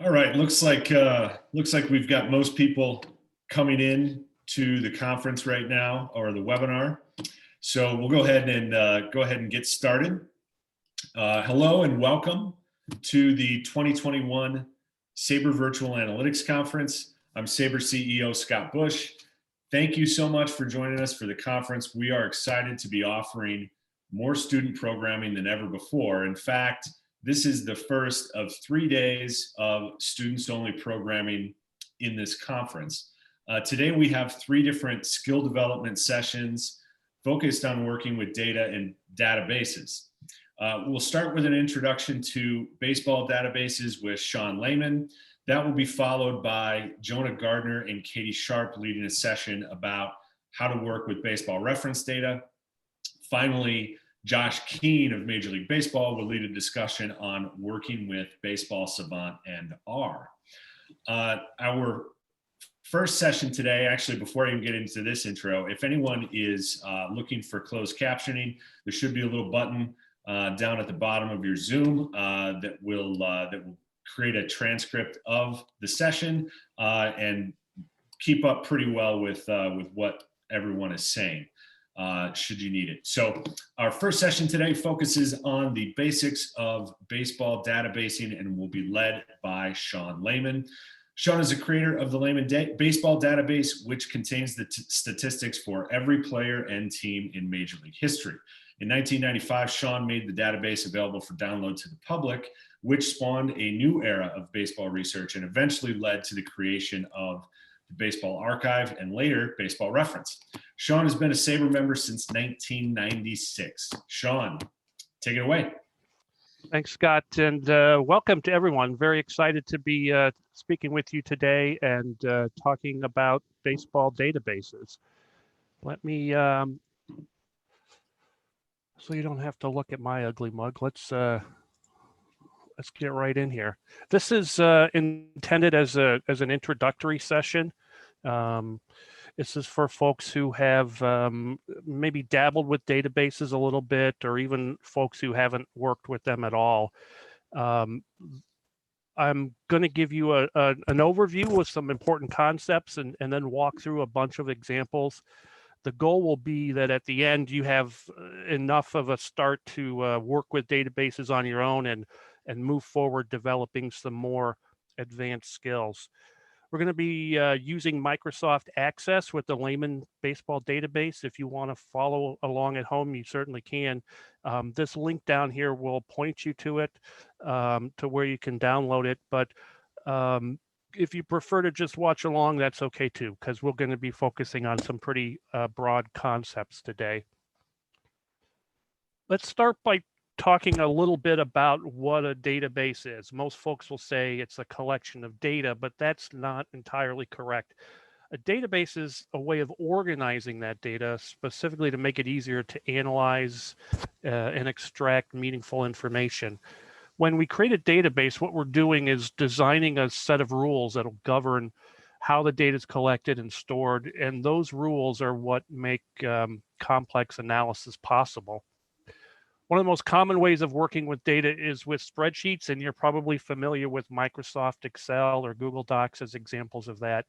All right, looks like we've got most people coming in to the conference right now, or the webinar. So we'll go ahead and get started. Hello and welcome to the 2021 SABR Virtual Analytics Conference. I'm SABR CEO Scott Bush. Thank you so much for joining us for the conference. We are excited to be offering more student programming than ever before. In fact, this is the first of 3 days of students-only programming in this conference. Today we have 3 different skill development sessions focused on working with data and databases. We'll start with an introduction to baseball databases with Sean Lahman. That will be followed by Jonah, Gardner, and Katie Sharp leading a session about how to work with baseball reference data. Finally, Josh Keane of Major League Baseball will lead a discussion on working with Baseball Savant and R. Our first session today, actually, before I even get into this intro, if anyone is looking for closed captioning, there should be a little button down at the bottom of your Zoom that will create a transcript of the session and keep up pretty well with what everyone is saying. Should you need it. So our first session today focuses on the basics of baseball databasing and will be led by Sean Lahman. Sean is a creator of the Lahman Baseball Database, which contains the statistics for every player and team in Major League history. In 1995, Sean made the database available for download to the public, which spawned a new era of baseball research and eventually led to the creation of the Baseball Archive and later Baseball Reference. Sean has been a SABR member since 1996. Sean, take it away. Thanks, Scott, and welcome to everyone. Very excited to be speaking with you today and talking about baseball databases. Let me, so you don't have to look at my ugly mug, let's get right in here. This is intended as an introductory session. This is for folks who have maybe dabbled with databases a little bit, or even folks who haven't worked with them at all. I'm going to give you an overview with some important concepts and then walk through a bunch of examples. The goal will be that at the end you have enough of a start to work with databases on your own and move forward developing some more advanced skills. We're going to be using Microsoft Access with the Lahman Baseball Database. If you want to follow along at home, you certainly can. This link down here will point you to it, to where you can download it. But if you prefer to just watch along, that's okay too, because we're going to be focusing on some pretty broad concepts today. Let's start by talking a little bit about what a database is. Most folks will say it's a collection of data, but that's not entirely correct. A database is a way of organizing that data specifically to make it easier to analyze and extract meaningful information. When we create a database, what we're doing is designing a set of rules that'll govern how the data is collected and stored, and those rules are what make complex analysis possible. One of the most common ways of working with data is with spreadsheets, and you're probably familiar with Microsoft Excel or Google Docs as examples of that.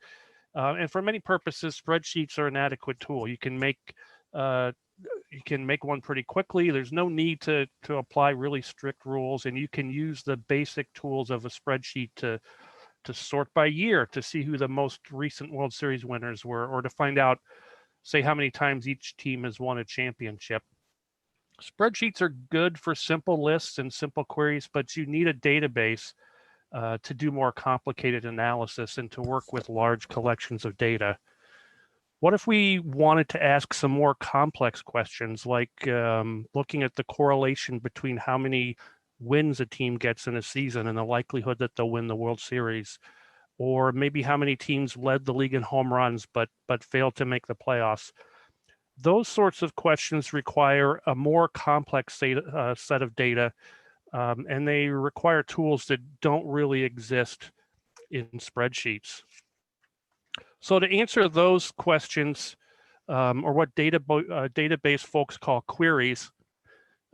And for many purposes, spreadsheets are an adequate tool. You can make one pretty quickly. There's no need to apply really strict rules, and you can use the basic tools of a spreadsheet to sort by year to see who the most recent World Series winners were, or to find out, say, how many times each team has won a championship. Spreadsheets are good for simple lists and simple queries, but you need a database to do more complicated analysis and to work with large collections of data. What if we wanted to ask some more complex questions, like looking at the correlation between how many wins a team gets in a season and the likelihood that they'll win the World Series, or maybe how many teams led the league in home runs but failed to make the playoffs? Those sorts of questions require a more complex set of data, and they require tools that don't really exist in spreadsheets. So to answer those questions, or what database folks call queries,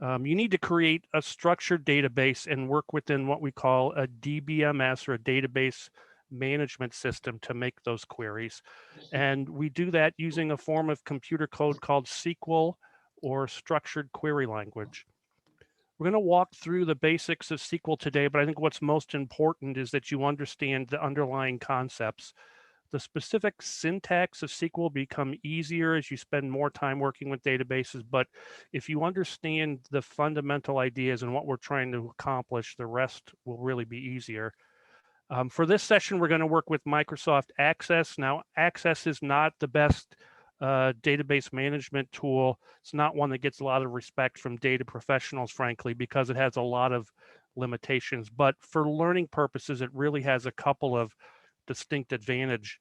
You need to create a structured database and work within what we call a DBMS, or a database management system, to make those queries. And we do that using a form of computer code called SQL, or structured query language. We're going to walk through the basics of SQL today, but I think what's most important is that you understand the underlying concepts. The specific syntax of SQL become easier as you spend more time working with databases, but if you understand the fundamental ideas and what we're trying to accomplish, the rest will really be easier. For this session, we're going to work with Microsoft Access. Now, Access is not the best database management tool. It's not one that gets a lot of respect from data professionals, frankly, because it has a lot of limitations. But for learning purposes, it really has a couple of distinct advantages.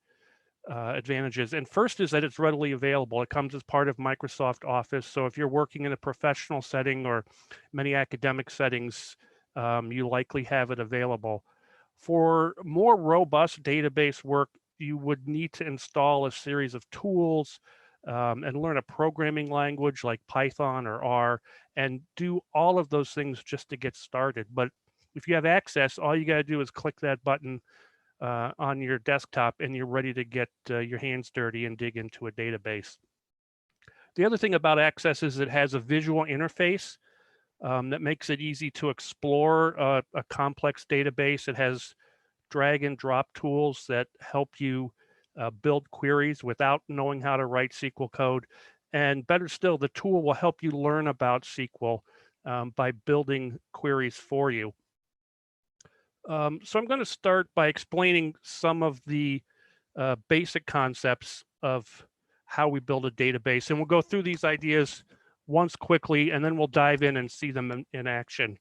And first is that it's readily available. It comes as part of Microsoft Office. So if you're working in a professional setting or many academic settings, you likely have it available. For more robust database work, you would need to install a series of tools and learn a programming language like Python or R, and do all of those things just to get started. But if you have access, all you got to do is click that button on your desktop and you're ready to get your hands dirty and dig into a database. The other thing about Access is it has a visual interface that makes it easy to explore a complex database. It has drag and drop tools that help you build queries without knowing how to write SQL code. And better still, the tool will help you learn about SQL by building queries for you. So I'm going to start by explaining some of the basic concepts of how we build a database. And we'll go through these ideas once quickly, and then we'll dive in and see them in action.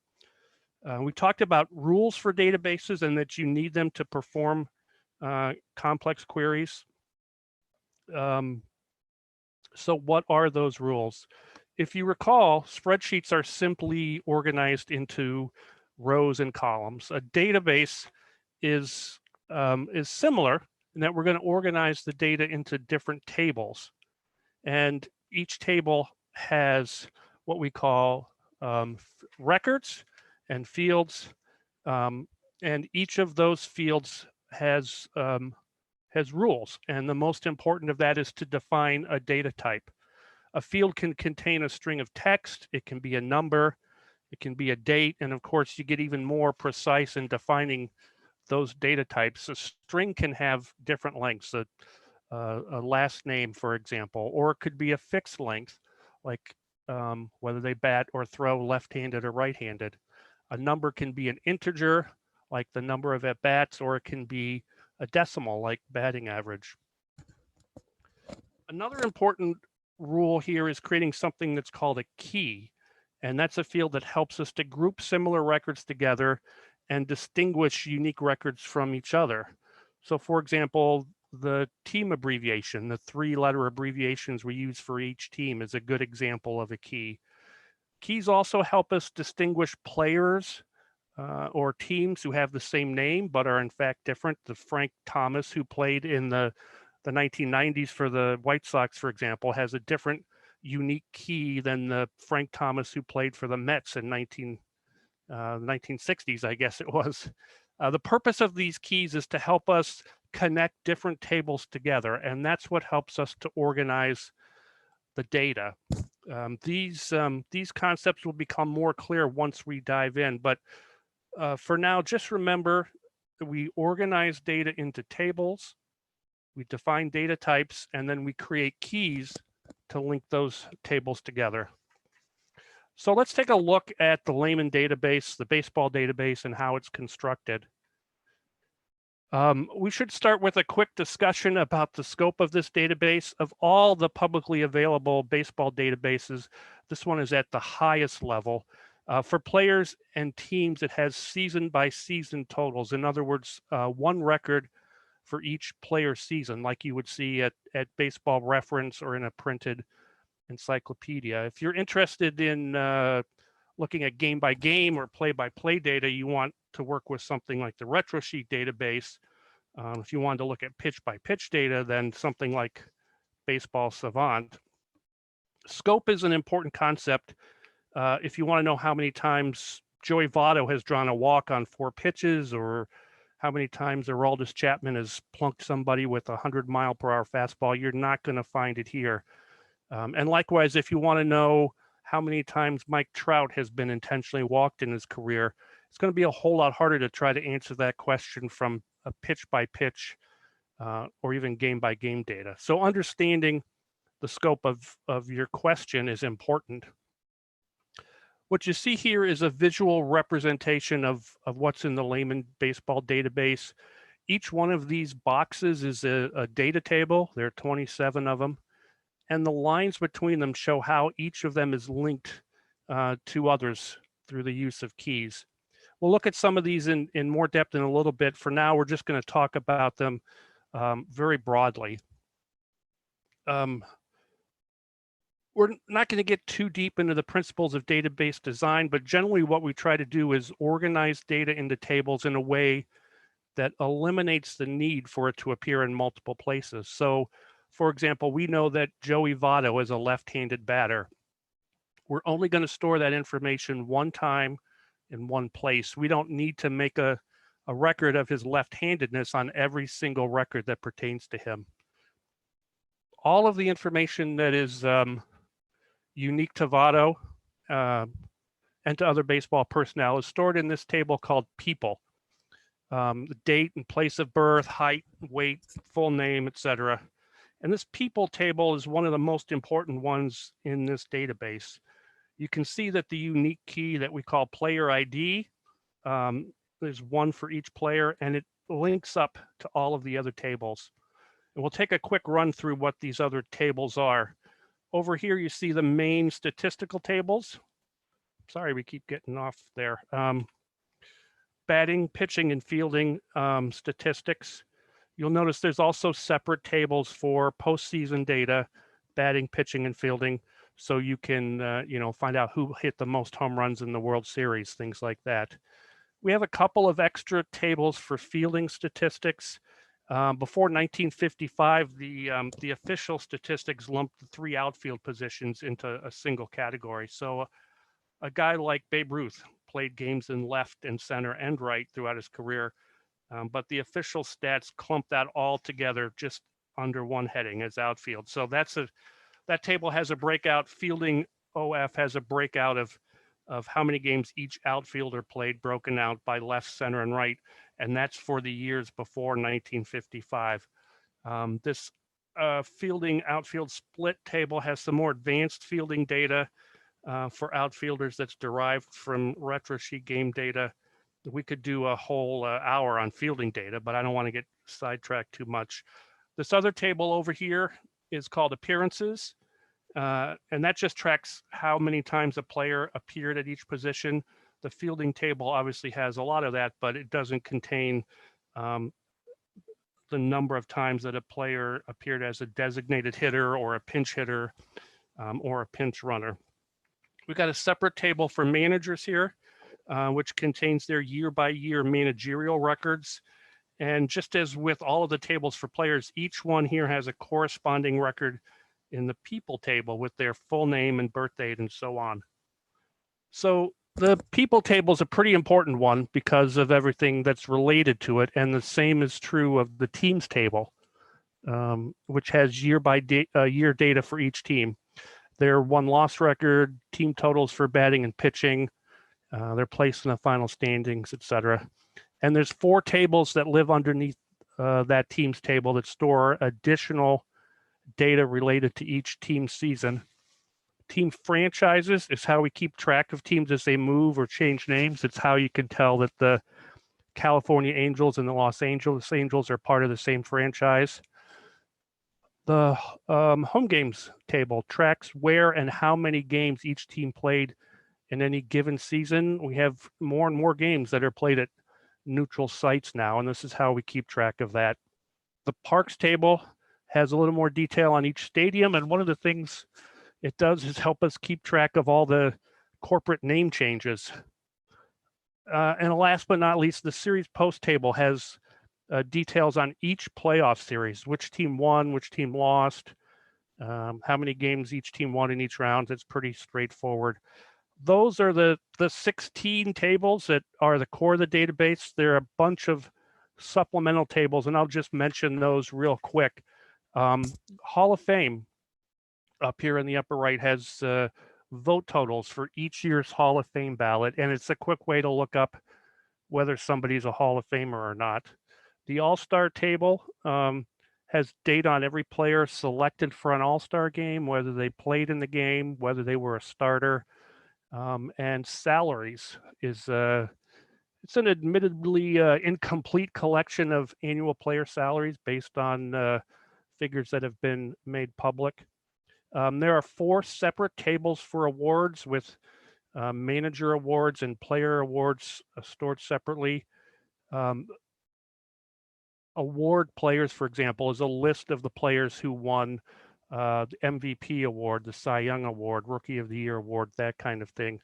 We talked about rules for databases and that you need them to perform complex queries. So what are those rules? If you recall, spreadsheets are simply organized into rows and columns. A database is similar in that we're going to organize the data into different tables. And each table has what we call records and fields, and each of those fields has rules. And the most important of that is to define a data type. A field can contain a string of text. It can be a number. It can be a date. And of course, you get even more precise in defining those data types. A string can have different lengths, a last name, for example, or it could be a fixed length, like whether they bat or throw left-handed or right-handed. A number can be an integer, like the number of at-bats, or it can be a decimal, like batting average. Another important rule here is creating something that's called a key. And that's a field that helps us to group similar records together and distinguish unique records from each other. So for example, the team abbreviation, the 3-letter abbreviations we use for each team, is a good example of a key. Keys also help us distinguish players or teams who have the same name but are in fact different. The Frank Thomas who played in the 1990s for the White Sox, for example, has a different unique key than the Frank Thomas who played for the Mets in 1960s, I guess it was. The purpose of these keys is to help us connect different tables together, and that's what helps us to organize the data. These concepts will become more clear once we dive in, but for now, just remember that we organize data into tables, we define data types, and then we create keys to link those tables together. So let's take a look at the Lahman database, the baseball database, and how it's constructed. We should start with a quick discussion about the scope of this database. Of all the publicly available baseball databases, this one is at the highest level. For players and teams, it has season-by-season totals. In other words, one record for each player season, like you would see at Baseball Reference or in a printed encyclopedia. If you're interested in looking at game-by-game or play-by-play data, you want to work with something like the RetroSheet database. If you wanted to look at pitch-by-pitch data, then something like Baseball Savant. Scope is an important concept If you want to know how many times Joey Votto has drawn a walk on 4 pitches, or how many times Aroldis Chapman has plunked somebody with a 100-mile-per-hour fastball, you're not going to find it here. And likewise, if you want to know how many times Mike Trout has been intentionally walked in his career, it's going to be a whole lot harder to try to answer that question from a pitch-by-pitch or even game-by-game data. So understanding the scope of your question is important. What you see here is a visual representation of what's in the Lahman baseball database. Each one of these boxes is a data table. There are 27 of them. And the lines between them show how each of them is linked to others through the use of keys. We'll look at some of these in more depth in a little bit. For now, we're just going to talk about them very broadly. We're not going to get too deep into the principles of database design, but generally what we try to do is organize data into tables in a way that eliminates the need for it to appear in multiple places. So, for example, we know that Joey Votto is a left-handed batter. We're only going to store that information one time in one place. We don't need to make a record of his left-handedness on every single record that pertains to him. All of the information that is unique to Votto and to other baseball personnel is stored in this table called people. The date and place of birth, height, weight, full name, etc. And this people table is one of the most important ones in this database. You can see that the unique key that we call player ID, there's one for each player, and it links up to all of the other tables. And we'll take a quick run through what these other tables are. Over here, you see the main statistical tables. Sorry, we keep getting off there. Batting, pitching, and fielding statistics. You'll notice there's also separate tables for postseason data, batting, pitching, and fielding, so you can find out who hit the most home runs in the World Series, things like that. We have a couple of extra tables for fielding statistics. Before 1955, the official statistics lumped the 3 outfield positions into a single category. So a guy like Babe Ruth played games in left and center and right throughout his career. But the official stats clump that all together just under one heading as outfield. So that table has a breakout. Fielding OF has a breakout of how many games each outfielder played, broken out by left, center, and right. And that's for the years before 1955. This fielding outfield split table has some more advanced fielding data for outfielders that's derived from retro sheet game data. We could do a whole hour on fielding data, but I don't want to get sidetracked too much. This other table over here is called appearances, and that just tracks how many times a player appeared at each position. The fielding table obviously has a lot of that, but it doesn't contain the number of times that a player appeared as a designated hitter or a pinch hitter or a pinch runner. We've got a separate table for managers here, which contains their year-by-year managerial records. And just as with all of the tables for players, each one here has a corresponding record in the people table with their full name and birth date and so on. So the people table is a pretty important one because of everything that's related to it. And the same is true of the teams table, which has year-by-year data for each team. Their won-loss record, team totals for batting and pitching, their place in the final standings, etc. And there's 4 tables that live underneath that team's table that store additional data related to each team season. Team franchises is how we keep track of teams as they move or change names. It's how you can tell that the California Angels and the Los Angeles Angels are part of the same franchise. The home games table tracks where and how many games each team played in any given season. We have more and more games that are played at neutral sites now, and this is how we keep track of that. The parks table has a little more detail on each stadium, and one of the things it does is help us keep track of all the corporate name changes. And last but not least, the series post table has details on each playoff series, which team won, which team lost, how many games each team won in each round. It's pretty straightforward. those are the 16 tables that are the core of the database. There are a bunch of supplemental tables, and I'll just mention those real quick. Hall of Fame up here in the upper right has vote totals for each year's Hall of Fame ballot, and it's a quick way to look up whether somebody's a Hall of Famer or not. The All-Star table has data on every player selected for an All-Star game, whether they played in the game, whether they were a starter, and salaries is it's an admittedly incomplete collection of annual player salaries based on figures that have been made public. There are 4 separate tables for awards with manager awards and player awards stored separately. Award players, for example, is a list of the players who won the MVP award, the Cy Young award, Rookie of the Year award, that kind of thing.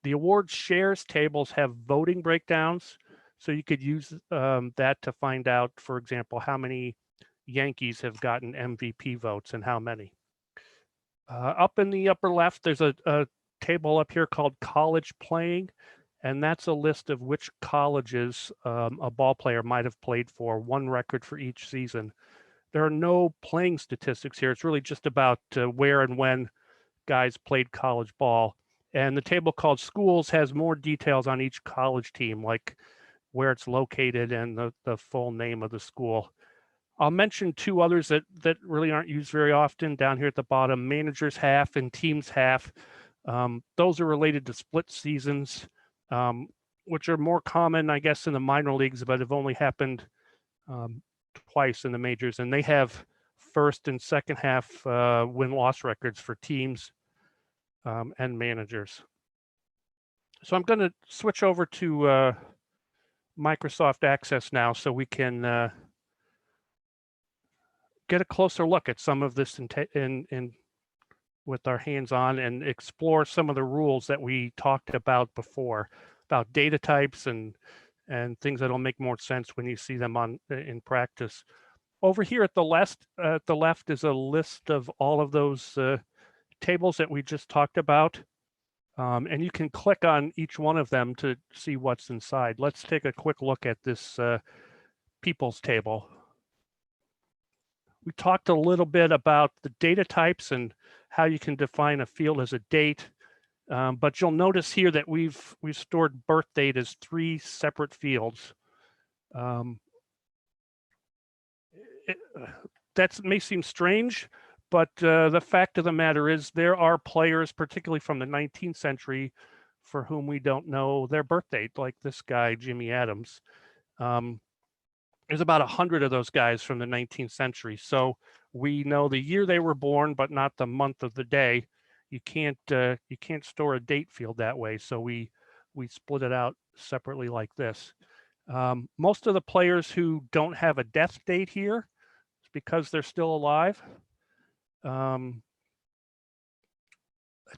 The award shares tables have voting breakdowns, so you could use that to find out, for example, how many Yankees have gotten MVP votes and how many. Up in the upper left, there's a table up here called college playing, and that's a list of which colleges a ball player might have played for, 1 record for each season. There are no playing statistics here. It's really just about where and when guys played college ball. And the table called schools has more details on each college team, like where it's located and the full name of the school. I'll mention 2 others that really aren't used very often down here at the bottom, managers half and teams half. Those are related to split seasons, which are more common, I guess, in the minor leagues, but have only happened twice in the majors. And they have first and second half win-loss records for teams and managers. So I'm going to switch over to Microsoft Access now so we can get a closer look at some of this in with our hands on and explore some of the rules that we talked about before, about data types and things that'll make more sense when you see them in practice. Over here at the left is a list of all of those tables that we just talked about. And you can click on each one of them to see what's inside. Let's take a quick look at this people's table. We talked a little bit about the data types and how you can define a field as a date. But you'll notice here that we've stored birth date as 3 separate fields. That may seem strange, but the fact of the matter is there are players, particularly from the 19th century, for whom we don't know their birth date, like this guy, Jimmy Adams. There's about 100 of those guys from the 19th century. So we know the year they were born, but not the month of the day. You can't store a date field that way. So we split it out separately like this. Most of the players who don't have a death date here, it's because they're still alive. Let's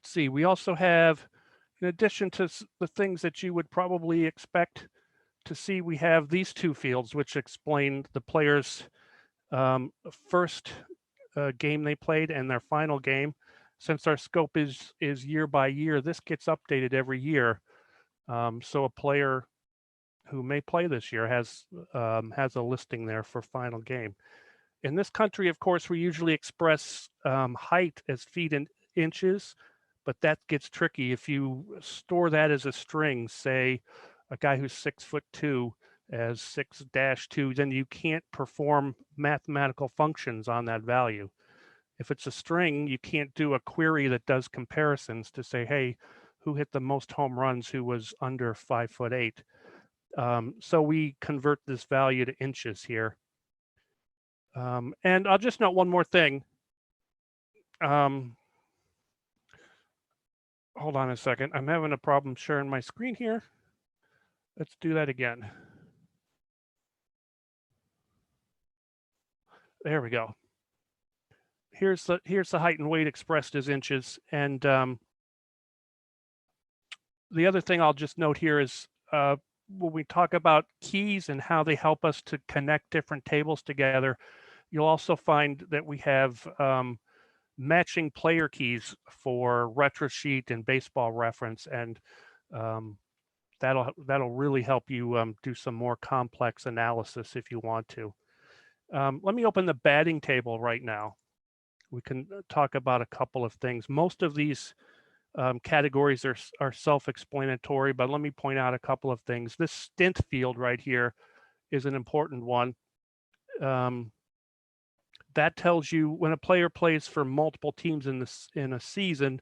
see, we also have, in addition to the things that you would probably expect to see, we have these 2 fields which explain the players' first game they played and their final game. Since our scope is year by year, this gets updated every year. So a player who may play this year has a listing there for final game. In this country, of course, we usually express height as feet and inches, but that gets tricky. If you store that as a string, say a guy who's 6'2" as 6-2, then you can't perform mathematical functions on that value. If it's a string, you can't do a query that does comparisons to say, hey, who hit the most home runs who was under 5'8". So we convert this value to inches here. And I'll just note one more thing. Hold on a second. I'm having a problem sharing my screen here. Let's do that again. There we go. Here's the height and weight expressed as inches. And the other thing I'll just note here is when we talk about keys and how they help us to connect different tables together, you'll also find that we have matching player keys for RetroSheet and Baseball Reference, and that'll really help you do some more complex analysis if you want to. Let me open the batting table right now. We can talk about a couple of things. Most of these categories are self-explanatory, but let me point out a couple of things. This stint field right here is an important one. That tells you when a player plays for multiple teams in a season,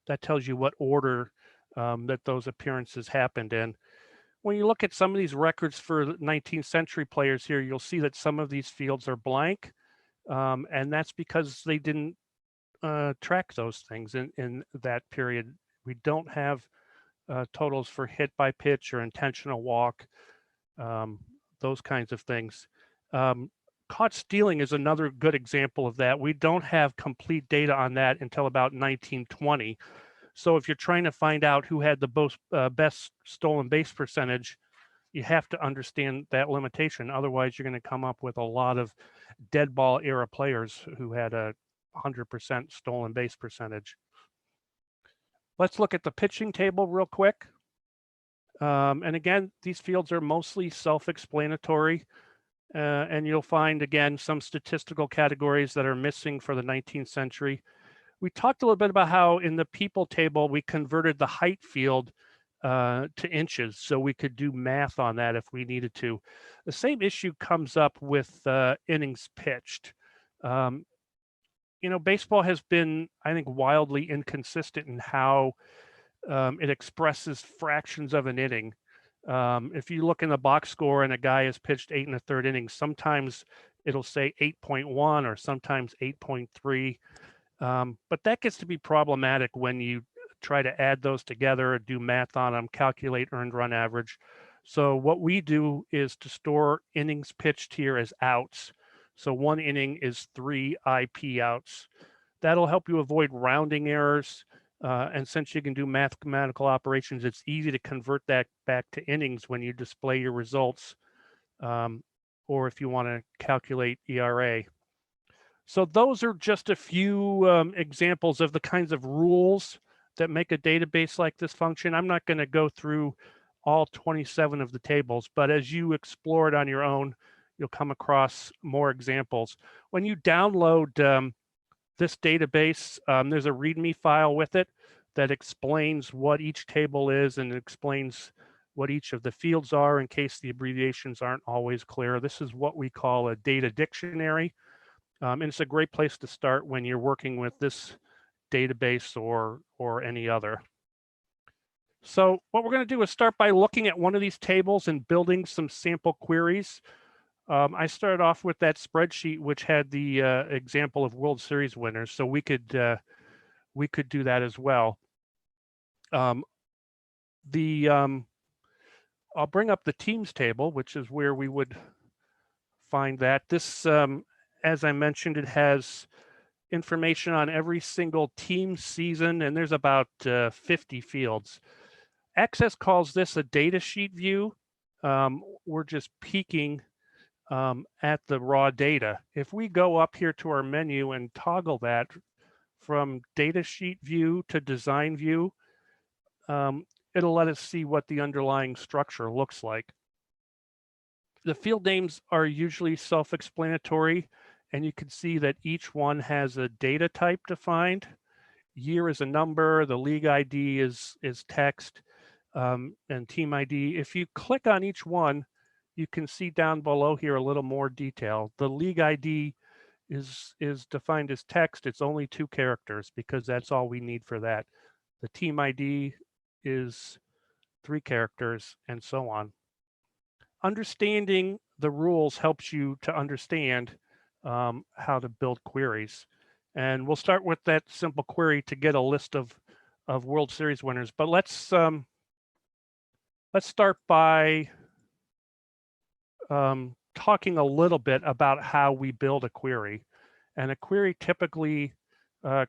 that tells you what order that those appearances happened in. When you look at some of these records for 19th century players here, you'll see that some of these fields are blank, and that's because they didn't track those things in that period. We don't have totals for hit by pitch or intentional walk, those kinds of things. Caught stealing is another good example of that. We don't have complete data on that until about 1920. So if you're trying to find out who had the best stolen base percentage, you have to understand that limitation. Otherwise, you're going to come up with a lot of dead ball era players who had a 100% stolen base percentage. Let's look at the pitching table real quick. And again, these fields are mostly self-explanatory. And you'll find, again, some statistical categories that are missing for the 19th century. We talked a little bit about how in the people table, we converted the height field to inches, so we could do math on that if we needed to. The same issue comes up with innings pitched. Baseball has been, I think, wildly inconsistent in how it expresses fractions of an inning. If you look in the box score and a guy has pitched 8 1/3 innings, sometimes it'll say 8.1 or sometimes 8.3. But that gets to be problematic when you try to add those together, do math on them, calculate earned run average. So what we do is to store innings pitched here as outs. So 1 inning is 3 IP outs. That'll help you avoid rounding errors. And since you can do mathematical operations, it's easy to convert that back to innings when you display your results, or if you want to calculate ERA. So those are just a few examples of the kinds of rules that make a database like this function. I'm not going to go through all 27 of the tables, but as you explore it on your own, you'll come across more examples. When you download this database, there's a README file with it that explains what each table is and explains what each of the fields are in case the abbreviations aren't always clear. This is what we call a data dictionary. And it's a great place to start when you're working with this database or any other. So what we're going to do is start by looking at one of these tables and building some sample queries. I started off with that spreadsheet which had the example of World Series winners, so we could do that as well. I'll bring up the teams table, which is where we would find that. This, as I mentioned, it has information on every single team season, and there's about 50 fields. Access calls this a data sheet view. We're just peeking at the raw data. If we go up here to our menu and toggle that from data sheet view to design view, it'll let us see what the underlying structure looks like. The field names are usually self-explanatory, and you can see that each one has a data type defined. Year is a number, the league ID is text, and team ID. If you click on each one, you can see down below here a little more detail. The league ID is defined as text. It's only 2 characters because that's all we need for that. The team ID is 3 characters, and so on. Understanding the rules helps you to understand how to build queries. And we'll start with that simple query to get a list of World Series winners. But let's start by talking a little bit about how we build a query. And a query typically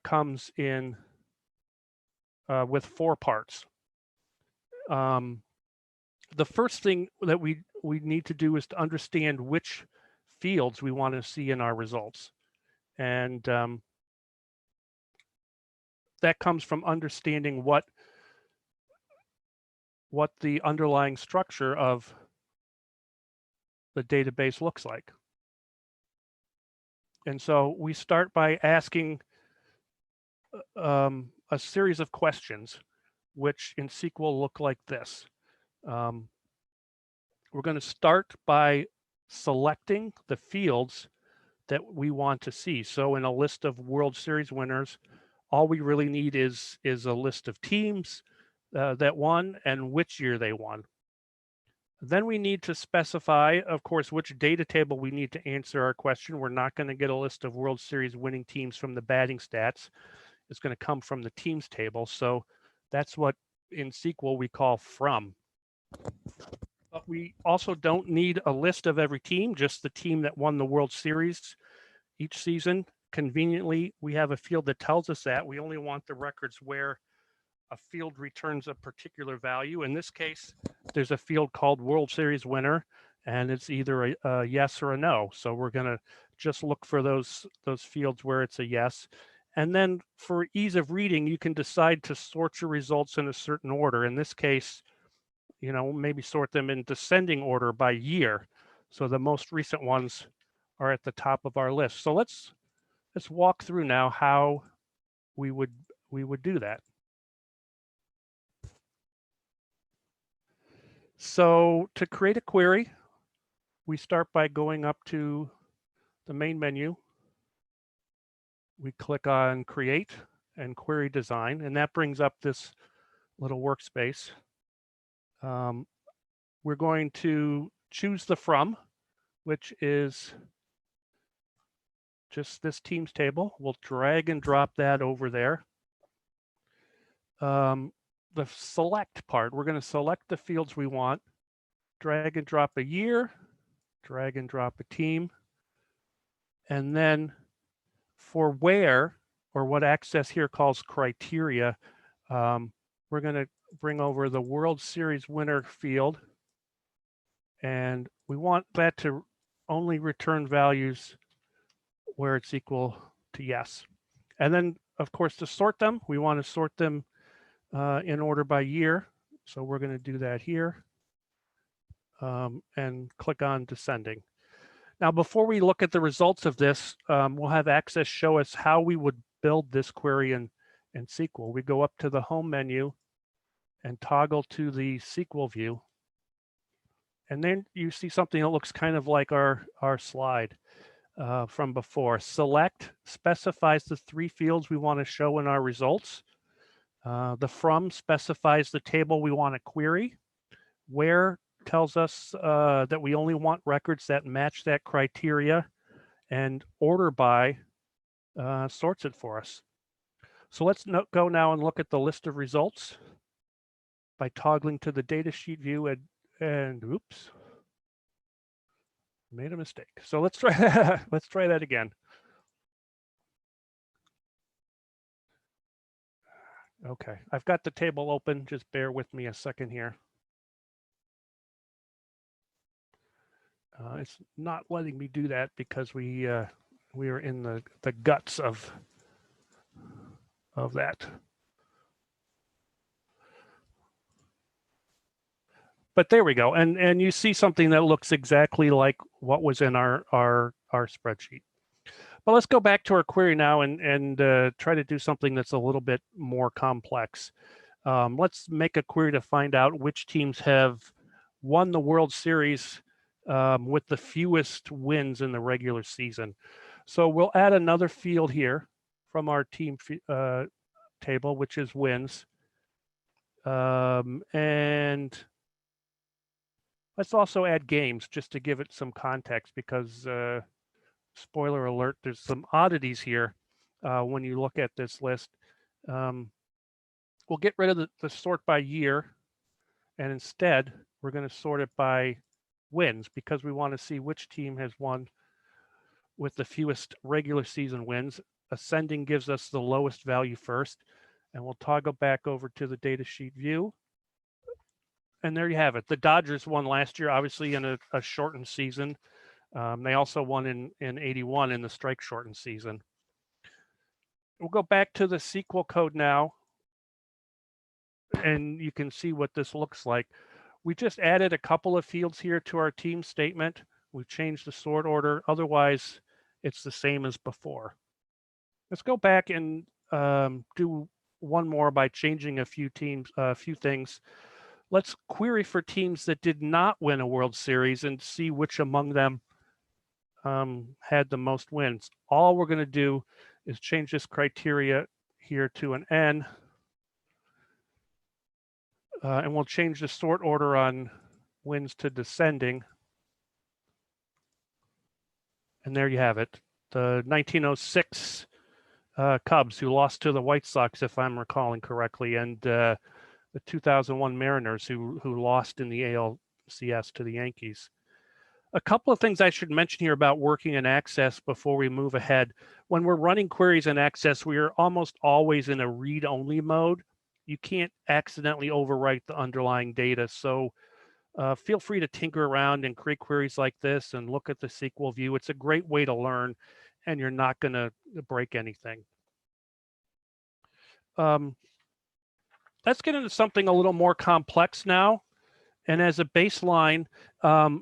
comes in with 4 parts. The first thing that we need to do is to understand which fields we want to see in our results. And that comes from understanding what the underlying structure of the database looks like. And so we start by asking a series of questions, which in SQL look like this. We're going to start by selecting the fields that we want to see. So in a list of World Series winners, all we really need is a list of teams that won and which year they won. Then we need to specify, of course, which data table we need to answer our question. We're not going to get a list of World Series winning teams from the batting stats. It's going to come from the teams table. So that's what in SQL we call from. But we also don't need a list of every team, just the team that won the World Series each season. Conveniently, we have a field that tells us that. We only want the records where a field returns a particular value. In this case, there's a field called World Series winner, and it's either a yes or a no. So we're going to just look for those fields where it's a yes. And then for ease of reading, you can decide to sort your results in a certain order. In this case, you know, maybe sort them in descending order by year. So the most recent ones are at the top of our list. So let's walk through now how we would do that. So to create a query, we start by going up to the main menu. We click on Create and Query Design, and that brings up this little workspace. We're going to choose the from, which is just this teams table. We'll drag and drop that over there. The select part, we're going to select the fields we want, drag and drop a year, drag and drop a team, and then for where, or what Access here calls criteria, we're going to bring over the World Series winner field, and we want that to only return values where it's equal to yes. And then, of course, to sort them, we want to sort them in order by year. So we're going to do that here and click on descending. Now, before we look at the results of this, we'll have Access show us how we would build this query in SQL. We go up to the home menu and toggle to the SQL view. And then you see something that looks kind of like our slide from before. Select specifies the 3 fields we want to show in our results. The from specifies the table we want to query. Where tells us that we only want records that match that criteria, and order by sorts it for us. So let's go now and look at the list of results by toggling to the datasheet view and oops, made a mistake. So let's try let's try that again. Okay, I've got the table open. Just bear with me a second here. It's not letting me do that because we are in the guts of that. But there we go, and you see something that looks exactly like what was in our spreadsheet. But let's go back to our query now and try to do something that's a little bit more complex. Let's make a query to find out which teams have won the World Series with the fewest wins in the regular season. So we'll add another field here from our team table, which is wins. And let's also add games just to give it some context, because spoiler alert, there's some oddities here when you look at this list. We'll get rid of the sort by year, and instead we're going to sort it by wins, because we want to see which team has won with the fewest regular season wins. Ascending gives us the lowest value first, and we'll toggle back over to the datasheet view. And there you have it. The Dodgers won last year, obviously in a shortened season. They also won in 81 in the strike shortened season. We'll go back to the SQL code now, and you can see what this looks like. We just added a couple of fields here to our team statement. We've changed the sort order. Otherwise, it's the same as before. Let's go back and do one more by changing a few things. Let's query for teams that did not win a World Series and see which among them had the most wins. All we're going to do is change this criteria here to an N, and we'll change the sort order on wins to descending. And there you have it. The 1906 Cubs, who lost to the White Sox, if I'm recalling correctly, and the 2001 Mariners, who lost in the ALCS to the Yankees. A couple of things I should mention here about working in Access before we move ahead. When we're running queries in Access, we are almost always in a read-only mode. You can't accidentally overwrite the underlying data. So feel free to tinker around and create queries like this and look at the SQL view. It's a great way to learn, and you're not going to break anything. Let's get into something a little more complex now. And as a baseline,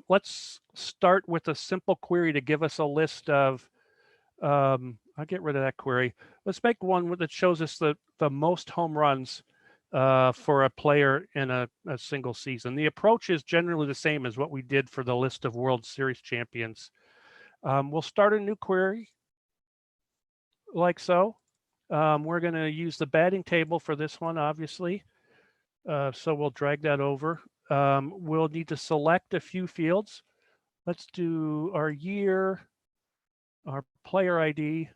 let's start with a simple query to give us a list of, I'll get rid of that query. Let's make one that shows us the most home runs for a player in a single season. The approach is generally the same as what we did for the list of World Series champions. We'll start a new query like so. We're going to use the batting table for this one, obviously. So we'll drag that over. We'll need to select a few fields. Let's do our year, our player ID,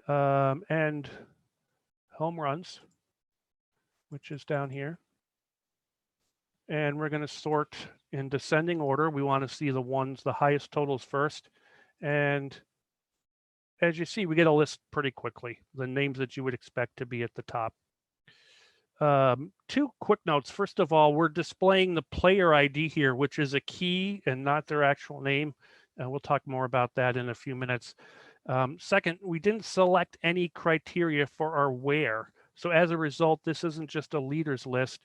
and home runs, which is down here. And we're going to sort in descending order. We want to see the highest totals first. And as you see, we get a list pretty quickly, the names that you would expect to be at the top. Two quick notes. First of all, we're displaying the player ID here, which is a key and not their actual name. We'll talk more about that in a few minutes. Second, we didn't select any criteria for our where. So as a result, this isn't just a leaders list.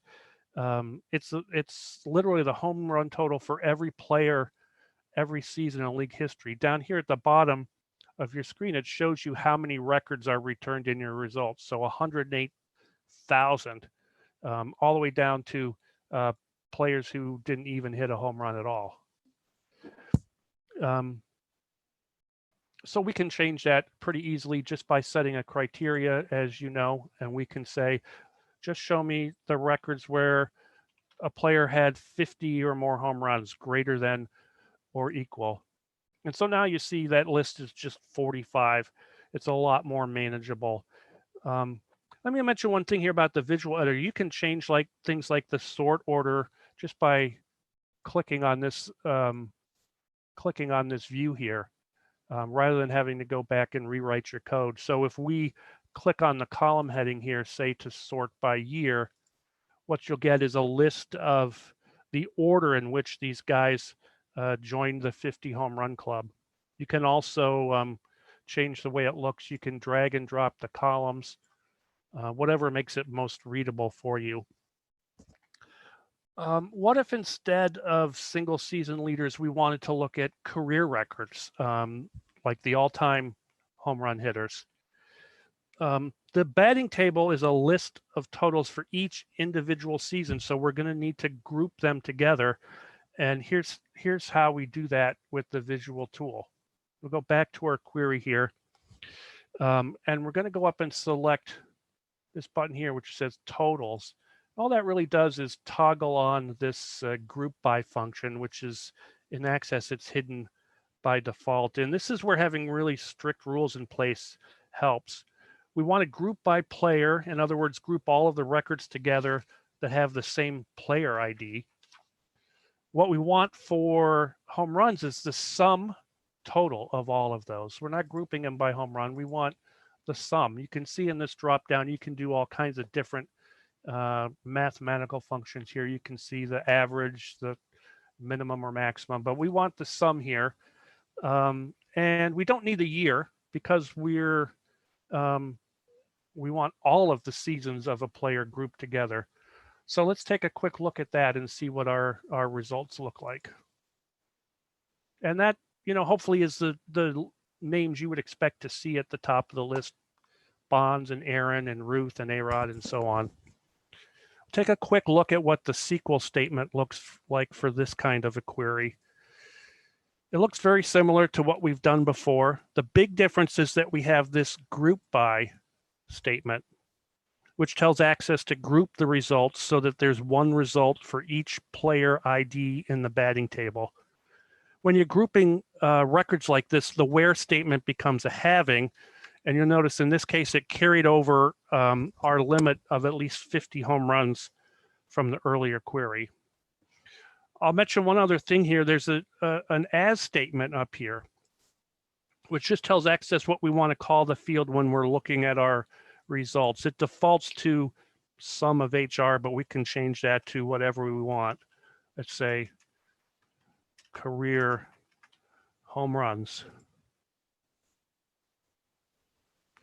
It's literally the home run total for every player every season in league history. Down here at the bottom of your screen, it shows you how many records are returned in your results. So 108,000, all the way down to players who didn't even hit a home run at all. So we can change that pretty easily just by setting a criteria, as you know, and we can say, just show me the records where a player had 50 or more home runs, greater than or equal. And so now you see that list is just 45. It's a lot more manageable. Let me mention one thing here about the visual editor. You can change things like the sort order just by clicking on this view here, rather than having to go back and rewrite your code. So if we click on the column heading here, say to sort by year, what you'll get is a list of the order in which these guys joined the 50 home run club. You can also change the way it looks. You can drag and drop the columns, whatever makes it most readable for you. What if instead of single season leaders, we wanted to look at career records, like the all-time home run hitters? The batting table is a list of totals for each individual season, so we're going to need to group them together. And here's how we do that with the visual tool. We'll go back to our query here, and we're going to go up and select this button here, which says totals. All that really does is toggle on this group by function, which is in Access, it's hidden by default. And this is where having really strict rules in place helps. We want to group by player. In other words, group all of the records together that have the same player ID. What we want for home runs is the sum total of all of those. We're not grouping them by home run. We want the sum. You can see in this drop down, you can do all kinds of different mathematical functions here. You can see the average, the minimum or maximum, but we want the sum here. And we don't need the year because we're we want all of the seasons of a player grouped together. So let's take a quick look at that and see what our results look like. And that, hopefully is the names you would expect to see at the top of the list: Bonds and Aaron and Ruth and Arod and so on. Take a quick look at what the SQL statement looks like for this kind of a query. It looks very similar to what we've done before. The big difference is that we have this group by statement, which tells Access to group the results so that there's one result for each player ID in the batting table. When you're grouping records like this, the where statement becomes a having, and you'll notice in this case, it carried over our limit of at least 50 home runs from the earlier query. I'll mention one other thing here. There's an as statement up here, which just tells Access what we want to call the field when we're looking at our results. It defaults to sum of HR, but we can change that to whatever we want. Let's say career home runs.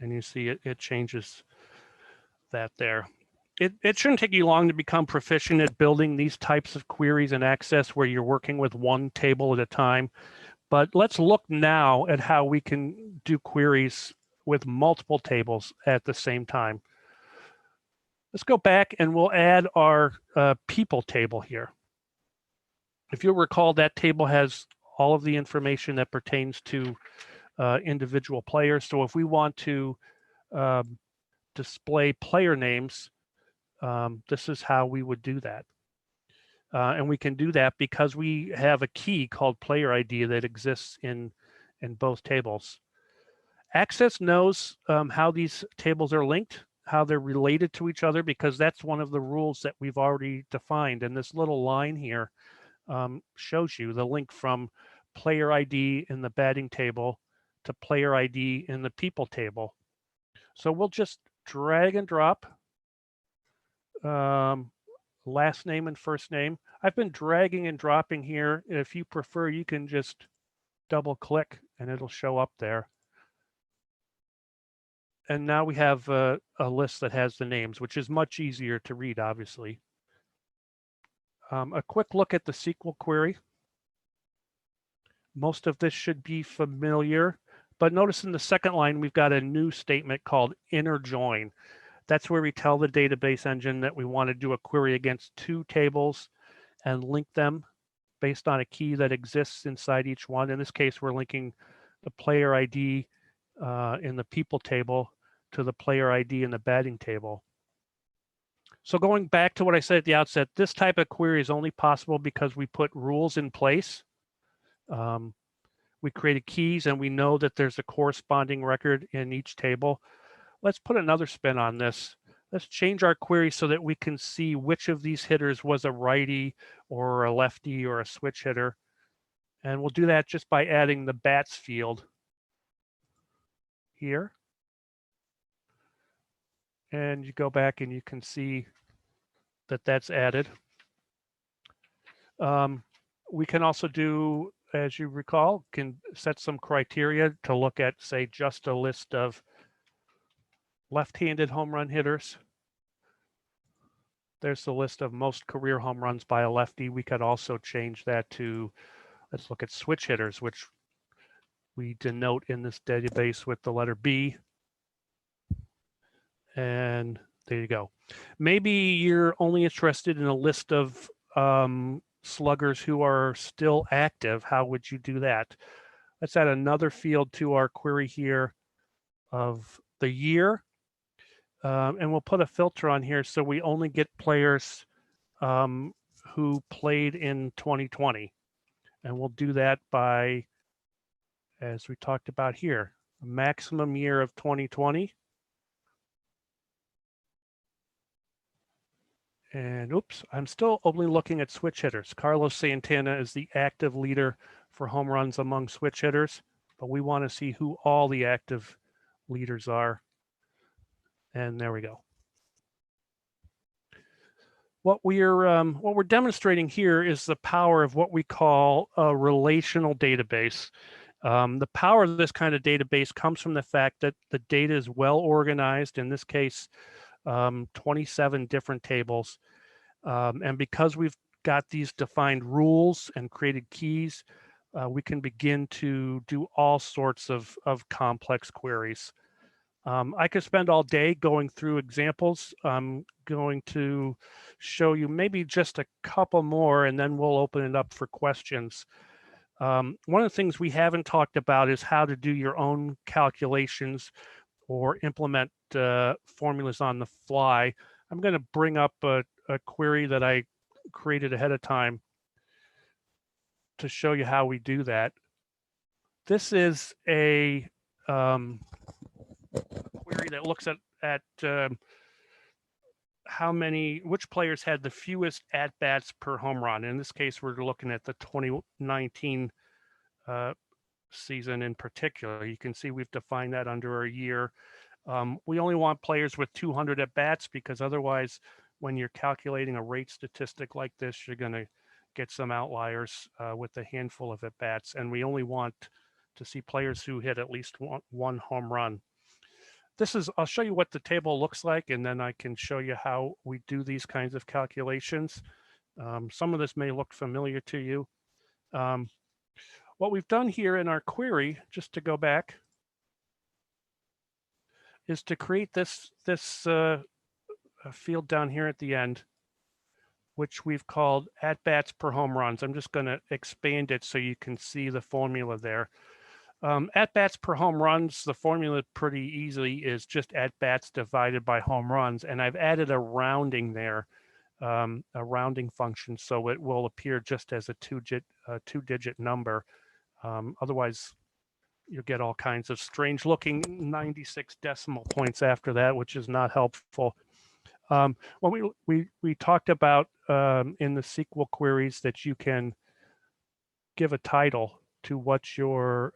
And you see it changes that there. It shouldn't take you long to become proficient at building these types of queries in Access where you're working with one table at a time. But let's look now at how we can do queries with multiple tables at the same time. Let's go back and we'll add our people table here. If you'll recall, that table has all of the information that pertains to individual players. So if we want to display player names, this is how we would do that. And we can do that because we have a key called player ID that exists in both tables. Access knows how these tables are linked, how they're related to each other, because that's one of the rules that we've already defined. And this little line here shows you the link from player ID in the batting table to player ID in the people table. So we'll just drag and drop last name and first name. I've been dragging and dropping here. If you prefer, you can just double click and it'll show up there. And now we have a list that has the names, which is much easier to read, obviously. A quick look at the SQL query. Most of this should be familiar, but notice in the second line, we've got a new statement called inner join. That's where we tell the database engine that we want to do a query against two tables and link them based on a key that exists inside each one. In this case, we're linking the player ID in the people table to the player ID in the batting table. So going back to what I said at the outset, this type of query is only possible because we put rules in place. We created keys and we know that there's a corresponding record in each table. Let's put another spin on this. Let's change our query so that we can see which of these hitters was a righty or a lefty or a switch hitter. And we'll do that just by adding the bats field here. And you go back and you can see that that's added. We can also do, as you recall, can set some criteria to look at, say, just a list of left-handed home run hitters. There's the list of most career home runs by a lefty. We could also change that to, let's look at switch hitters, which we denote in this database with the letter B. And there you go. Maybe you're only interested in a list of sluggers who are still active. How would you do that? Let's add another field to our query here of the year. And we'll put a filter on here so we only get players who played in 2020. And we'll do that by, as we talked about here, maximum year of 2020. And oops, I'm still only looking at switch hitters. Carlos Santana is the active leader for home runs among switch hitters, but we want to see who all the active leaders are. And there we go. What we're demonstrating here is the power of what we call a relational database. The power of this kind of database comes from the fact that the data is well organized, in this case, 27 different tables. And because we've got these defined rules and created keys, we can begin to do all sorts of complex queries. I could spend all day going through examples. I'm going to show you maybe just a couple more, and then we'll open it up for questions. One of the things we haven't talked about is how to do your own calculations or implement formulas on the fly. I'm going to bring up a query that I created ahead of time to show you how we do that. This is a query that looks at which players had the fewest at-bats per home run. In this case, we're looking at the 2019 season in particular. You can see we've defined that under a year. We only want players with 200 at-bats because otherwise, when you're calculating a rate statistic like this, you're going to get some outliers with a handful of at-bats. And we only want to see players who hit at least one home run. I'll show you what the table looks like, and then I can show you how we do these kinds of calculations. Some of this may look familiar to you. What we've done here in our query, just to go back, is to create this field down here at the end, which we've called at-bats per home runs. I'm just going to expand it so you can see the formula there. At-bats per home runs, the formula pretty easily is just at-bats divided by home runs, and I've added a rounding there, a rounding function, so it will appear just as a two-digit number. Otherwise, you'll get all kinds of strange-looking 96 decimal points after that, which is not helpful. When we talked about in the SQL queries that you can give a title to what your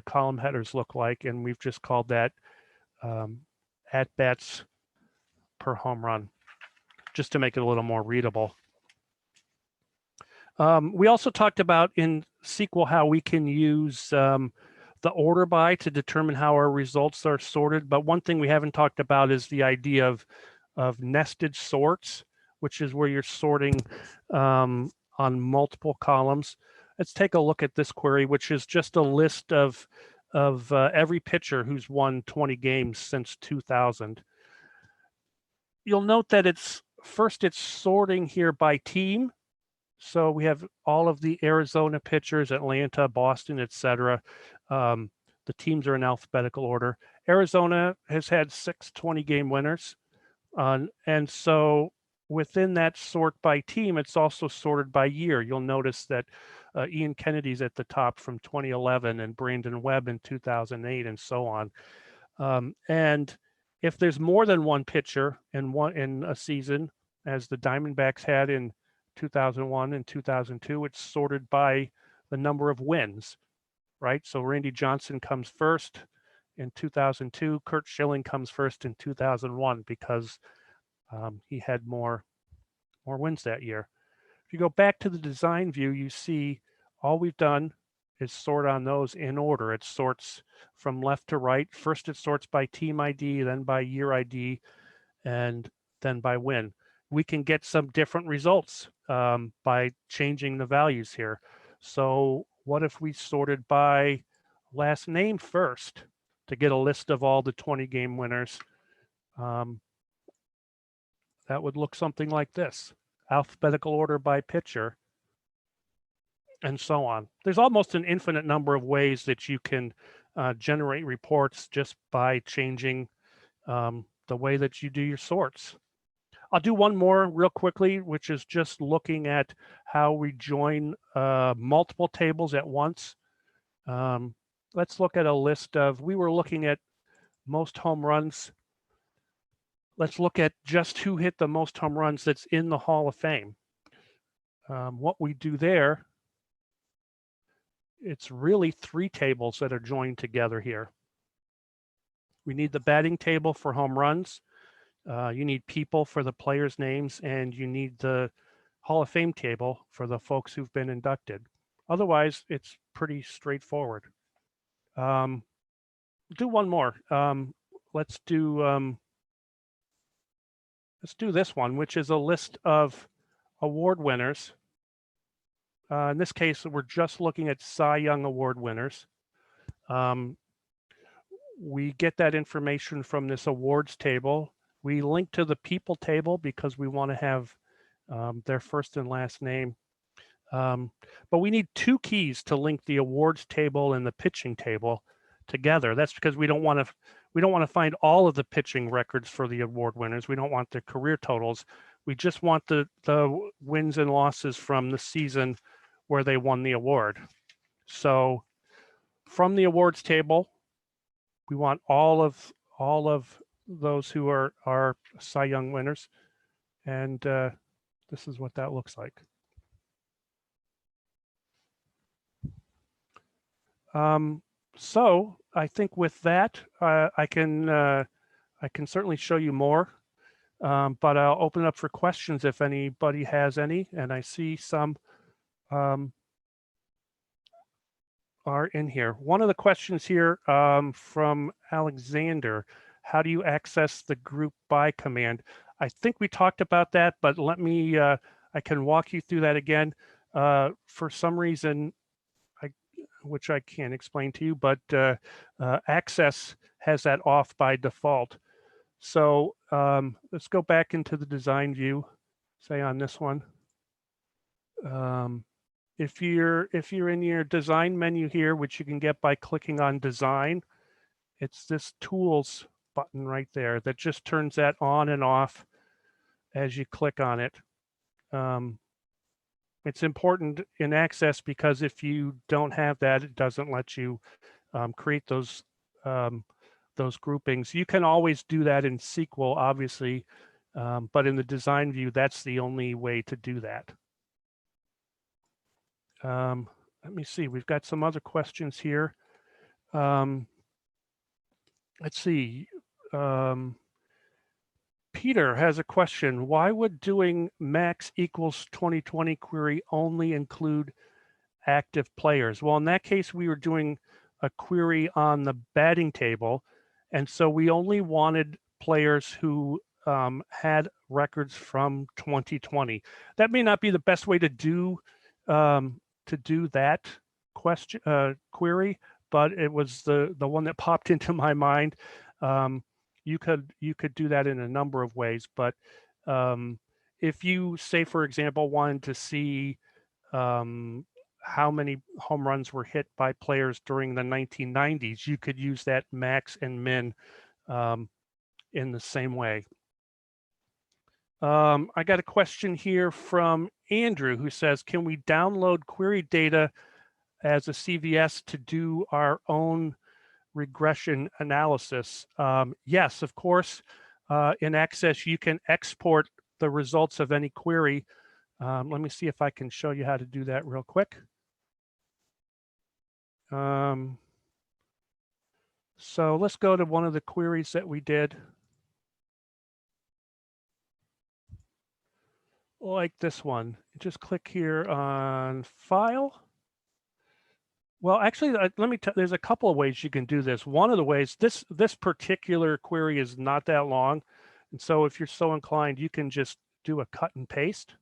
column headers look like, and we've just called that at-bats per home run, just to make it a little more readable. We also talked about in SQL how we can use the order by to determine how our results are sorted. But one thing we haven't talked about is the idea of nested sorts, which is where you're sorting on multiple columns. Let's take a look at this query, which is just a list of every pitcher who's won 20 games since 2000. You'll note that it's sorting here by team. So we have all of the Arizona pitchers, Atlanta, Boston, etc. The teams are in alphabetical order. Arizona has had 6 20-game winners. And so within that sort by team, it's also sorted by year. You'll notice that Ian Kennedy's at the top from 2011 and Brandon Webb in 2008 and so on. And if there's more than one pitcher in a season, as the Diamondbacks had in 2001 and 2002, it's sorted by the number of wins, right? So Randy Johnson comes first in 2002. Curt Schilling comes first in 2001 because he had more wins that year. If you go back to the design view, you see all we've done is sort on those in order. It sorts from left to right. First, it sorts by team ID, then by year ID, and then by win. We can get some different results by changing the values here. So what if we sorted by last name first to get a list of all the 20-game winners? That would look something like this: alphabetical order by pitcher, and so on. There's almost an infinite number of ways that you can generate reports just by changing the way that you do your sorts. I'll do one more real quickly, which is just looking at how we join multiple tables at once. Let's look at a list of, we were looking at most home runs. Let's look at just who hit the most home runs that's in the Hall of Fame. What we do there, it's really 3 tables that are joined together here. We need the batting table for home runs. You need people for the players' names, and you need the Hall of Fame table for the folks who've been inducted. Otherwise, it's pretty straightforward. Do one more. Let's do this one, which is a list of award winners. In this case, we're just looking at Cy Young Award winners. We get that information from this awards table. We link to the people table because we want to have their first and last name. But we need two keys to link the awards table and the pitching table together. That's because we don't want to find all of the pitching records for the award winners. We don't want their career totals. We just want the wins and losses from the season where they won the award. So from the awards table, we want all of those who are Cy Young winners, and this is what that looks like. So I think with that, I can certainly show you more, but I'll open up for questions if anybody has any, and I see some are in here. One of the questions here from Alexander: how do you access the group by command? I think we talked about that, but let me, I can walk you through that again. For some reason, which I can't explain to you, but Access has that off by default. So let's go back into the design view, say on this one. If you're in your design menu here, which you can get by clicking on design, it's this tools button right there that just turns that on and off as you click on it. It's important in Access because if you don't have that, it doesn't let you create those groupings. You can always do that in SQL, obviously, but in the design view, that's the only way to do that. Let me see, we've got some other questions here. Let's see. Peter has a question. Why would doing max equals 2020 query only include active players? Well, in that case, we were doing a query on the batting table. And so we only wanted players who had records from 2020. That may not be the best way to do that question query, but it was the one that popped into my mind. You could do that in a number of ways, but if you say, for example, wanted to see how many home runs were hit by players during the 1990s, you could use that max and min in the same way. I got a question here from Andrew who says, can we download query data as a CVS to do our own regression analysis? Yes, of course. In Access, you can export the results of any query. Let me see if I can show you how to do that real quick. So let's go to one of the queries that we did. Like this one. Just click here on File. Well, actually, let me tell, there's a couple of ways you can do this. One of the ways, this particular query is not that long. And so if you're so inclined, you can just do a cut and paste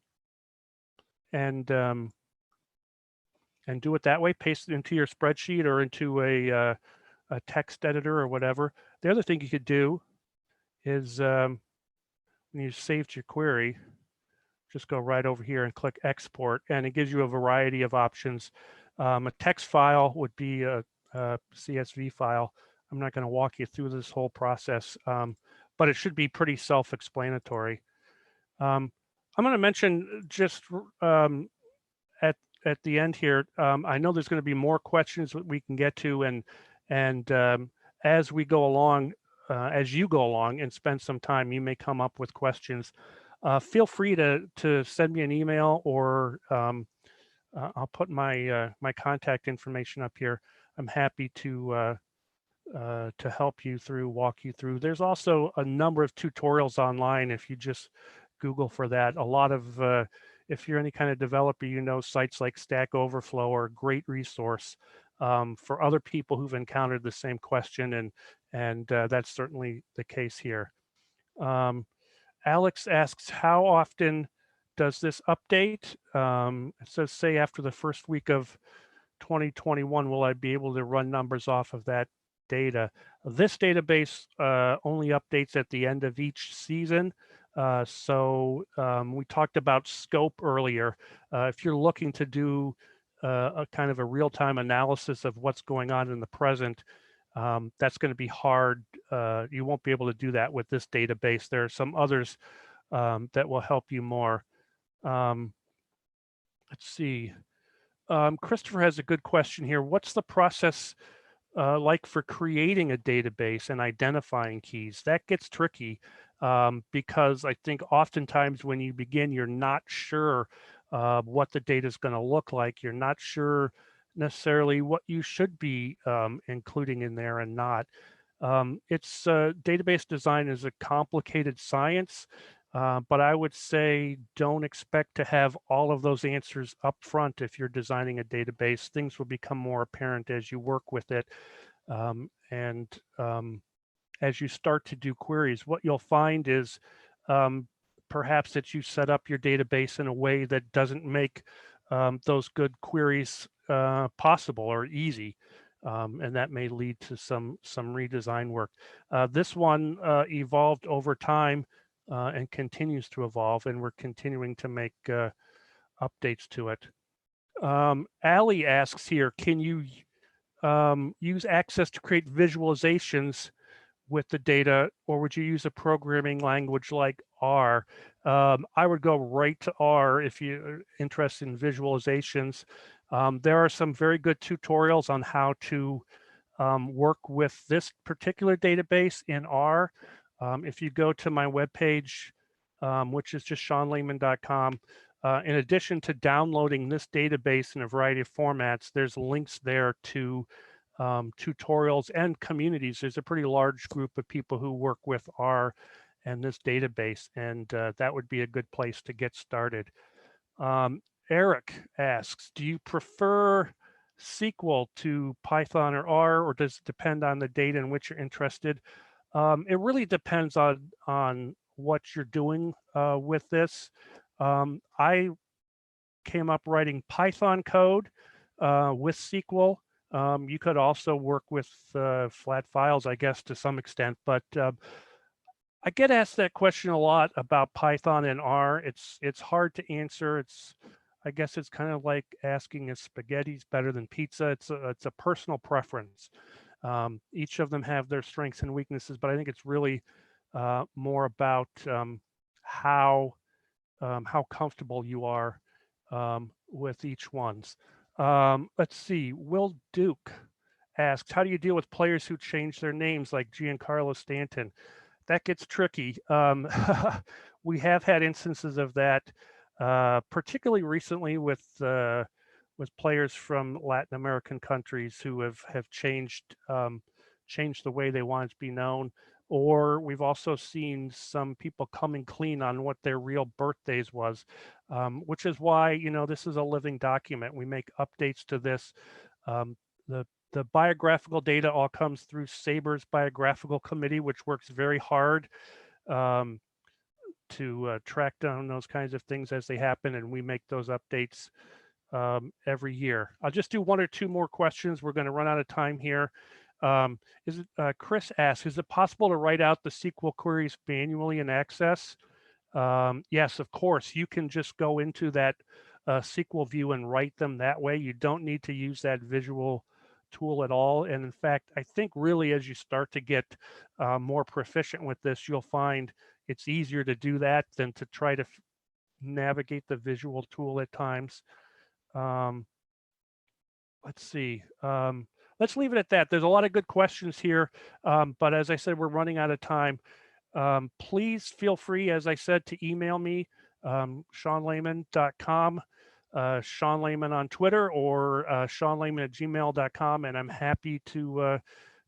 and do it that way, paste it into your spreadsheet or into a text editor or whatever. The other thing you could do is when you saved your query, just go right over here and click export, and it gives you a variety of options. A text file would be a CSV file. I'm not going to walk you through this whole process, but it should be pretty self-explanatory. I'm going to mention just at the end here, I know there's going to be more questions that we can get to, and as we go along, as you go along and spend some time, you may come up with questions. Feel free to send me an email, or I'll put my my contact information up here. I'm happy to help you through, walk you through. There's also a number of tutorials online if you just Google for that. A lot of if you're any kind of developer, you know sites like Stack Overflow are a great resource for other people who've encountered the same question, and that's certainly the case here. Alex asks, how often does this update? It says, say after the first week of 2021, will I be able to run numbers off of that data? This database only updates at the end of each season. So we talked about scope earlier. If you're looking to do a kind of a real-time analysis of what's going on in the present, that's going to be hard. You won't be able to do that with this database. There are some others that will help you more. Let's see. Christopher has a good question here. What's the process like for creating a database and identifying keys? That gets tricky because I think oftentimes when you begin, you're not sure what the data is going to look like. You're not sure necessarily what you should be including in there and not. It's database design is a complicated science. But I would say don't expect to have all of those answers up front if you're designing a database. Things will become more apparent as you work with it. And as you start to do queries, what you'll find is perhaps that you set up your database in a way that doesn't make those good queries possible or easy. And that may lead to some redesign work. This one evolved over time and continues to evolve, and we're continuing to make updates to it. Ali asks here, can you use Access to create visualizations with the data, or would you use a programming language like R? I would go right to R if you're interested in visualizations. There are some very good tutorials on how to work with this particular database in R. If you go to my webpage, which is just seanlehman.com, in addition to downloading this database in a variety of formats, there's links there to tutorials and communities. There's a pretty large group of people who work with R and this database, and that would be a good place to get started. Eric asks, do you prefer SQL to Python or R, or does it depend on the data in which you're interested? It really depends on what you're doing with this. I came up writing Python code with SQL. You could also work with flat files, I guess, to some extent, but I get asked that question a lot about Python and R. It's hard to answer. I guess it's kind of like asking if spaghetti's better than pizza. It's a personal preference. Each of them have their strengths and weaknesses, but I think it's really more about how comfortable you are with each one's. Let's see. Will Duke asks, how do you deal with players who change their names like Giancarlo Stanton? That gets tricky. We have had instances of that, particularly recently with players from Latin American countries who have changed the way they want to be known. Or we've also seen some people coming clean on what their real birthdays was, which is why, this is a living document. We make updates to this. The biographical data all comes through SABR's biographical committee, which works very hard to track down those kinds of things as they happen, and we make those updates every year. I'll just do one or two more questions. We're going to run out of time here. Chris asks, is it possible to write out the SQL queries manually in Access? Yes, of course. You can just go into that SQL view and write them that way. You don't need to use that visual tool at all. And in fact, I think really as you start to get more proficient with this, you'll find it's easier to do that than to try to navigate the visual tool at times. Let's see. Let's leave it at that. There's a lot of good questions here, but as I said, we're running out of time. Please feel free, as I said, to email me, seanlehman.com, Sean Lehman on Twitter, or seanlehman@gmail.com, and I'm happy to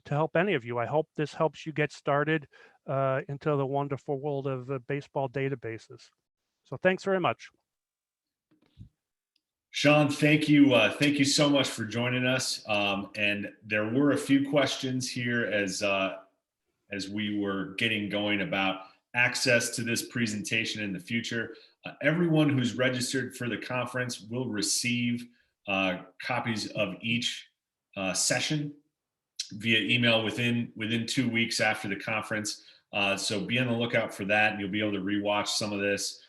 help any of you. I hope this helps you get started into the wonderful world of baseball databases. So thanks very much. Sean, thank you. Thank you so much for joining us. And there were a few questions here as we were getting going about access to this presentation in the future. Everyone who's registered for the conference will receive copies of each session via email within 2 weeks after the conference. So be on the lookout for that, and you'll be able to rewatch some of this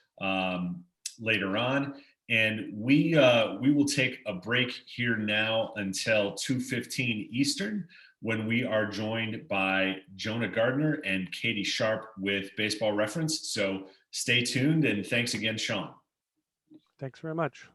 later on. And we will take a break here now until 2:15 Eastern, when we are joined by Jonah Gardner and Katie Sharp with Baseball Reference. So stay tuned, and thanks again, Sean. Thanks very much.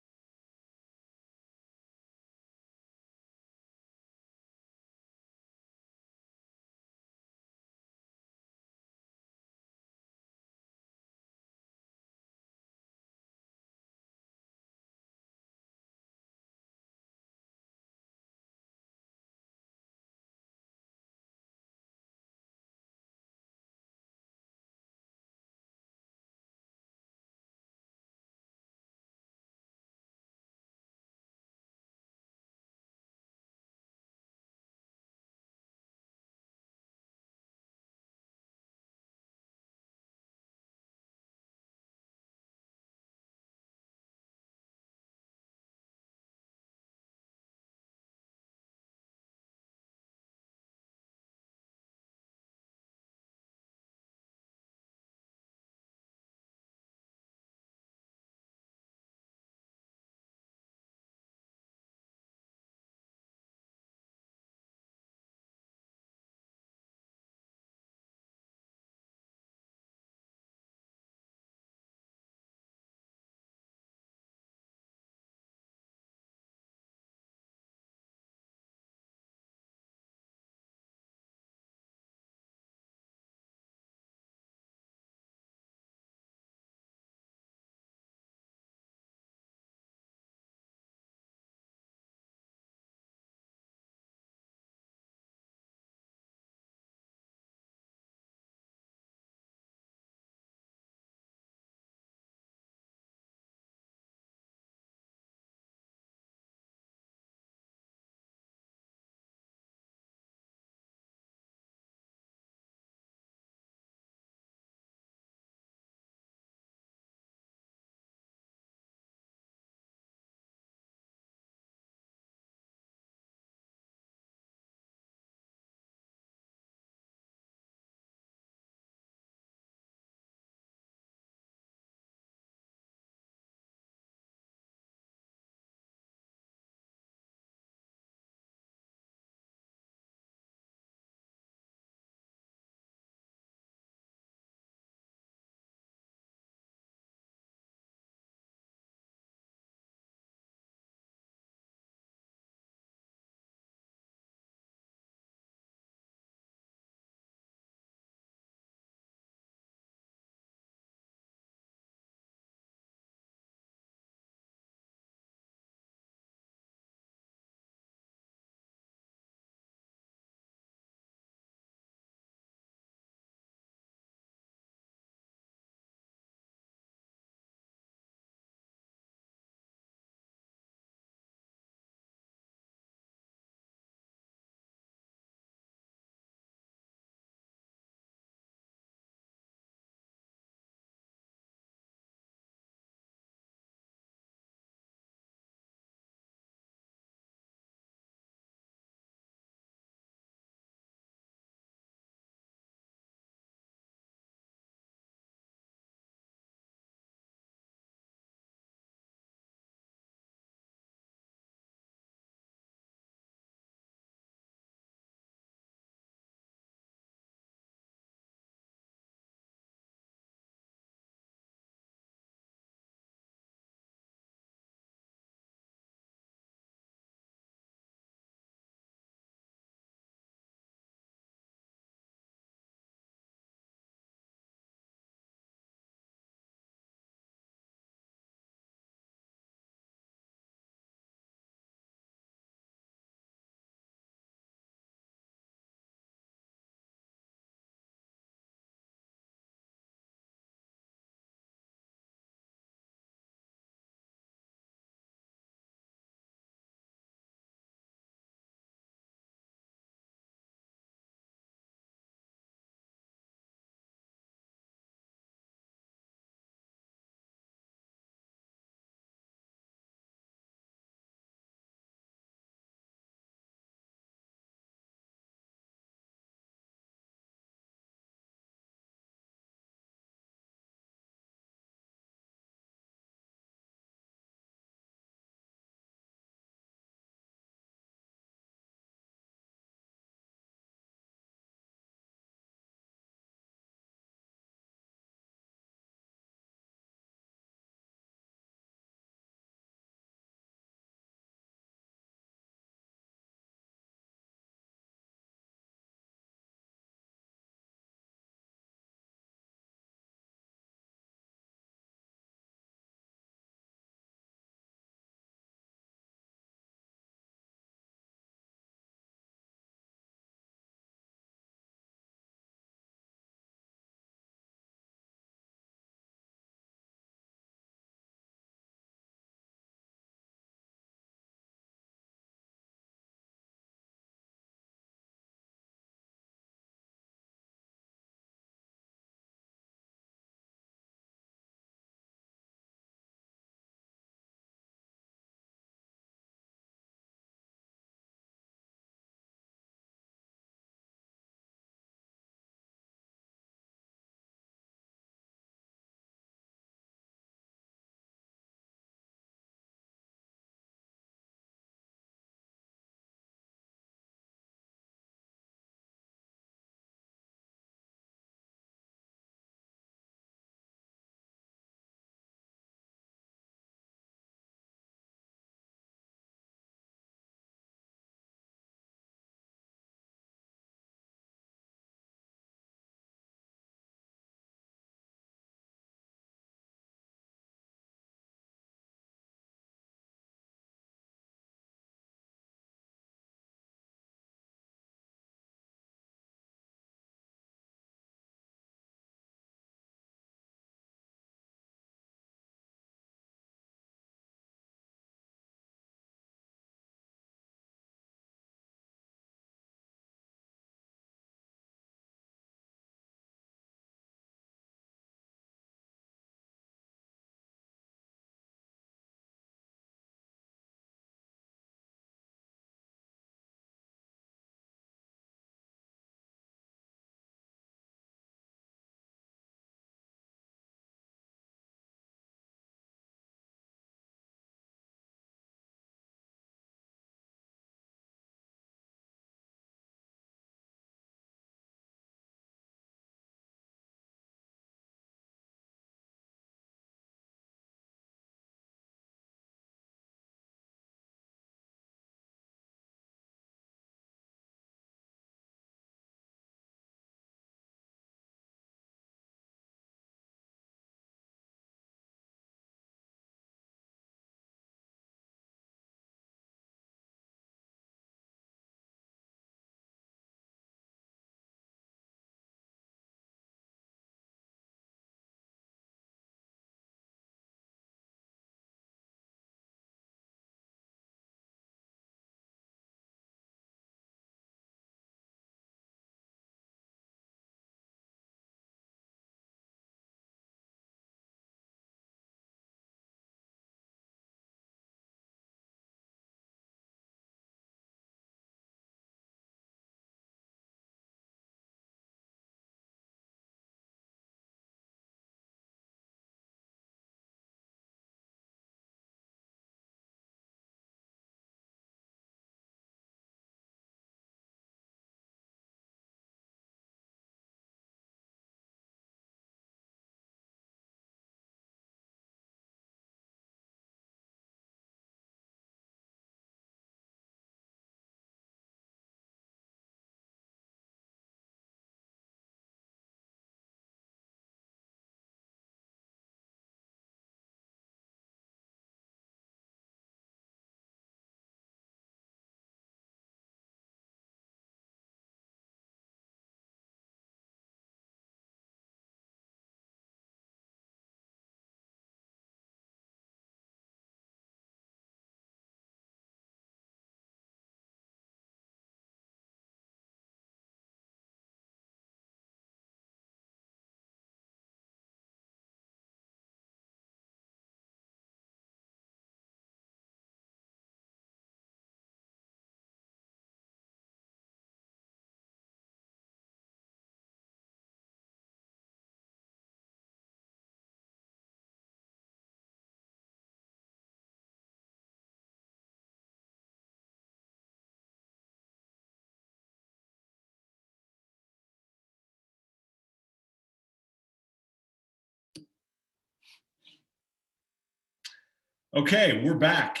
Okay, we're back.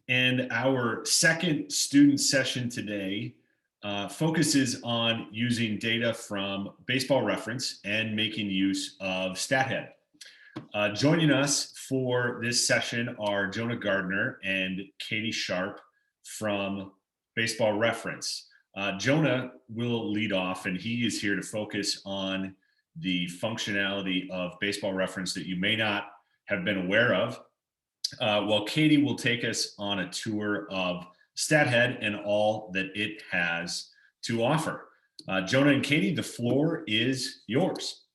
And our second student session today focuses on using data from Baseball Reference and making use of StatHead. Joining us for this session are Jonah Gardner and Katie Sharp from Baseball Reference. Jonah will lead off, and he is here to focus on the functionality of Baseball Reference that you may not have been aware of. While Katie will take us on a tour of StatHead and all that it has to offer. Jonah and Katie, the floor is yours.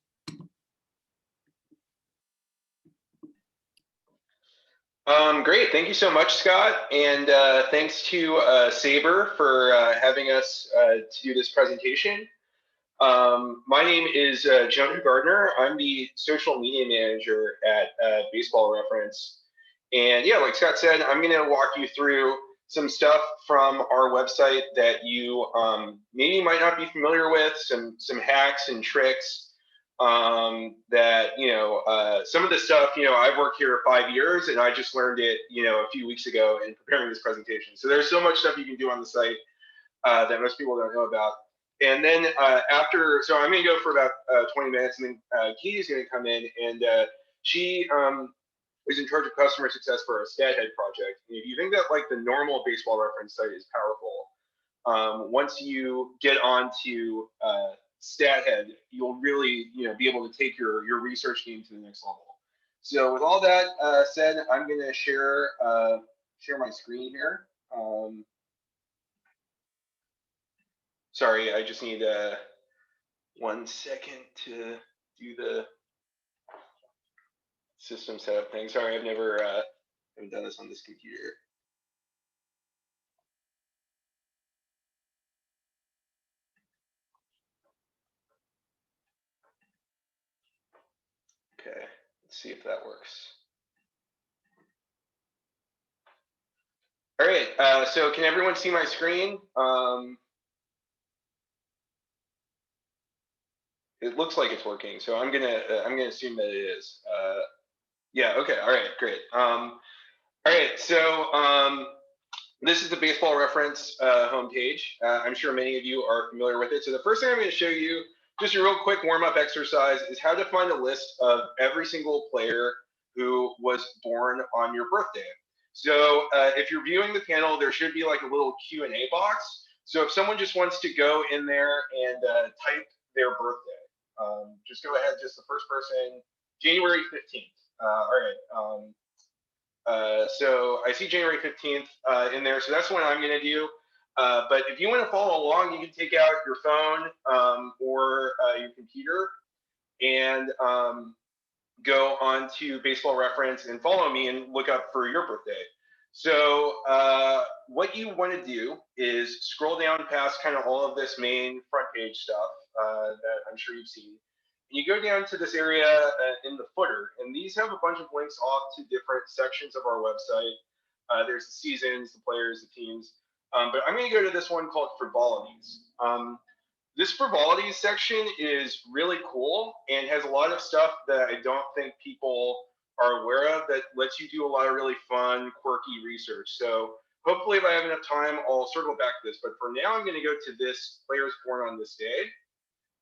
Great. Thank you so much, Scott. And thanks to SABR for having us to do this presentation. My name is Jonah Gardner. I'm the social media manager at Baseball Reference. And yeah, like Scott said, I'm going to walk you through some stuff from our website that you maybe might not be familiar with, some hacks and tricks that, some of the stuff, I've worked here 5 years and I just learned it, a few weeks ago in preparing this presentation. So there's so much stuff you can do on the site that most people don't know about. And then so I'm going to go for about 20 minutes, and then Katie's going to come in, and she is in charge of customer success for our StatHead project. And if you think that like the normal Baseball Reference site is powerful, once you get onto StatHead, you'll really be able to take your research game to the next level. So with all that said, I'm going to share my screen here. Sorry, I just need 1 second to do the system setup thing. Sorry, I've never haven't done this on this computer. Okay, let's see if that works. All right, so can everyone see my screen? It looks like it's working, so I'm gonna assume that it is. Yeah. Okay. All right. Great. All right. So this is the Baseball Reference homepage. I'm sure many of you are familiar with it. So the first thing I'm going to show you, just a real quick warm-up exercise, is how to find a list of every single player who was born on your birthday. So if you're viewing the panel, there should be like a little Q&A box. So if someone just wants to go in there and type their birthday, just go ahead, just the first person, January 15th. All right. So I see January 15th in there. So that's what I'm going to do. But if you want to follow along, you can take out your phone or your computer and go on to Baseball Reference and follow me and look up for your birthday. So what you want to do is scroll down past kind of all of this main front page stuff that I'm sure you've seen. And you go down to this area in the footer, and these have a bunch of links off to different sections of our website. There's the seasons, the players, the teams. But I'm going to go to this one called frivolities. This frivolities section is really cool and has a lot of stuff that I don't think people are aware of that lets you do a lot of really fun, quirky research. So hopefully if I have enough time, I'll circle back to this. But for now, I'm going to go to this players born on this day.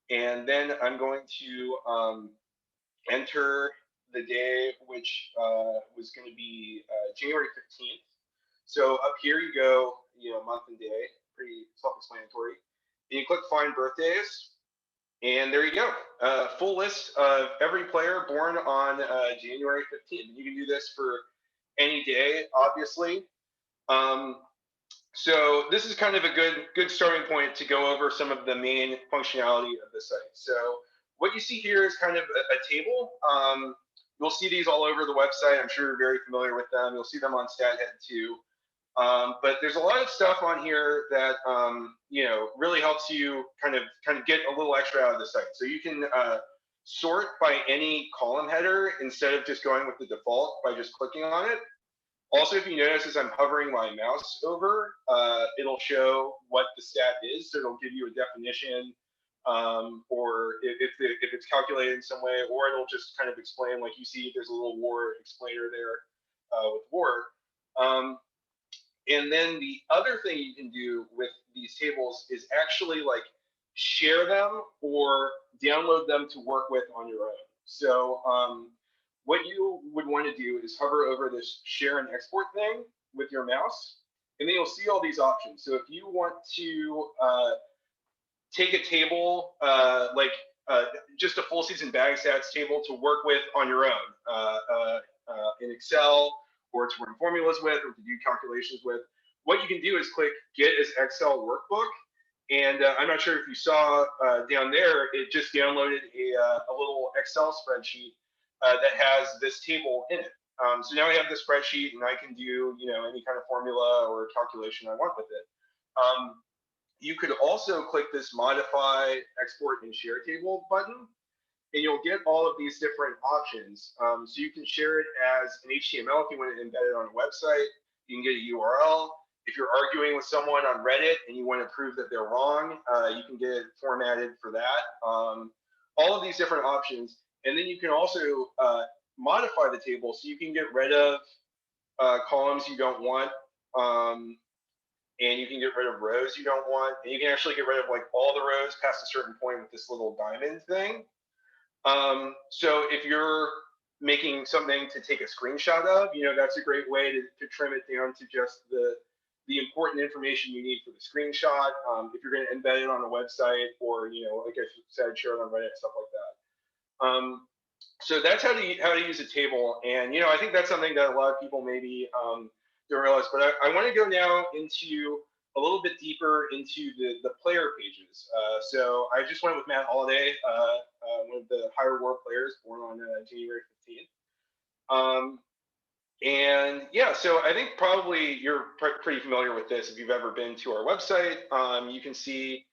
And then I'm going to enter the day, which was going to be January 15th. So up here you go, month and day, pretty self-explanatory. And you click find birthdays, and there you go. Full list of every player born on January 15th. And you can do this for any day, obviously. So this is kind of a good starting point to go over some of the main functionality of the site. So what you see here is kind of a table. You'll see these all over the website. I'm sure you're very familiar with them. You'll see them on StatHead too. But there's a lot of stuff on here that really helps you kind of get a little extra out of the site. So you can sort by any column header instead of just going with the default by just clicking on it. Also, if you notice as I'm hovering my mouse over, it'll show what the stat is. So it'll give you a definition, or if it's calculated in some way, or it'll just kind of explain, like you see, there's a little war explainer there. with WAR. And then the other thing you can do with these tables is actually like share them or download them to work with on your own. So what you would want to do is hover over this share and export thing with your mouse, and then you'll see all these options. So if you want to take a table, just a full season batting stats table to work with on your own in Excel, or to run formulas with, or to do calculations with, what you can do is click Get as Excel Workbook. And I'm not sure if you saw down there, it just downloaded a little Excel spreadsheet that has this table in it. So now I have the spreadsheet, and I can do any kind of formula or calculation I want with it. You could also click this Modify, Export, and Share Table button, and you'll get all of these different options. So you can share it as an HTML if you want to embed it on a website. You can get a URL. If you're arguing with someone on Reddit and you want to prove that they're wrong, you can get it formatted for that. All of these different options. And then you can also modify the table so you can get rid of columns you don't want. And you can get rid of rows you don't want. And you can actually get rid of like all the rows past a certain point with this little diamond thing. So if you're making something to take a screenshot of, that's a great way to trim it down to just the important information you need for the screenshot. If you're going to embed it on a website, or like I said, share it on Reddit, stuff like that. So that's how to use a table, and I think that's something that a lot of people maybe don't realize. But I want to go now into a little bit deeper into the player pages. So I just went with Matt Holliday, one of the higher WAR players, born on January 15th. And yeah, so I think probably you're pretty familiar with this if you've ever been to our website. You can see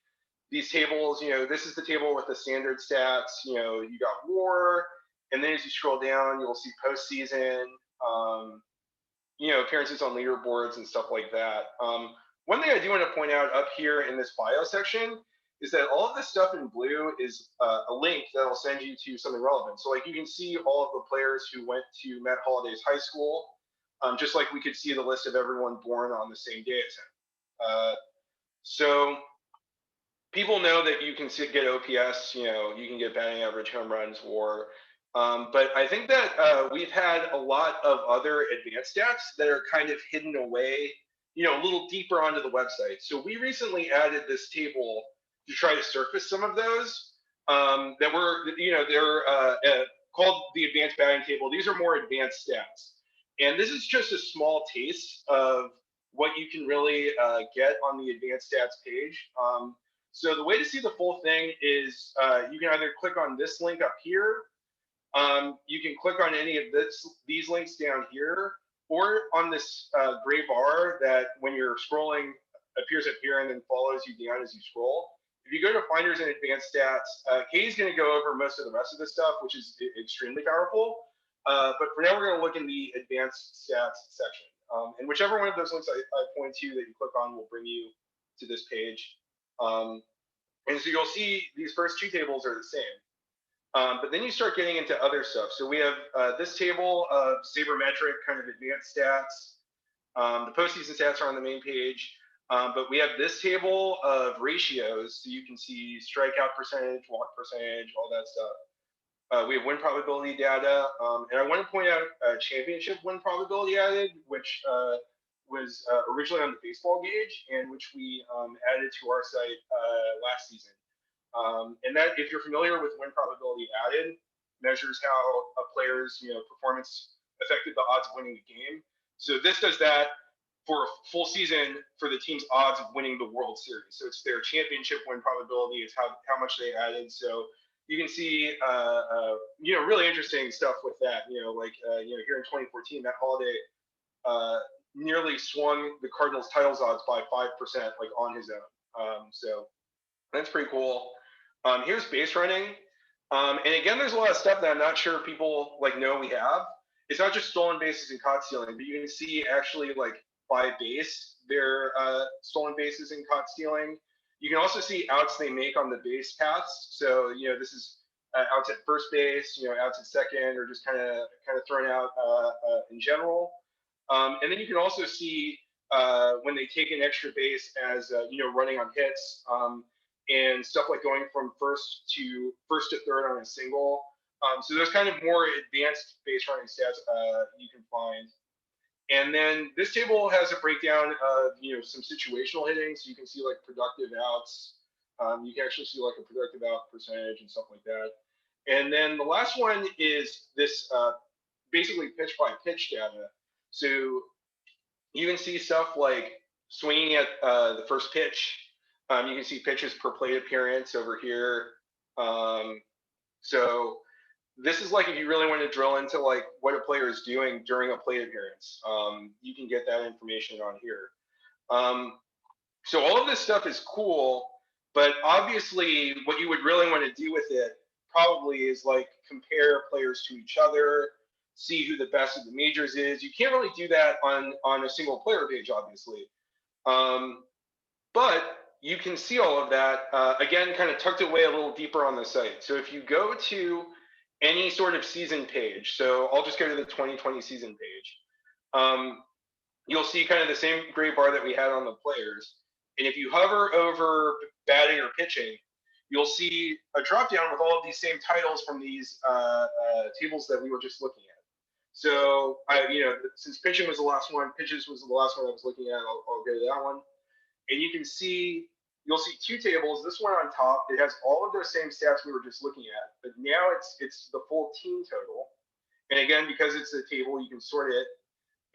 these tables. This is the table with the standard stats. You got WAR, and then as you scroll down, you'll see postseason. Appearances on leaderboards and stuff like that. One thing I do want to point out up here in this bio section is that all of this stuff in blue is a link that'll send you to something relevant. So like you can see all of the players who went to Matt Holliday's high school, just like we could see the list of everyone born on the same day as him. So people know that you can get OPS, you can get batting average, home runs, WAR. But I think that we've had a lot of other advanced stats that are kind of hidden away, a little deeper onto the website. So we recently added this table to try to surface some of those that were, they're called the advanced batting table. These are more advanced stats. And this is just a small taste of what you can really get on the advanced stats page. So the way to see the full thing is you can either click on this link up here. You can click on any of these links down here, or on this gray bar that when you're scrolling appears up here and then follows you down as you scroll. If you go to Finders and Advanced Stats, Katie's going to go over most of the rest of this stuff, which is extremely powerful. But for now, we're going to look in the Advanced Stats section. And whichever one of those links I point to that you click on will bring you to this page. And so you'll see these first two tables are the same. But then you start getting into other stuff. So we have this table of sabermetric kind of advanced stats. The postseason stats are on the main page. But we have this table of ratios. So you can see strikeout percentage, walk percentage, all that stuff. We have win probability data. And I want to point out championship win probability added, which was originally on the baseball gauge, and which we added to our site last season. And that, if you're familiar with win probability added, measures how a player's performance affected the odds of winning the game. So this does that for a full season for the team's odds of winning the World Series. So it's their championship win probability. It's how much they added. So you can see really interesting stuff with that. Here in 2014, Matt Holliday nearly swung the Cardinals' titles odds by 5%, like on his own. So that's pretty cool. Here's base running. And again, there's a lot of stuff that I'm not sure people know we have. It's not just stolen bases and caught stealing, but you can see actually by base, their stolen bases and caught stealing. You can also see outs they make on the base paths. So, this is outs at first base, outs at second, or just kind of thrown out in general. And then you can also see when they take an extra base as running on hits, and stuff like going from first to third on a single. So there's kind of more advanced base running stats you can find. And then this table has a breakdown of some situational hitting, so you can see like productive outs. You can actually see like a productive out percentage and stuff like that. And then the last one is this basically pitch by pitch data. So you can see stuff like swinging at the first pitch. You can see pitches per plate appearance over here. So this is like if you really want to drill into like what a player is doing during a plate appearance. You can get that information on here. So all of this stuff is cool, but obviously what you would really want to do with it probably is like compare players to each other, see who the best of the majors is. You can't really do that on a single player page, obviously. But you can see all of that, again, kind of tucked away a little deeper on the site. So if you go to any sort of season page, so I'll just go to the 2020 season page, you'll see kind of the same gray bar that we had on the players. And if you hover over batting or pitching, you'll see a drop down with all of these same titles from these tables that we were just looking at. So since pitching was the last one, pitches was the last one I was looking at, I'll go to that one. And you can see, you'll see two tables. This one on top, it has all of those same stats we were just looking at, but now it's the full team total. And again, because it's a table, you can sort it.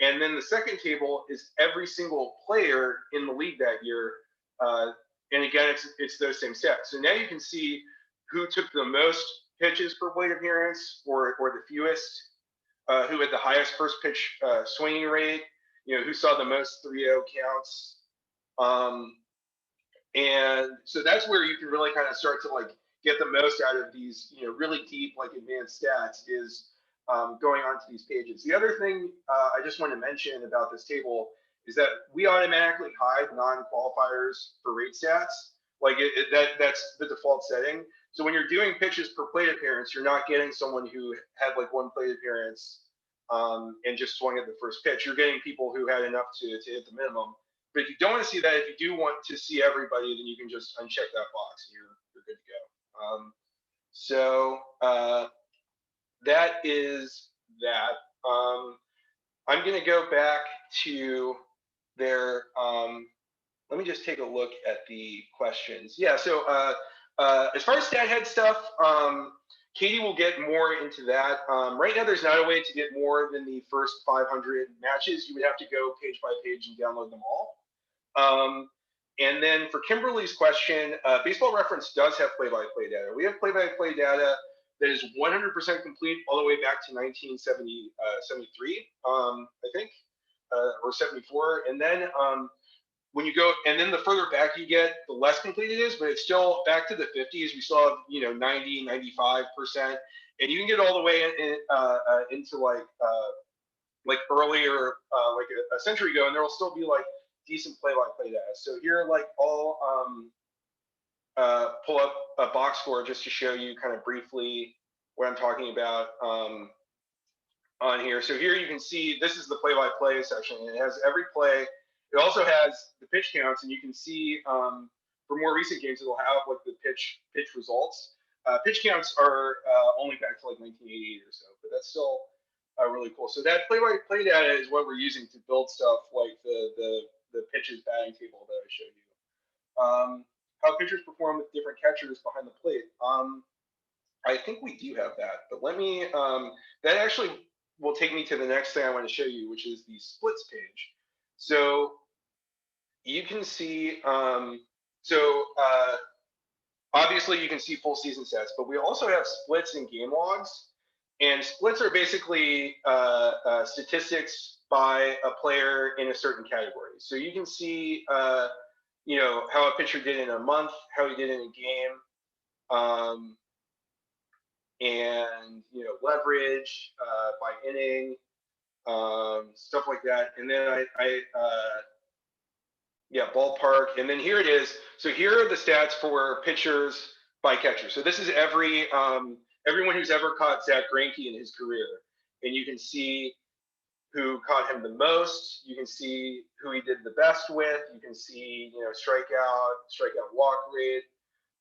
And then the second table is every single player in the league that year. And again, it's those same stats. So now you can see who took the most pitches per plate appearance or the fewest, who had the highest first pitch swinging rate, who saw the most 3-0 counts. And so that's where you can really kind of start to like get the most out of these, really deep, like advanced stats is going onto these pages. The other thing I just want to mention about this table is that we automatically hide non-qualifiers for rate stats. Like that's the default setting. So when you're doing pitches per plate appearance, you're not getting someone who had like one plate appearance and just swung at the first pitch. You're getting people who had enough to hit the minimum. But if you don't want to see that, if you do want to see everybody, then you can just uncheck that box and you're good to go. So that is that. I'm going to go back to their, let me just take a look at the questions. Yeah, so as far as stat head stuff, Katie will get more into that. Right now, there's not a way to get more than the first 500 matches. You would have to go page by page and download them all. And then for Kimberly's question, Baseball Reference does have play-by-play data. We have play-by-play data that is 100% complete all the way back to 1973, I think, or 74. And then when you go, and then the further back you get, the less complete it is, but it's still back to the 50s. We still have, 90, 95%. And you can get all the way into like earlier, like a century ago, and there will still be like decent play-by-play data. So here, like I'll pull up a box score just to show you kind of briefly what I'm talking about on here. So here you can see this is the play-by-play section, and it has every play. It also has the pitch counts, and you can see for more recent games, it'll have like the pitch results. Pitch counts are only back to like 1988 or so, but that's still really cool. So that play-by-play data is what we're using to build stuff like the pitches batting table that I showed you. How pitchers perform with different catchers behind the plate. I think we do have that, but let me, that actually will take me to the next thing I want to show you, which is the splits page. So you can see, obviously you can see full season stats, but we also have splits and game logs. And splits are basically statistics by a player in a certain category. So you can see, how a pitcher did in a month, how he did in a game, and leverage by inning, stuff like that. And then ballpark. And then here it is. So here are the stats for pitchers by catcher. So this is everyone who's ever caught Zach Greinke in his career, and you can see who caught him the most. You can see who he did the best with. You can see, strikeout walk rate,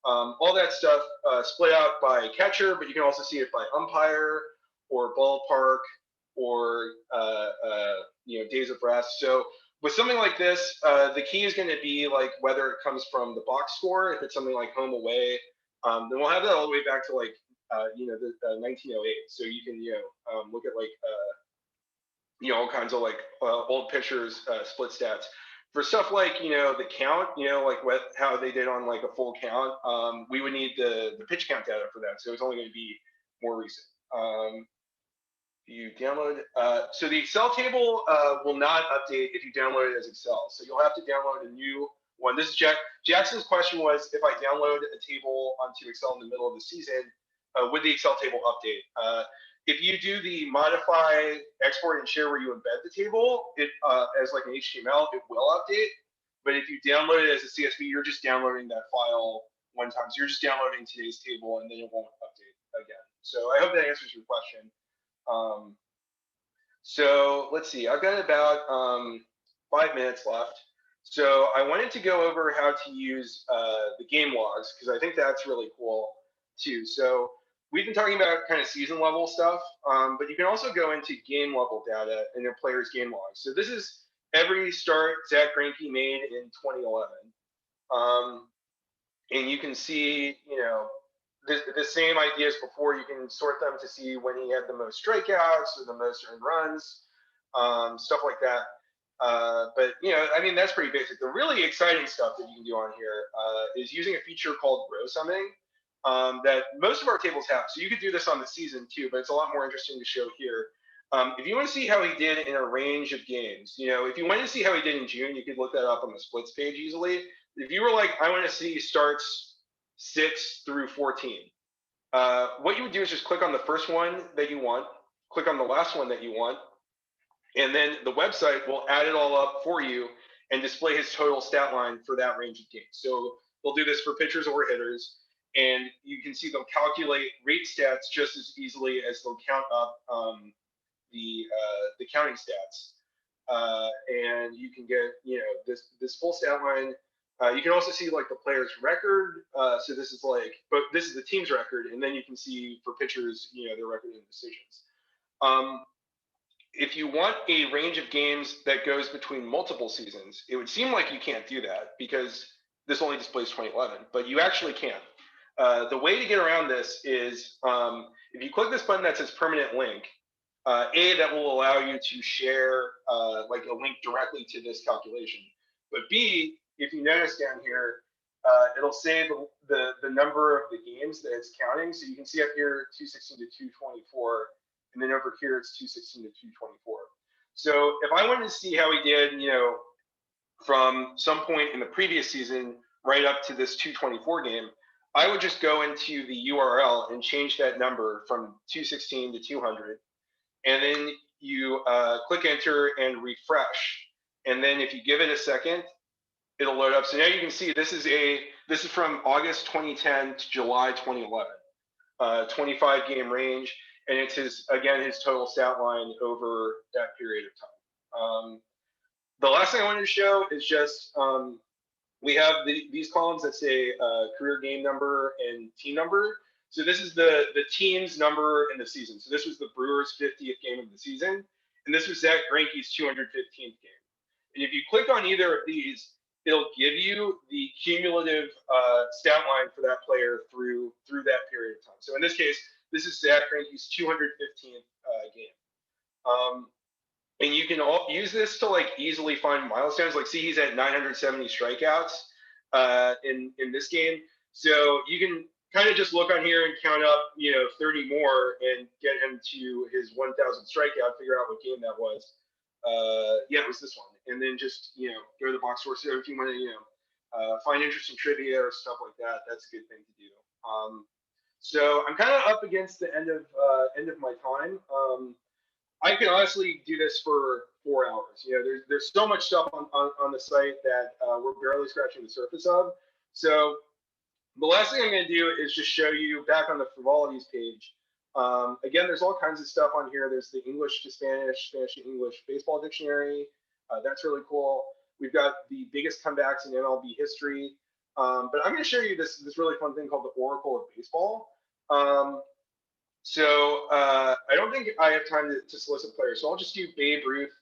all that stuff split out by catcher, but you can also see it by umpire or ballpark or days of rest. So with something like this, the key is going to be like whether it comes from the box score. If it's something like home away, then we'll have that all the way back to like the 1908. So you can look at like all kinds of like old pitchers split stats. For stuff like the count, like how they did on like a full count, we would need the pitch count data for that. So it's only going to be more recent. You download, so the Excel table will not update if you download it as Excel. So you'll have to download a new one. This is Jackson's question was, if I download a table onto Excel in the middle of the season, would the Excel table update? If you do the modify, export, and share where you embed the table, it as like an HTML, it will update. But if you download it as a CSV, you're just downloading that file one time. So you're just downloading today's table, and then it won't update again. So I hope that answers your question. So let's see, I've got about 5 minutes left. So I wanted to go over how to use the game logs, because I think that's really cool too. So we've been talking about kind of season level stuff, but you can also go into game level data in a player's game logs. So this is every start Zach Greinke made in 2011. And you can see, the same ideas before. You can sort them to see when he had the most strikeouts or the most earned runs, stuff like that. But that's pretty basic. The really exciting stuff that you can do on here is using a feature called row summing that most of our tables have. So you could do this on the season too, but it's a lot more interesting to show here. If you want to see how he did in a range of games, if you want to see how he did in June, you could look that up on the splits page easily. If you were like, I want to see starts 6 through 14, what you would do is just click on the first one that you want, click on the last one that you want, and then the website will add it all up for you and display his total stat line for that range of games. So they'll do this for pitchers or hitters, and you can see they'll calculate rate stats just as easily as they'll count up the counting stats, and you can get this full stat line. You can also see like the player's record. So this is like, but this is the team's record, and then you can see for pitchers, their record in decisions. If you want a range of games that goes between multiple seasons, it would seem like you can't do that because this only displays 2011, but you actually can. The way to get around this is if you click this button that says permanent link, that will allow you to share like a link directly to this calculation. But B, if you notice down here, it'll say the number of the games that it's counting. So you can see up here 216 to 224, and then over here it's 216 to 224. So if I wanted to see how he did, from some point in the previous season right up to this 224 game, I would just go into the URL and change that number from 216 to 200, and then you click enter and refresh. And then if you give it a second, it'll load up. So now you can see this is from August 2010 to July 2011, 25 game range, and it's his total stat line over that period of time. The last thing I wanted to show is just we have these columns that say career game number and team number. So this is the team's number in the season. So this was the Brewers' 50th game of the season, and this was Zach Greinke's 215th game. And if you click on either of these, it'll give you the cumulative stat line for that player through that period of time. So in this case, this is Zach Greinke's 215th game. And you can use this to like easily find milestones. Like, see, he's at 970 strikeouts in this game. So you can kind of just look on here and count up, 30 more and get him to his 1,000 strikeout. Figure out what game that was. It was this one. And then just go to the box score. So if you want to find interesting trivia or stuff like that, that's a good thing to do. So I'm kind of up against the end of my time. I could honestly do this for 4 hours. There's so much stuff on the site that we're barely scratching the surface of. So the last thing I'm going to do is just show you back on the frivolities page Again, there's all kinds of stuff on here. There's the English to Spanish, Spanish to English baseball dictionary. That's really cool. We've got the biggest comebacks in MLB history. But I'm going to show you this really fun thing called the Oracle of Baseball. I don't think I have time to solicit players, so I'll just do Babe Ruth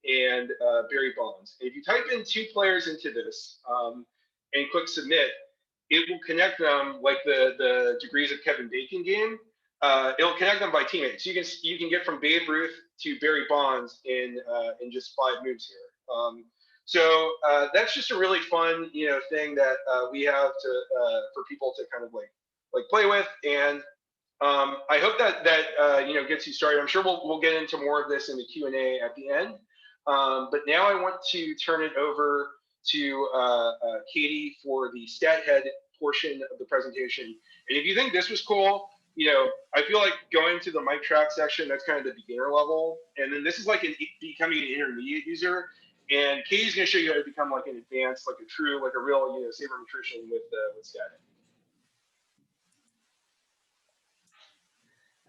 and Barry Bonds. If you type in 2 players into this and click submit, it will connect them like the Degrees of Kevin Bacon game. It'll connect them by teammates. You can get from Babe Ruth to Barry Bonds in just 5 moves here. That's just a really fun thing that we have to for people to kind of like play with, and I hope that gets you started. I'm sure we'll get into more of this in the Q&A at the end. But now I want to turn it over to Katie for the stat head portion of the presentation. And if you think this was cool, I feel like going to the mic track section, that's kind of the beginner level. And then this is like becoming an intermediate user. And Katie's going to show you how to become like an advanced, like a real, SABR nutrition with stat head.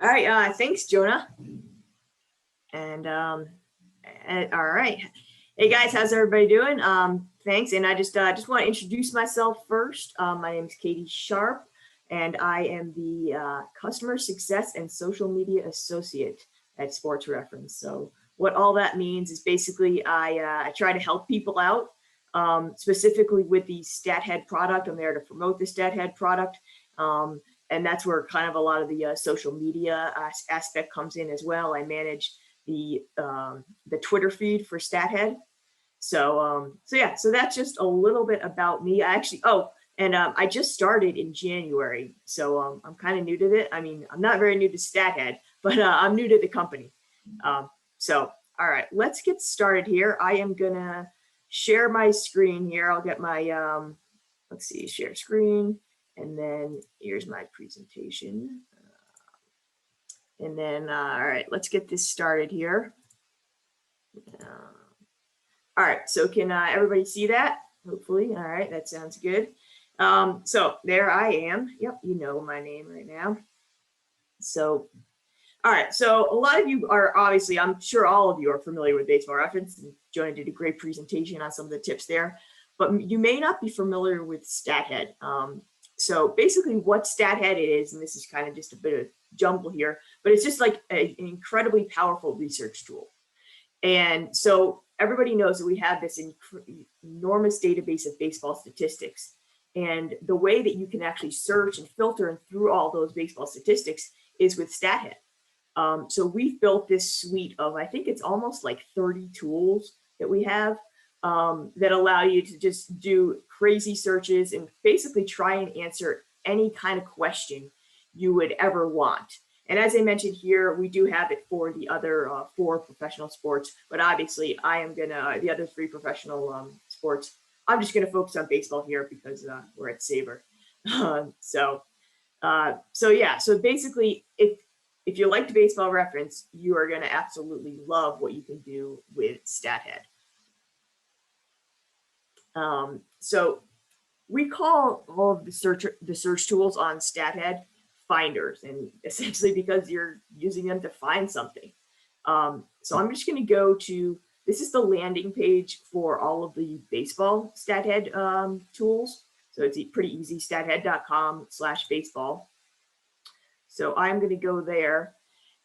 All right, thanks, Jonah. And all right, hey guys, how's everybody doing? Thanks, and I just want to introduce myself first. My name is Katie Sharp, and I am the Customer Success and Social Media Associate at Sports Reference. So what all that means is basically I try to help people out, specifically with the StatHead product. I'm there to promote the StatHead product. And that's where kind of a lot of the social media aspect comes in as well. I manage the Twitter feed for StatHead. So that's just a little bit about me. I just started in January, so I'm kind of new to it. I mean, I'm not very new to StatHead, but I'm new to the company. All right, let's get started here. I am gonna share my screen here. I'll get my let's see, share screen. And then here's my presentation. And then, all right, let's get this started here. All right, so can everybody see that? Hopefully, all right, that sounds good. So there I am. Yep, you know my name right now. So, all right, so a lot of you are obviously, I'm sure all of you are familiar with Baseball Reference. Jonah did a great presentation on some of the tips there, but you may not be familiar with StatHead. So basically what StatHead is, and this is kind of just a bit of jumble here, but it's just like an incredibly powerful research tool. And so everybody knows that we have this enormous database of baseball statistics. And the way that you can actually search and filter through all those baseball statistics is with StatHead. So we've built this suite of, I think it's almost like 30 tools that we have that allow you to just do crazy searches and basically try and answer any kind of question you would ever want. And as I mentioned here, we do have it for the other 4 professional sports, but obviously I am gonna, the other 3 professional sports, I'm just gonna focus on baseball here because we're at SABR. So basically if you like the Baseball Reference, you are gonna absolutely love what you can do with StatHead. So we call all of the search tools on StatHead finders, and essentially because you're using them to find something. So I'm just going to go to, this is the landing page for all of the baseball StatHead tools. So it's pretty easy, stathead.com/baseball. So I'm going to go there,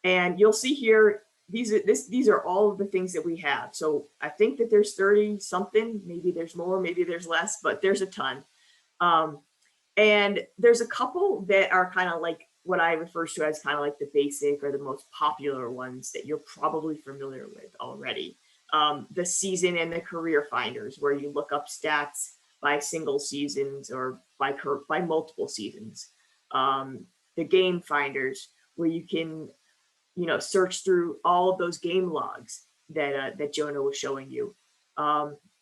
and you'll see here, these are all of the things that we have. So I think that there's 30 something, maybe there's more, maybe there's less, but there's a ton. And there's a couple that are kind of like what I refer to as kind of like the basic or the most popular ones that you're probably familiar with already. The season and the career finders, where you look up stats by single seasons or by multiple seasons. The game finders, where you can search through all of those game logs that Jonah was showing you.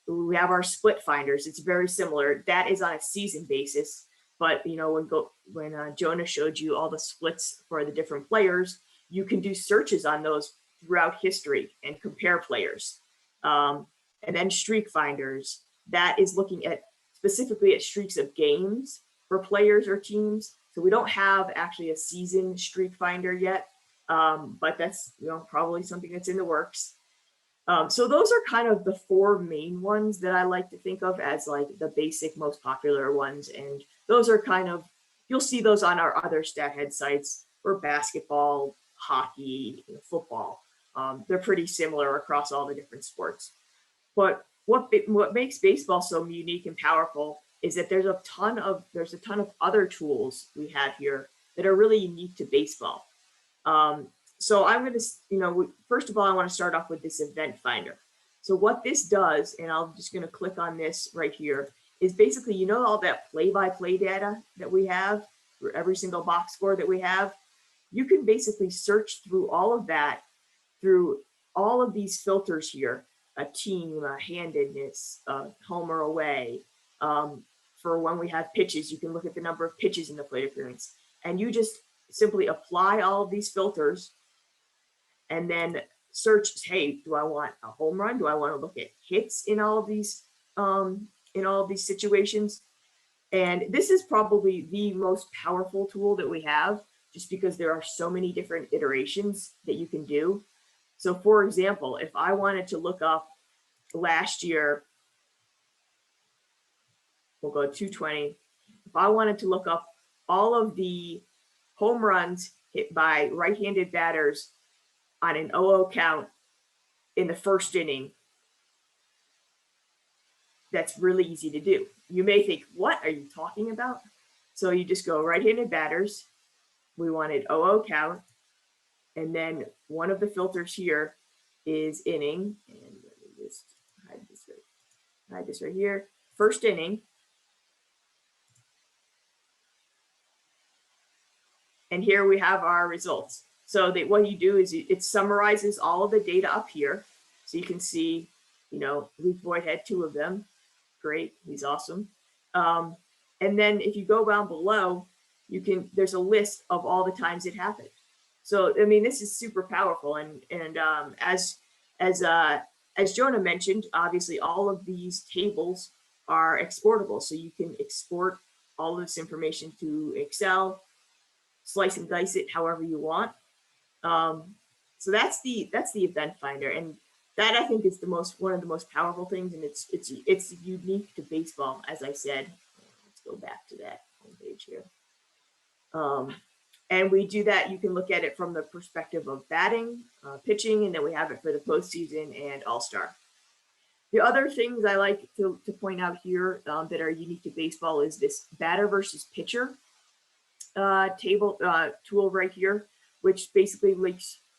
We have our split finders. It's very similar. That is on a season basis, but when Jonah showed you all the splits for the different players, you can do searches on those throughout history and compare players. And then streak finders, that is looking at specifically at streaks of games for players or teams. So we don't have actually a season streak finder yet, but that's probably something that's in the works. So those are kind of the 4 main ones that I like to think of as like the basic, most popular ones. And those are kind of, you'll see those on our other StatHead sites for basketball, hockey, football. They're pretty similar across all the different sports. But what makes baseball so unique and powerful is that there's a ton of other tools we have here that are really unique to baseball. So I'm going to, first of all, I want to start off with this event finder. So what this does, and I'm just going to click on this right here, is basically, all that play-by-play data that we have for every single box score that we have, you can basically search through all of that through all of these filters here, a team, a handedness, home or away. For when we have pitches, you can look at the number of pitches in the plate appearance, and you just simply apply all of these filters and then search, hey, do I want a home run? Do I want to look at hits in all of these situations? And this is probably the most powerful tool that we have, just because there are so many different iterations that you can do. So for example, if I wanted to look up last year, we'll go 220. If I wanted to look up all of the home runs hit by right-handed batters on an 0-0 count in the first inning, that's really easy to do. You may think, what are you talking about? So you just go right-handed batters. We wanted 0-0 count. And then one of the filters here is inning. And let me just hide this right here. First inning. And here we have our results. So that what you do is it summarizes all of the data up here. So you can see, Luke Boyd had 2 of them. Great, he's awesome. And then if you go down below, there's a list of all the times it happened. So, I mean, this is super powerful. And as Jonah mentioned, obviously all of these tables are exportable. So you can export all of this information to Excel, slice and dice it however you want. So that's the event finder, and that I think is one of the most powerful things, and it's unique to baseball, as I said. Let's go back to that homepage here. And we do that. You can look at it from the perspective of batting, pitching, and then we have it for the postseason and All-Star. The other things I like to point out here that are unique to baseball is this batter versus pitcher tool right here, which basically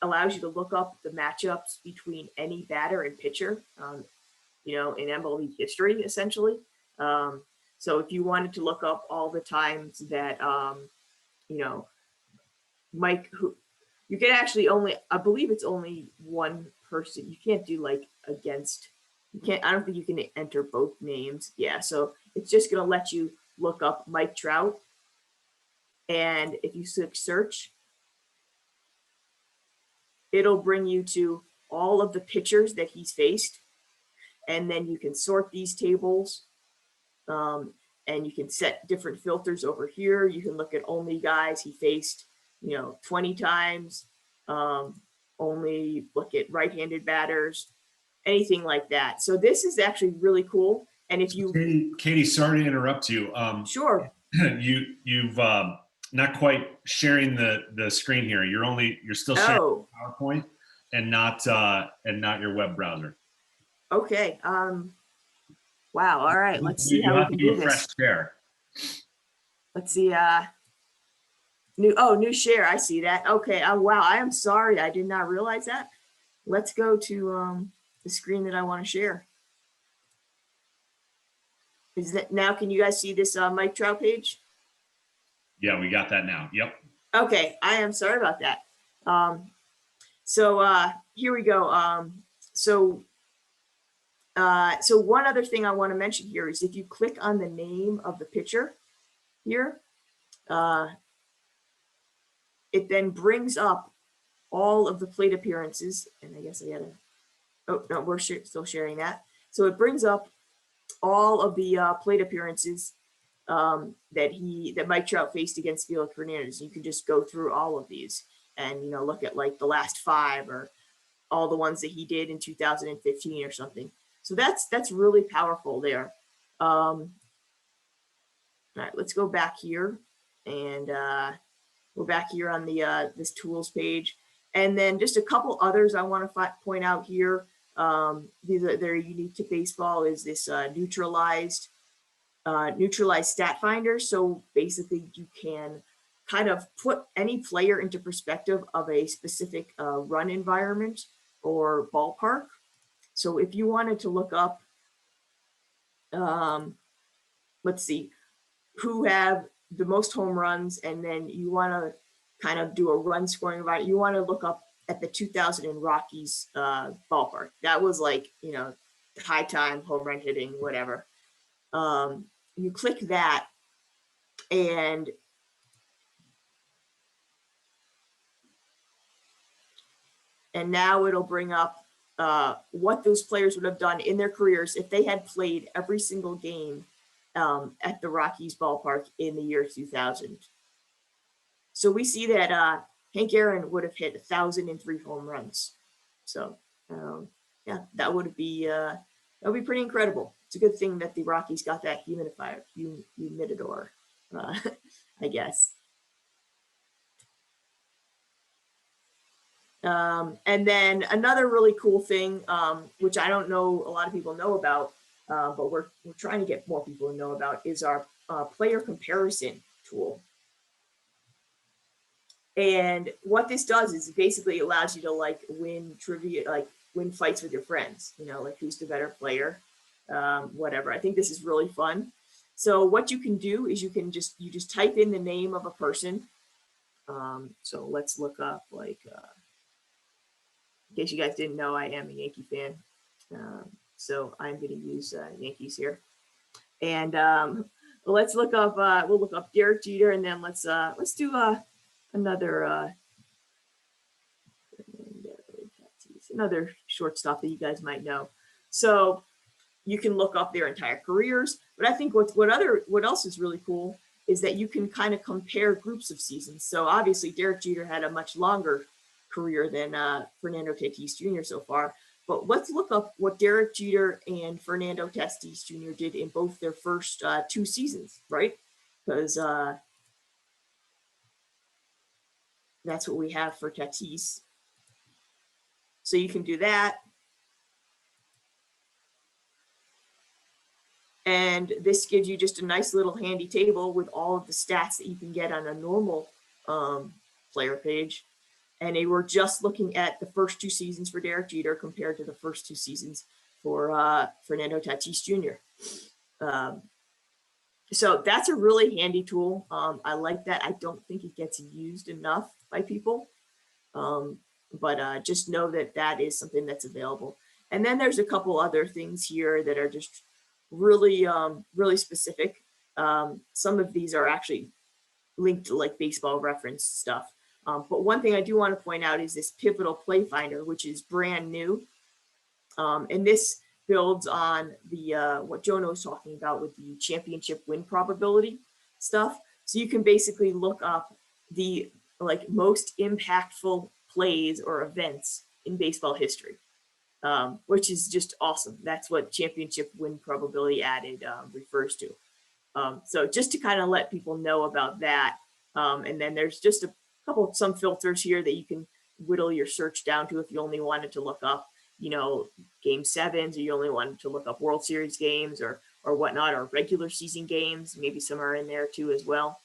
allows you to look up the matchups between any batter and pitcher, in MLB history, essentially. So if you wanted to look up all the times that, you can actually I believe it's only one person. You can't do I don't think you can enter both names. Yeah, so it's just going to let you look up Mike Trout. And if you search, it'll bring you to all of the pitchers that he's faced. And then you can sort these tables. And you can set different filters over here. You can look at only guys he faced, 20 times. Only look at right-handed batters, anything like that. So this is actually really cool. And if you, Katie, sorry to interrupt you. Sure. You've not quite sharing the screen here. You're still sharing PowerPoint and not your web browser. Okay. Wow. All right. Let's see how we can do this. Share. Let's see. New share. I see that. Okay. Wow. I am sorry. I did not realize that. Let's go to the screen that I want to share. Is that now? Can you guys see this Mike Trout page? Yeah, we got that now. Yep. Okay. I am sorry about that. So here we go. So one other thing I want to mention here is if you click on the name of the pitcher here, it then brings up all of the plate appearances. And I guess I gotta, oh no, we're still sharing that. So it brings up all of the plate appearances that Mike Trout faced against Felix Hernandez. You can just go through all of these and, you know, look at like the last 5 or all the ones that he did in 2015 or something. So that's really powerful there. All right, let's go back here, and we're back here on the this tools page. And then just a couple others I want to point out here. These are, they're unique to baseball, is this neutralized stat finder. So basically you can kind of put any player into perspective of a specific run environment or ballpark. So if you wanted to look up, let's see, who have the most home runs, and then you want to kind of do a run scoring environment, you want to look up at the 2000 Rockies ballpark. That was like, you know, high time, home run hitting, whatever. You click that, and now it'll bring up what those players would have done in their careers if they had played every single game at the Rockies ballpark in the year 2000. So we see that Hank Aaron would have hit 1,003 home runs. So yeah, that would be pretty incredible. It's a good thing that the Rockies got that humidor, I guess. And then another really cool thing, which I don't know a lot of people know about, but we're trying to get more people to know about, is our player comparison tool. And what this does is it basically allows you to like win trivia, like win fights with your friends, you know, like who's the better player, whatever. I think this is really fun. So what you can do is you just type in the name of a person. So let's look up, like, in case you guys didn't know, I am a Yankee fan. So I'm going to use Yankees here. And let's look up, we'll look up Derek Jeter, and then let's do another shortstop that you guys might know. So you can look up their entire careers. But I think what else is really cool is that you can kind of compare groups of seasons. So obviously Derek Jeter had a much longer career than Fernando Tatis Jr. so far. But let's look up what Derek Jeter and Fernando Tatis Jr. did in both their first 2 seasons, right? Because that's what we have for Tatis. So you can do that. And this gives you just a nice little handy table with all of the stats that you can get on a normal player page. And they were just looking at the first 2 seasons for Derek Jeter compared to the first 2 seasons for Fernando Tatis Jr. So that's a really handy tool. I like that. I don't think it gets used enough by people, but just know that that is something that's available. And then there's a couple other things here that are just really, really specific. Some of these are actually linked to like baseball reference stuff. But one thing I do want to point out is this pivotal play finder, which is brand new. And this builds on the what Jonah was talking about with the championship win probability stuff. So you can basically look up the like most impactful plays or events in baseball history, which is just awesome. That's what championship win probability added refers to. So just to kind of let people know about that. And then there's just some filters here that you can whittle your search down to if you only wanted to look up, you know, game 7s, or you only wanted to look up World Series games or whatnot, or regular season games. Maybe some are in there too as well.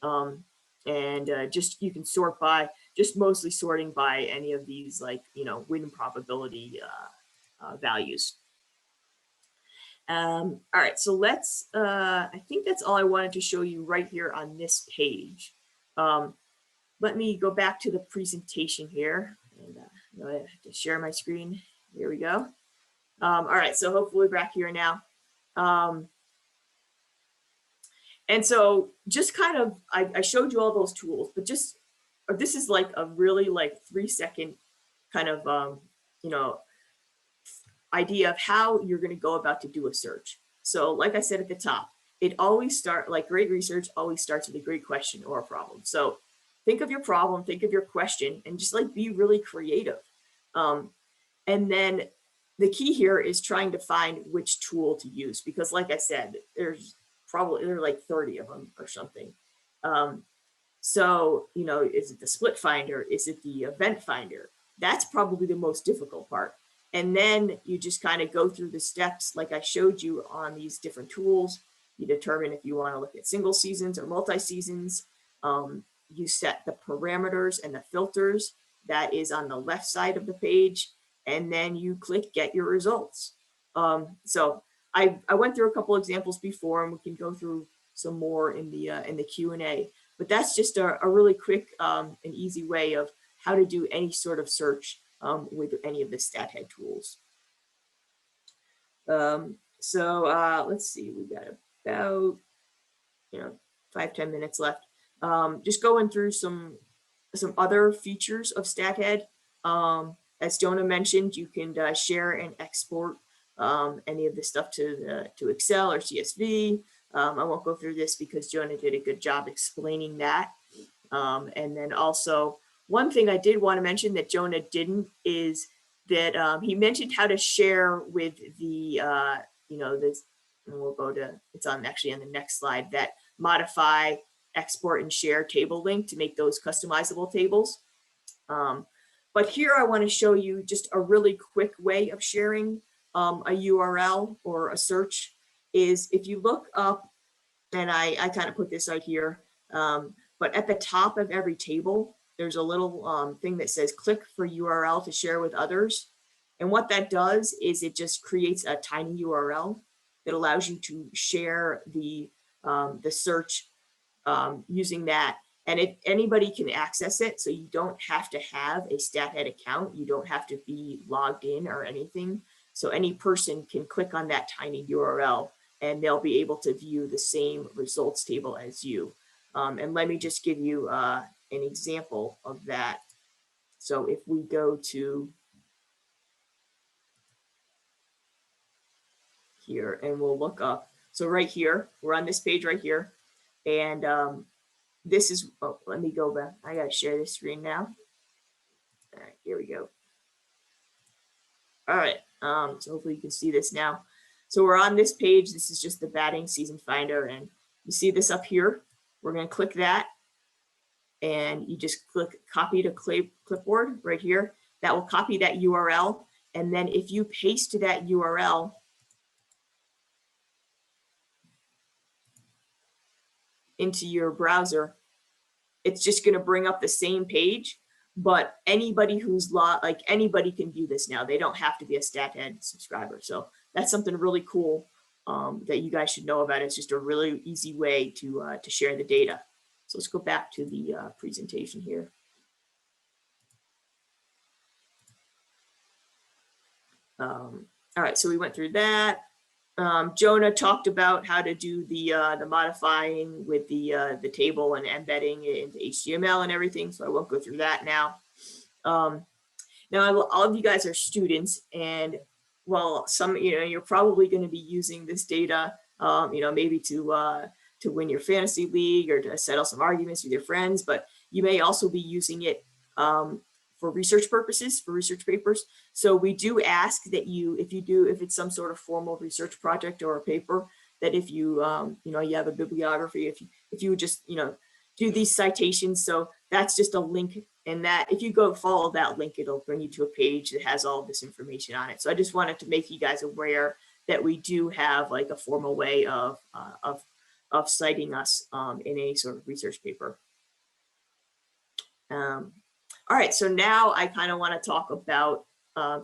And just you can sort by, just mostly sorting by any of these, like, you know, win probability values. All right, so let's, I think that's all I wanted to show you right here on this page. Let me go back to the presentation here, and I have to share my screen. Here we go. All right, so hopefully back here now. And so just kind of, I showed you all those tools, but just, this is like a really like 3-second kind of, you know, idea of how you're going to go about to do a search. So like I said at the top, it always like great research always starts with a great question or a problem. So think of your problem, think of your question, and just like be really creative. And then the key here is trying to find which tool to use, because like I said, there's like 30 of them or something. So, you know, is it the split finder? Is it the event finder? That's probably the most difficult part. And then you just kind of go through the steps like I showed you on these different tools. You determine if you want to look at single seasons or multi-seasons. You set the parameters and the filters that is on the left side of the page, and then you click get your results. So I went through a couple examples before, and we can go through some more in the Q&A, but that's just a really quick and easy way of how to do any sort of search with any of the StatHead tools. So let's see, we got about 5-10 minutes left. Just going through some other features of StatHead. As Jonah mentioned, you can share and export any of this stuff to Excel or CSV. I won't go through this because Jonah did a good job explaining that. And then also, one thing I did want to mention that Jonah didn't is that he mentioned how to share with the, this, and we'll go to, it's actually on the next slide, that modify, export, and share table link to make those customizable tables. But here I want to show you just a really quick way of sharing a URL or a search is if you look up, and I kind of put this right here, but at the top of every table, there's a little thing that says click for URL to share with others. And what that does is it just creates a tiny URL that allows you to share the search using that. And anybody can access it, so you don't have to have a StatHead account. You don't have to be logged in or anything. So any person can click on that tiny URL and they'll be able to view the same results table as you. And let me just give you an example of that. So if we go to here and we'll look up. So right here, we're on this page right here. And this is, oh, let me go back. I gotta share this screen now. All right, here we go. All right, so hopefully you can see this now. So we're on this page. This is just the batting season finder. And you see this up here. We're gonna click that. And you just click copy to clipboard right here. That will copy that URL. And then if you paste that URL into your browser, it's just going to bring up the same page, but anybody who's anybody can view this now. They don't have to be a StatHead subscriber. So that's something really cool that you guys should know about. It's just a really easy way to share the data. So let's go back to the presentation here. All right, so we went through that. Jonah talked about how to do the modifying with the table and embedding it into HTML and everything, so I won't go through that now. Now, all of you guys are students, and well, some you're probably going to be using this data, maybe to win your fantasy league or to settle some arguments with your friends, but you may also be using it for research purposes, for research papers. So we do ask that if it's some sort of formal research project or a paper, that if you have a bibliography, if you would just, do these citations. So that's just a link, and that if you go follow that link, it'll bring you to a page that has all of this information on it. So I just wanted to make you guys aware that we do have like a formal way of citing us in any sort of research paper. All right, so now I kind of want to talk about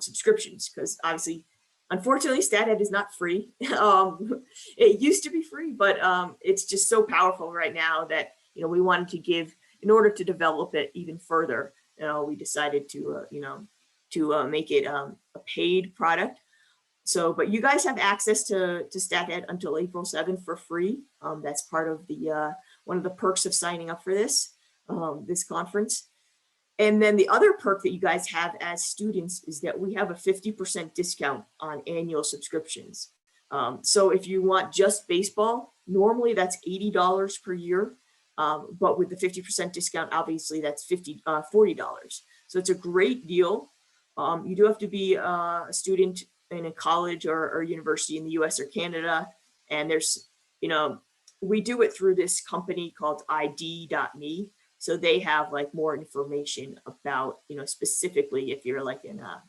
subscriptions, because obviously, unfortunately, StatHead is not free. It used to be free, but it's just so powerful right now that we wanted to give, in order to develop it even further, we decided to make it a paid product. So, but you guys have access to StatHead until April 7th for free. That's part of the one of the perks of signing up for this conference. And then the other perk that you guys have as students is that we have a 50% discount on annual subscriptions. So if you want just baseball, normally that's $80 per year. But with the 50% discount, obviously that's $40. So it's a great deal. You do have to be a student in a college or university in the US or Canada. And there's, we do it through this company called ID.me. So they have like more information about, specifically if you're like in a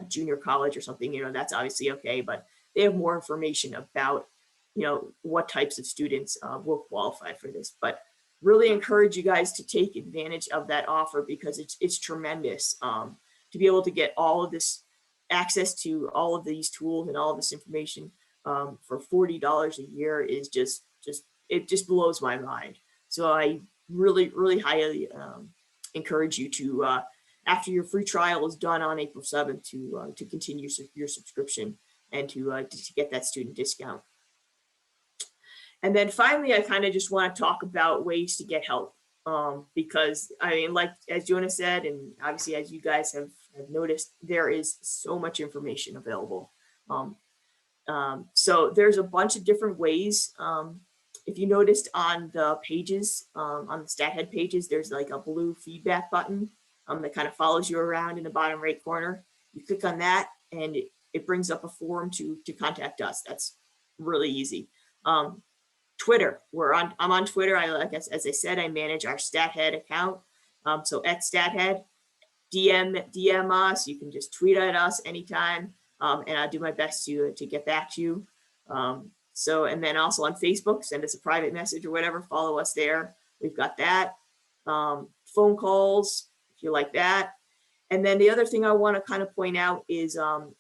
junior college or something, that's obviously okay, but they have more information about, what types of students will qualify for this. But really encourage you guys to take advantage of that offer because it's tremendous to be able to get all of this access to all of these tools and all of this information for $40 a year is it just blows my mind. So I really, really highly encourage you to, after your free trial is done on April 7th, to continue your subscription and to get that student discount. And then finally, I kind of just want to talk about ways to get help because like as Jonah said, and obviously as you guys have noticed, there is so much information available. So there's a bunch of different ways. If you noticed on the pages, on the StatHead pages, there's like a blue feedback button that kind of follows you around in the bottom right corner. You click on that and it brings up a form to contact us. That's really easy. Twitter, I'm on Twitter. As I said, I manage our StatHead account. So at StatHead, DM us. You can just tweet at us anytime, and I'll do my best to get back to you. And then also on Facebook, send us a private message or whatever. Follow us there. We've got that. Phone calls if you like that. And then the other thing I want to kind of point out is our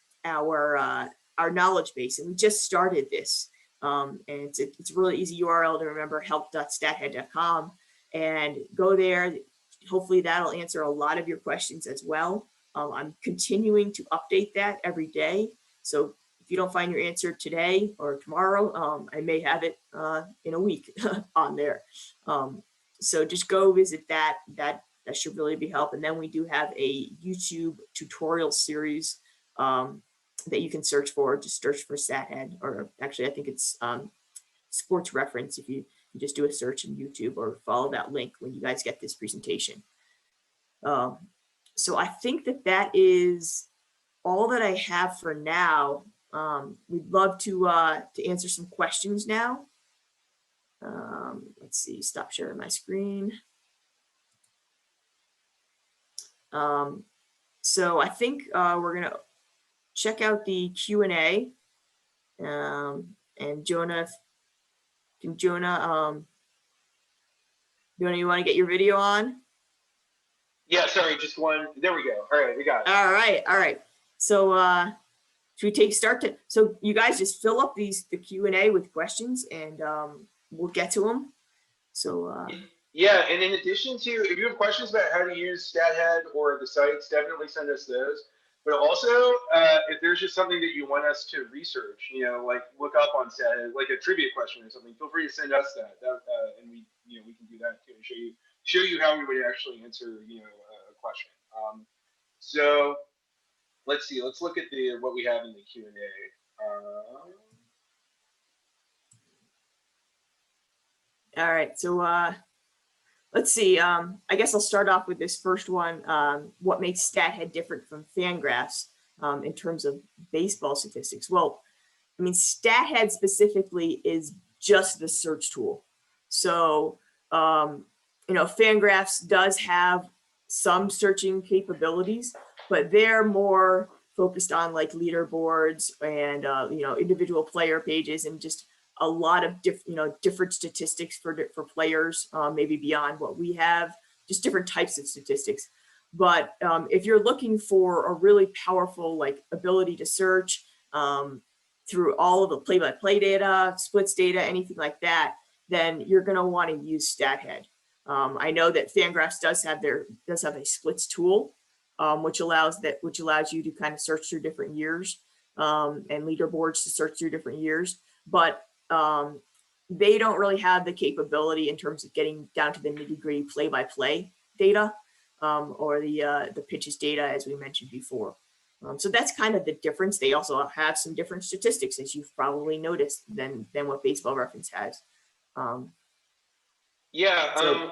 knowledge base, and we just started this. And it's a really easy URL to remember, help.stathead.com, and go there. Hopefully that'll answer a lot of your questions as well. I'm continuing to update that every day. So if you don't find your answer today or tomorrow, I may have it in a week on there. So just go visit that. That should really be help. And then we do have a YouTube tutorial series that you can search for. Just search for StatHead, or actually I think it's Sports Reference if you just do a search in YouTube, or follow that link when you guys get this presentation. So I think that is all that I have for now. We'd love to answer some questions now. Let's see, stop sharing my screen. So I think we're gonna check out the Q&A, and Jonah, you want to get your video on? Yeah, sorry, just one. There we go. All right, we got it. All right. So should we so you guys just fill up the Q&A with questions, and we'll get to them. So yeah, and in addition to, if you have questions about how to use StatHead or the sites, definitely send us those. But also, if there's just something that you want us to research, like look up on StatHead, like a trivia question or something, feel free to send us that, and we can do that too, and show you how we would actually answer, a question. So let's see, let's look at what we have in the Q&A. all right, so let's see. I guess I'll start off with this first one. What makes StatHead different from Fangraphs in terms of baseball statistics? Well, I mean, StatHead specifically is just the search tool. So, Fangraphs does have some searching capabilities, but they're more focused on like leaderboards and, individual player pages, and just a lot of different statistics for players, maybe beyond what we have, just different types of statistics. But if you're looking for a really powerful ability to search through all of the play-by-play data, splits data, anything like that, then you're going to want to use StatHead. I know that Fangraphs does have a splits tool, which allows you to kind of search through different years, and leaderboards to search through different years, but they don't really have the capability in terms of getting down to the nitty-gritty play-by-play data, or the pitches data, as we mentioned before. So that's kind of the difference. They also have some different statistics, as you've probably noticed, than what Baseball Reference has. Yeah. So-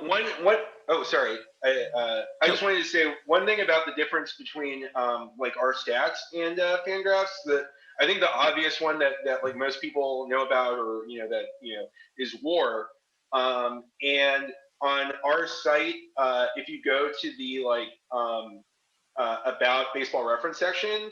Oh, sorry. I just wanted to say one thing about the difference between like our stats and Fangraphs. That I think the obvious one that like most people know about, or that is WAR. And on our site, if you go to the like about Baseball Reference section,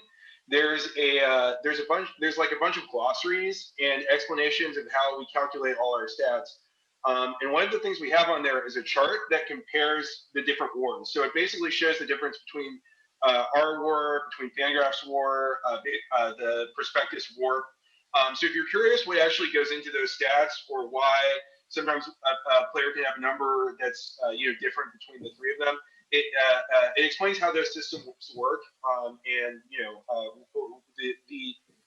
there's like a bunch of glossaries and explanations of how we calculate all our stats. And one of the things we have on there is a chart that compares the different wars. So it basically shows the difference between our war, between Fangraphs war, the prospectus war. So if you're curious what actually goes into those stats, or why sometimes a player can have a number that's different between the three of them, it explains how those systems work, and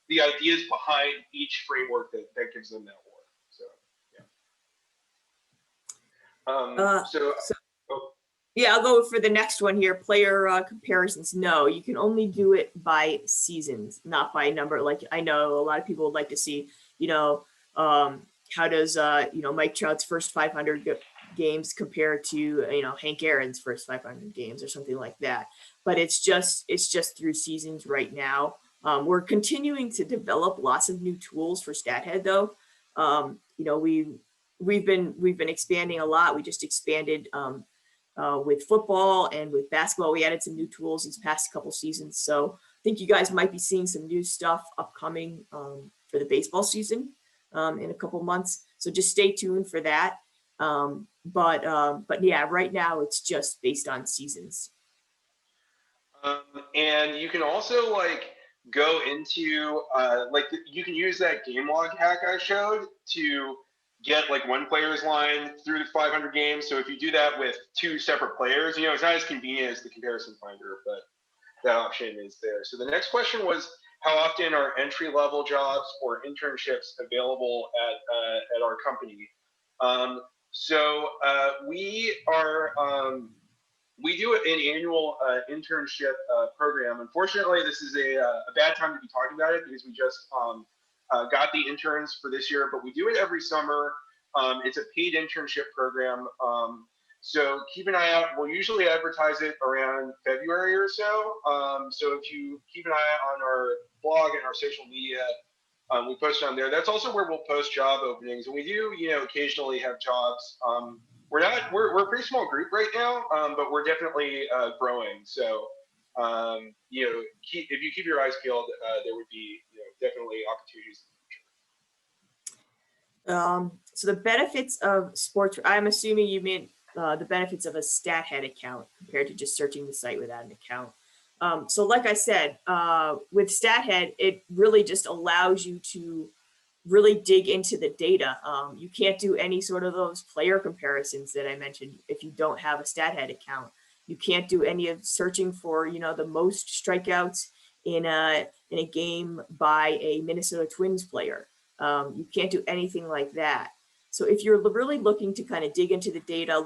the ideas behind each framework that gives them that war. So yeah, I'll go for the next one here. Player comparisons. No, you can only do it by seasons, not by number. Like, I know a lot of people would like to see, how does Mike Trout's first 500 games compare to Hank Aaron's first 500 games or something like that. But it's just through seasons right now. We're continuing to develop lots of new tools for StatHead though. We've been expanding a lot. We just expanded with football and with basketball. We added some new tools these past couple seasons. So I think you guys might be seeing some new stuff upcoming for the baseball season in a couple months. So just stay tuned for that. But yeah, right now it's just based on seasons. And you can also like go into you can use that game log hack I showed to get like one player's line through the 500 games. So if you do that with two separate players, it's not as convenient as the comparison finder, but that option is there. So the next question was, how often are entry-level jobs or internships available at our company? So we do an annual internship program. Unfortunately, this is a bad time to be talking about it because we just got the interns for this year, but we do it every summer. It's a paid internship program. So keep an eye out. We'll usually advertise it around February or so. So if you keep an eye on our blog and our social media, we post on there. That's also where we'll post job openings. And we do, occasionally have jobs. We're a pretty small group right now, but we're definitely growing. So, if you keep your eyes peeled, there would be, definitely opportunities in the future. So the benefits of sports, I'm assuming you mean the benefits of a StatHead account compared to just searching the site without an account. So like I said, with StatHead, it really just allows you to really dig into the data. You can't do any sort of those player comparisons that I mentioned if you don't have a StatHead account. You can't do any of searching for, the most strikeouts in a game by a Minnesota Twins player. You can't do anything like that. So if you're really looking to kind of dig into the data,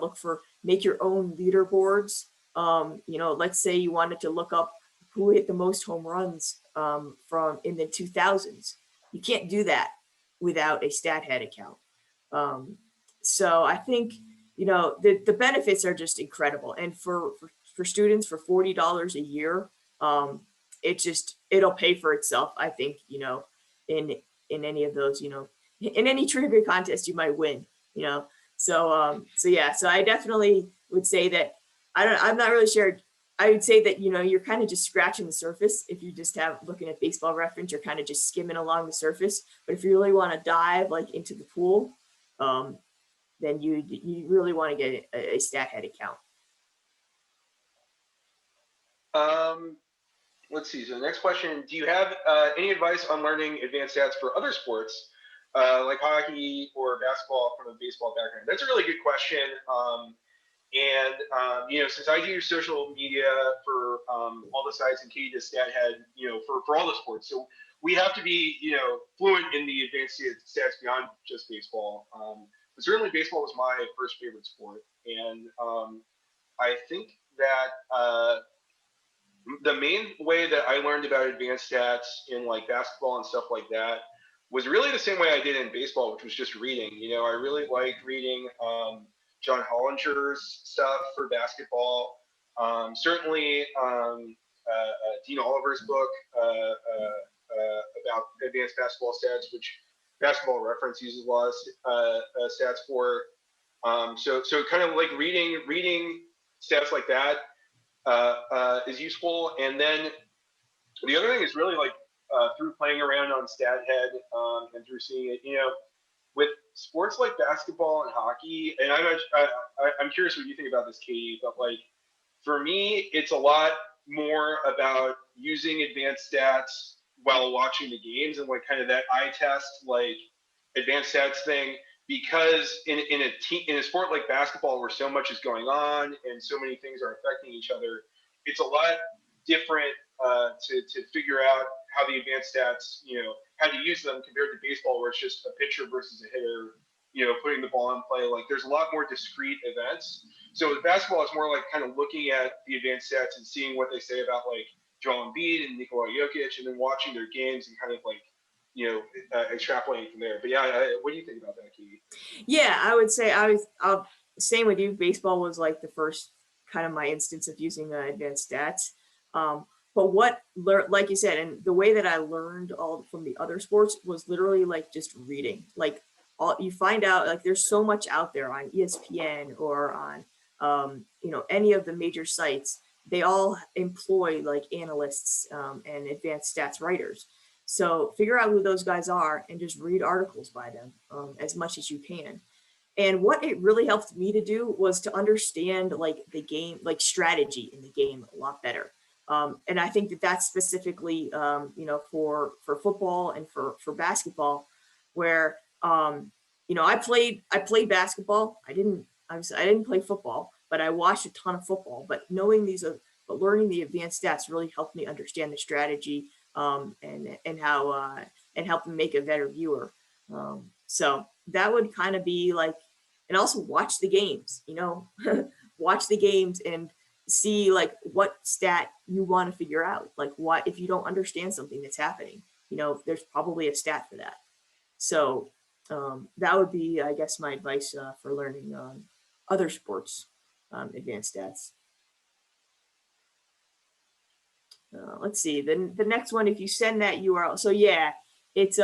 make your own leaderboards. Let's say you wanted to look up who hit the most home runs from in the 2000s. You can't do that without a StatHead account. So I think, the benefits are just incredible. And for students, for $40 a year, it'll pay for itself, I think, in any of those, in any trivia contest you might win, So I definitely would say that I'm not really sure. I would say that, you're kind of just scratching the surface. If you just looking at Baseball Reference, you're kind of just skimming along the surface. But if you really want to dive like into the pool, then you really want to get a StatHead account. Let's see. So the next question, do you have any advice on learning advanced stats for other sports like hockey or basketball from a baseball background? That's a really good question. Since I do social media for all the sites and Katie does StatHead, for all the sports, so we have to be, fluent in the advanced stats beyond just baseball. But certainly baseball was my first favorite sport. And I think that the main way that I learned about advanced stats in like basketball and stuff like that was really the same way I did in baseball, which was just reading. You know, I really liked reading John Hollinger's stuff for basketball. Certainly Dean Oliver's book about advanced basketball stats, which Basketball Reference uses a lot of stats for. So kind of like reading stats like that is useful. And then the other thing is really like through playing around on StatHead and through seeing it, you know, with sports like basketball and hockey, and I'm curious what you think about this, Katie, but like for me, it's a lot more about using advanced stats while watching the games and like kind of that eye test, like advanced stats thing, because in a sport like basketball where so much is going on and so many things are affecting each other, it's a lot different to figure out how the advanced stats, you know, how to use them compared to baseball where it's just a pitcher versus a hitter, you know, putting the ball in play. Like there's a lot more discrete events. So with basketball, it's more like kind of looking at the advanced stats and seeing what they say about like Joel Embiid and Nikola Jokic, and then watching their games and kind of like, you know, extrapolating from there. But yeah, what do you think about that, Katie? Yeah, I would say same with you. Baseball was like the first kind of my instance of using advanced stats. But like you said, and the way that I learned all from the other sports was literally like just reading. Like you find out like there's so much out there on ESPN or on you know, any of the major sites. They all employ like analysts and advanced stats writers. So figure out who those guys are and just read articles by them as much as you can. And what it really helped me to do was to understand like the game, like strategy in the game a lot better. And I think that that's specifically, you know, for football and for basketball, where, you know, I played basketball. I didn't play football, but I watched a ton of football. But but learning the advanced stats really helped me understand the strategy and how and help me make a better viewer. So that would kind of be like, and also watch the games. You know, watch the games and see like what stat you want to figure out. Like what if you don't understand something that's happening, you know, there's probably a stat for that. So that would be, I guess, my advice for learning other sports advanced stats. Let's see, the next one, if you send that URL, so yeah, it's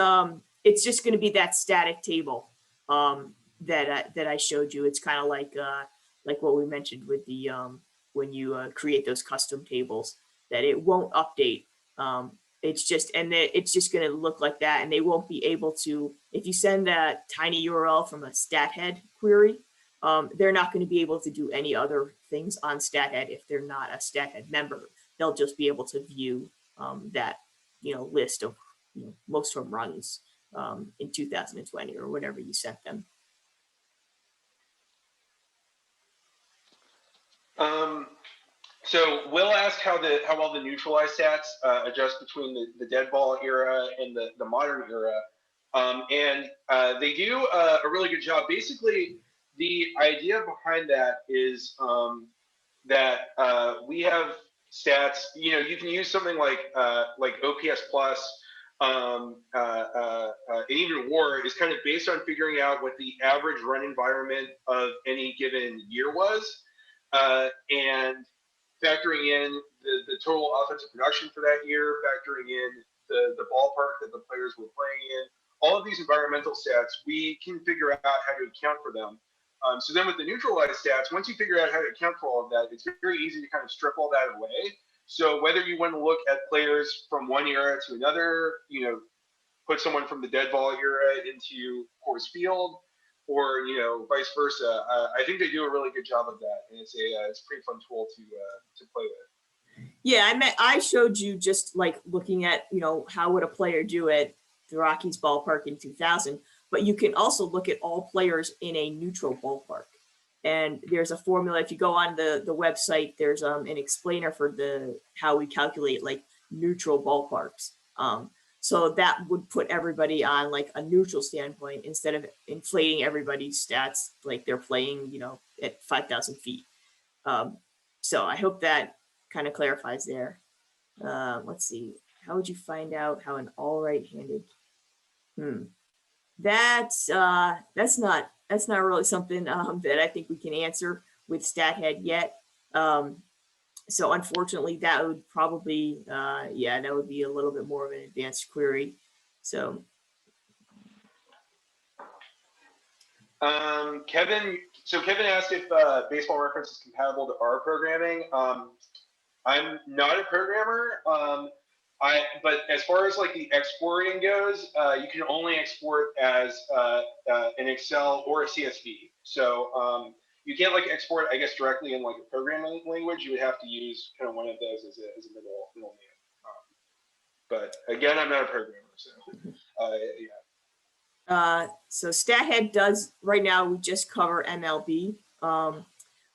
just going to be that static table that I showed you. It's kind of like what we mentioned with the when you create those custom tables, that it won't update. It's just going to look like that, and they won't be able to, if you send that tiny URL from a StatHead query, they're not going to be able to do any other things on StatHead if they're not a StatHead member. They'll just be able to view that, you know, list of, you know, most home runs in 2020 or whatever you sent them. So Will asked how well the neutralized stats adjust between the dead ball era and the modern era, and they do a really good job. Basically, the idea behind that is that we have stats. You know, you can use something like OPS plus, and even WAR is kind of based on figuring out what the average run environment of any given year was, and factoring in the total offensive production for that year, factoring in the ballpark that the players were playing in. All of these environmental stats, we can figure out how to account for them. So then with the neutralized stats, once you figure out how to account for all of that, it's very easy to kind of strip all that away. So whether you want to look at players from one era to another, you know, put someone from the dead ball era into Coors Field, or, you know, vice versa, I think they do a really good job of that, and it's a pretty fun tool to play with. Yeah, I showed you just like looking at, you know, how would a player do at the Rockies ballpark in 2000, but you can also look at all players in a neutral ballpark. And there's a formula. If you go on the website, there's an explainer for how we calculate like neutral ballparks. So that would put everybody on like a neutral standpoint instead of inflating everybody's stats like they're playing, you know, at 5,000 feet. So I hope that kind of clarifies there. Let's see. How would you find out how an all right-handed? That's not really something that I think we can answer with StatHead yet. So unfortunately, that would probably that would be a little bit more of an advanced query. So Kevin asked if baseball reference is compatible to R programming. I'm not a programmer. But as far as like the exporting goes, you can only export as an Excel or a CSV. So you can't like export, I guess, directly in like a programming language. You would have to use kind of one of those as a middle name. But again, I'm not a programmer, so yeah. So StatHead does right now. We just cover MLB.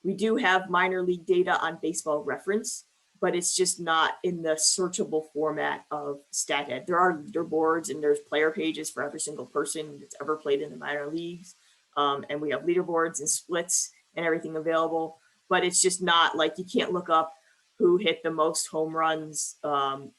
We do have minor league data on baseball reference, but it's just not in the searchable format of StatHead. There are leaderboards and there's player pages for every single person that's ever played in the minor leagues. And we have leaderboards and splits and everything available, but it's just not like you can't look up who hit the most home runs, from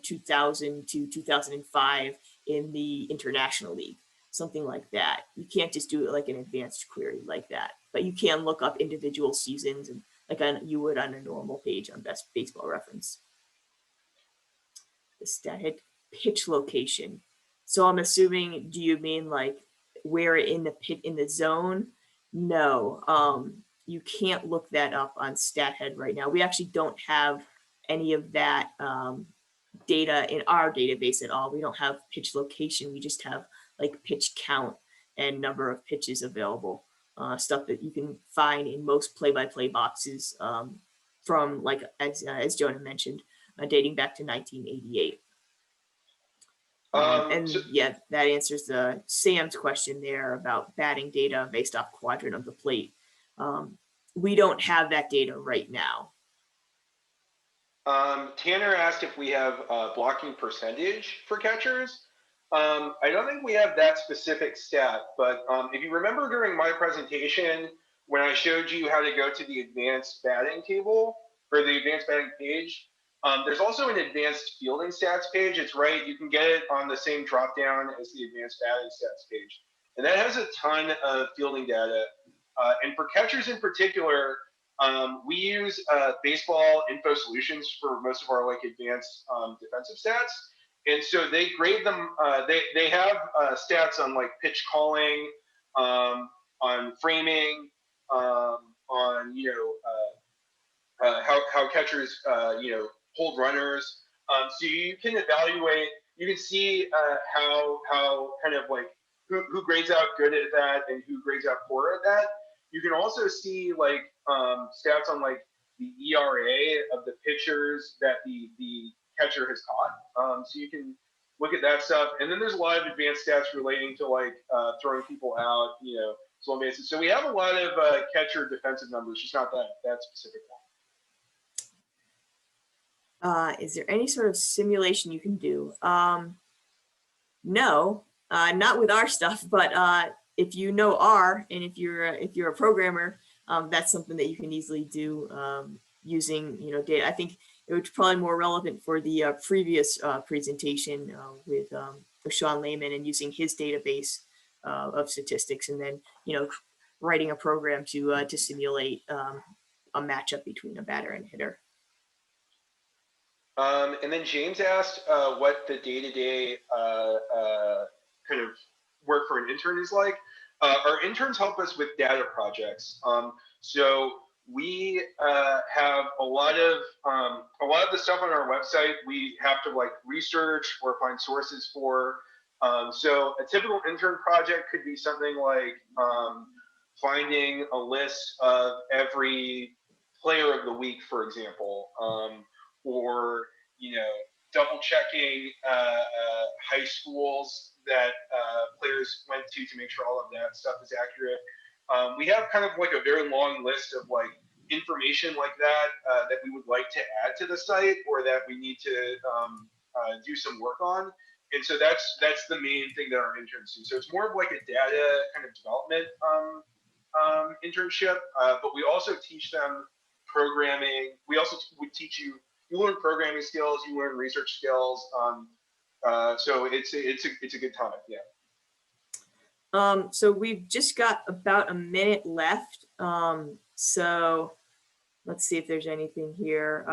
2000 to 2005 in the International League, something like that. You can't just do it like an advanced query like that, but you can look up individual seasons and like you would on a normal page on Best Baseball Reference. The StatHead pitch location. So I'm assuming, do you mean like where in the pit in the zone? No, you can't look that up on StatHead right now. We actually don't have any of that data in our database at all. We don't have pitch location. We just have like pitch count and number of pitches available. Stuff that you can find in most play-by-play boxes from, like as Jonah mentioned, dating back to 1988. That answers Sam's question there about batting data based off quadrant of the plate. We don't have that data right now. Tanner asked if we have blocking percentage for catchers. I don't think we have that specific stat, but if you remember during my presentation, when I showed you how to go to the advanced batting table or the advanced batting page, there's also an advanced fielding stats page. It's right, you can get it on the same drop down as the advanced batting stats page. And that has a ton of fielding data. And for catchers in particular, we use Baseball Info Solutions for most of our like advanced defensive stats. And so they grade them, they have stats on like pitch calling, on framing, on, how catchers, hold runners. So you can evaluate, you can see how kind of like who grades out good at that and who grades out poor at that. You can also see like stats on like the ERA of the pitchers that the catcher has caught. So you can look at that stuff. And then there's a lot of advanced stats relating to like throwing people out, slow bases. So we have a lot of catcher defensive numbers, just not that specific one. Is there any sort of simulation you can do? No, not with our stuff, but if you know R and if you're a programmer, that's something that you can easily do using data. I think it was probably more relevant for the previous presentation with Sean Lahman and using his database of statistics, and then writing a program to simulate a matchup between a batter and hitter. And then James asked what the day-to-day kind of work for an intern is like. Our interns help us with data projects. So we have a lot of the stuff on our website we have to like research or find sources for. So a typical intern project could be something like finding a list of every player of the week, for example, or double checking high schools that players went to make sure all of that stuff is accurate. We have kind of like a very long list of like information like that that we would like to add to the site or that we need to do some work on. And so that's the main thing that our interns do. So it's more of like a data kind of development internship, but we also teach them programming. We also would teach you you learn programming skills, you learn research skills. So it's a good time. Yeah. So we've just got about a minute left. So let's see if there's anything here.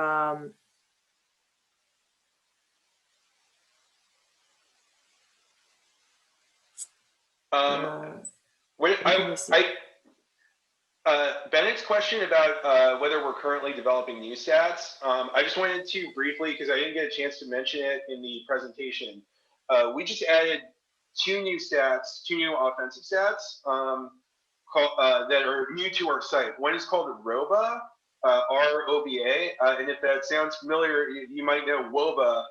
Bennett's question about whether we're currently developing new stats. I just wanted to briefly, because I didn't get a chance to mention it in the presentation, we just added two new offensive stats that are new to our site. One is called ROBA, R-O-B-A, and if that sounds familiar, you might know WOBA.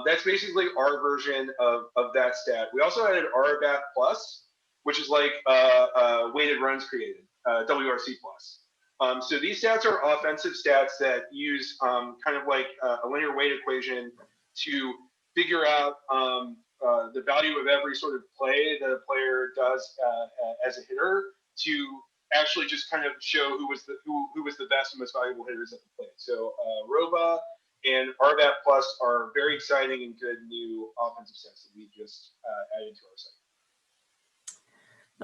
That's basically our version of that stat. We also added RBAT plus, which is like weighted runs created, WRC plus. So these stats are offensive stats that use kind of like a linear weight equation to figure out the value of every sort of play that a player does as a hitter to actually just kind of show who was the best and most valuable hitters at the plate. So ROBA and RBAT plus are very exciting and good new offensive stats that we just added to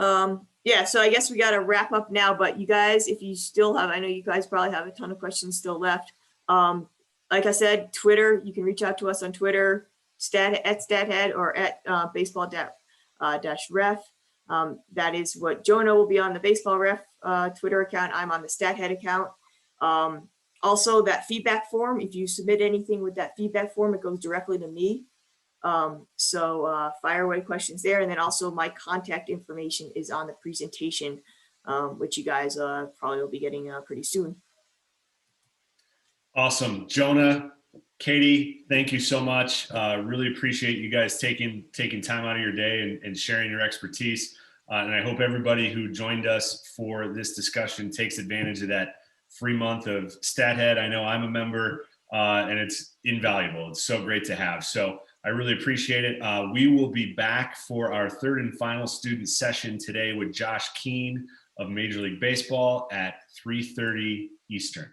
our site. Yeah, so I guess we got to wrap up now, but you guys, if you still have, I know you guys probably have a ton of questions still left. Like I said, Twitter, you can reach out to us on Twitter, at StatHead or at baseball-ref. That is what Jonah will be on the baseball ref Twitter account. I'm on the StatHead account. Also, that feedback form, if you submit anything with that feedback form, it goes directly to me. So fire away questions there. And then also my contact information is on the presentation, which you guys probably will be getting pretty soon. Awesome. Jonah, Katie, thank you so much. Really appreciate you guys taking time out of your day and sharing your expertise. And I hope everybody who joined us for this discussion takes advantage of that free month of StatHead. I know I'm a member and it's invaluable. It's so great to have. So I really appreciate it. We will be back for our third and final student session today with Josh Keene of Major League Baseball at 3:30 Eastern.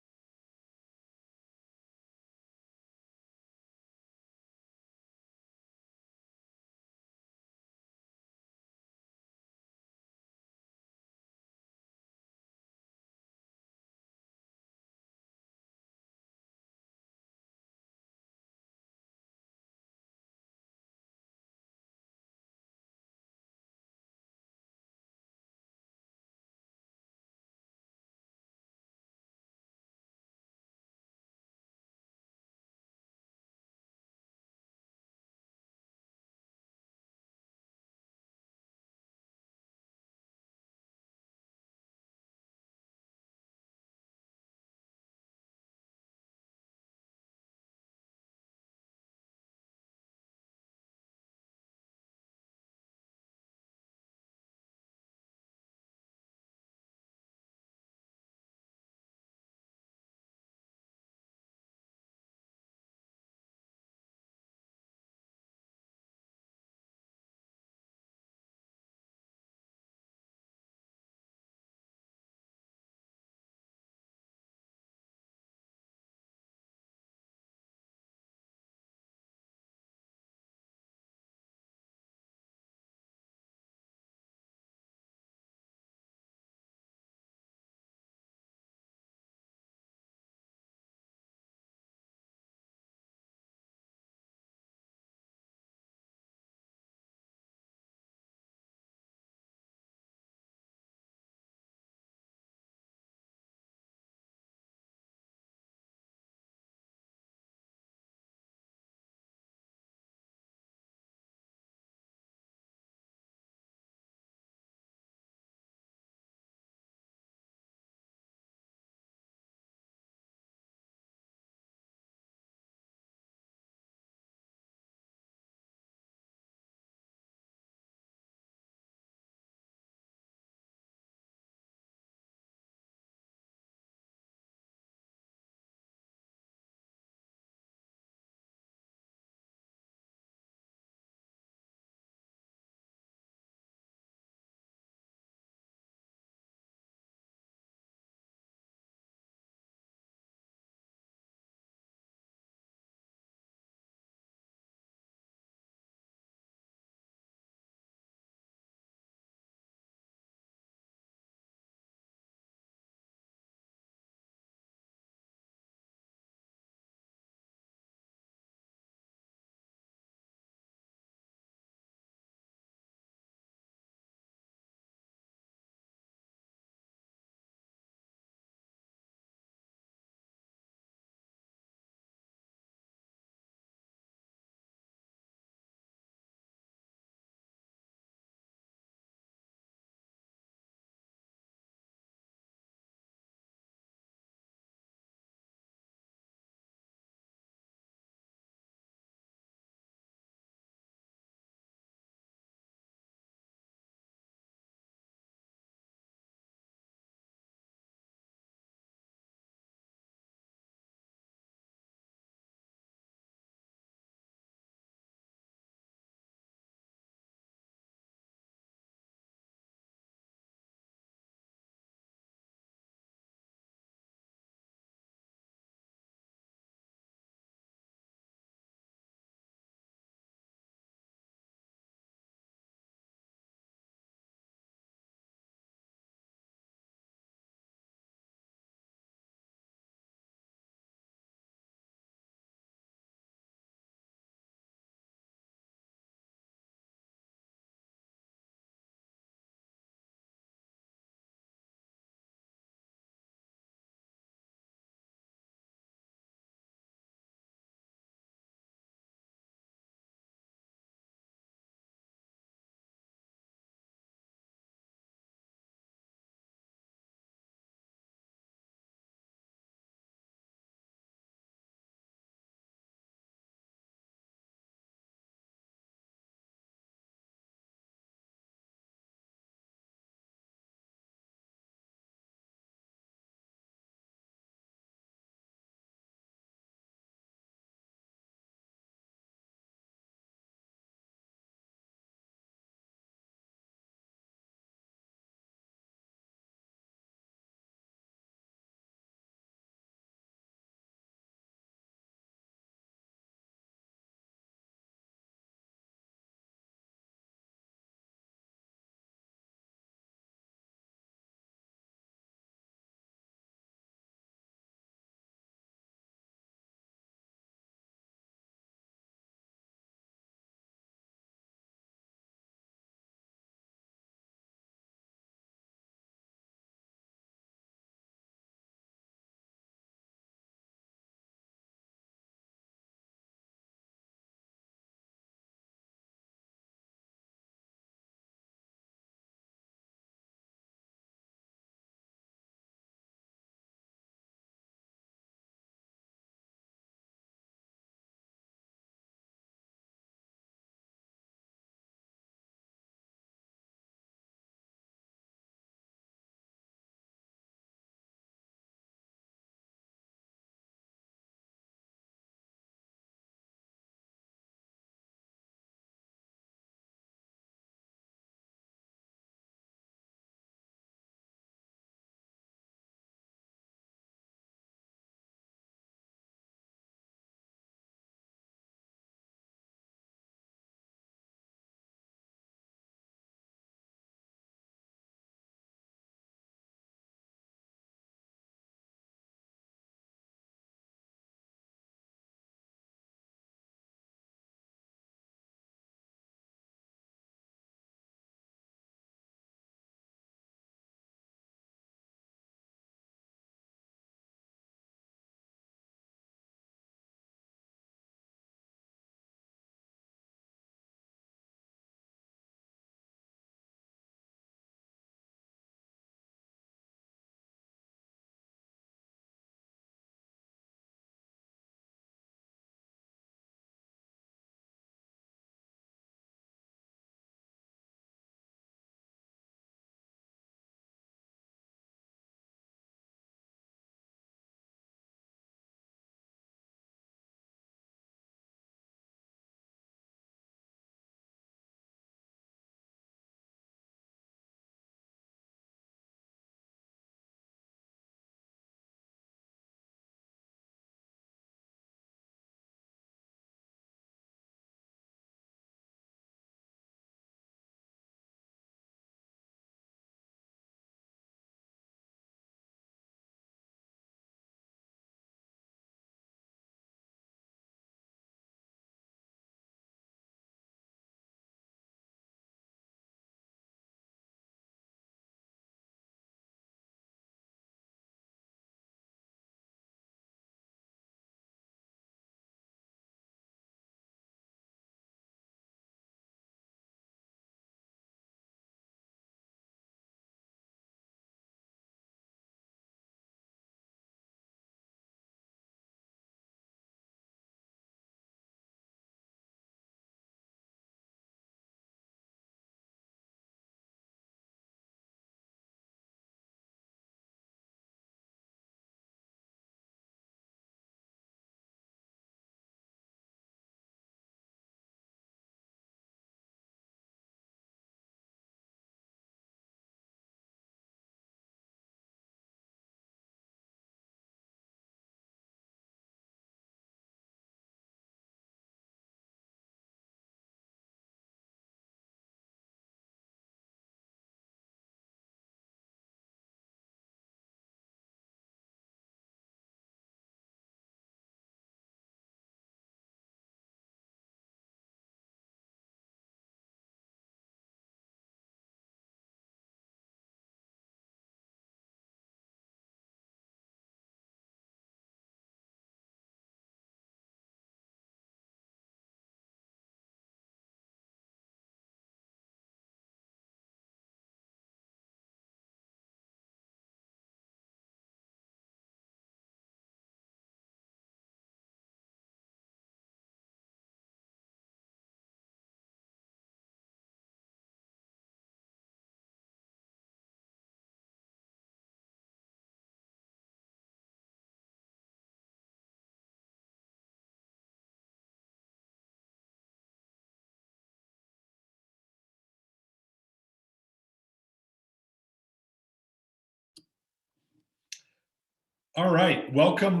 All right, welcome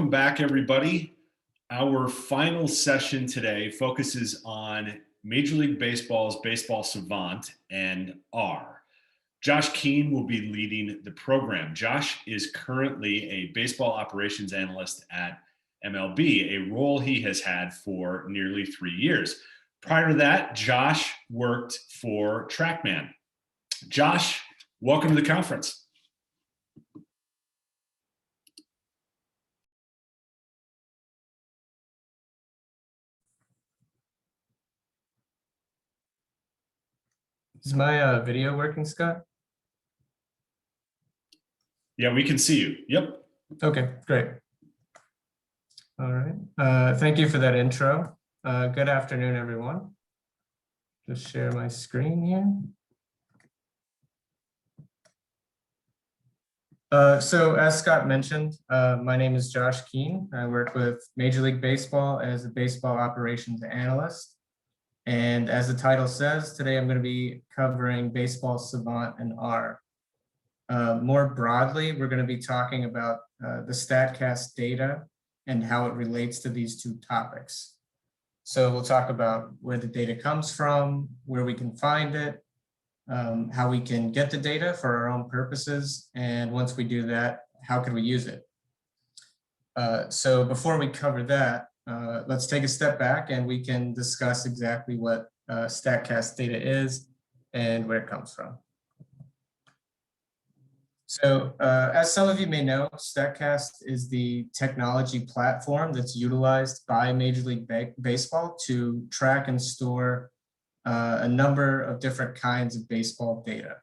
back, everybody. Our final session today focuses on Major League Baseball's Baseball Savant and R. Josh Keene will be leading the program. Josh is currently a baseball operations analyst at MLB, a role he has had for nearly 3 years. Prior to that, Josh worked for TrackMan. Josh, welcome to the conference. Is my video working, Scott? Yeah, we can see you. Yep. Okay, great. All right. Thank you for that intro. Good afternoon, everyone. Just share my screen here. So as Scott mentioned, my name is Josh Keene. I work with Major League Baseball as a baseball operations analyst. And as the title says, today I'm going to be covering Baseball Savant and R. More broadly, we're going to be talking about the StatCast data and how it relates to these two topics. So we'll talk about where the data comes from, where we can find it, how we can get the data for our own purposes, and once we do that, how can we use it? So before we cover that, let's take a step back and we can discuss exactly what StatCast data is and where it comes from. So as some of you may know, StatCast is the technology platform that's utilized by Major League Baseball to track and store a number of different kinds of baseball data.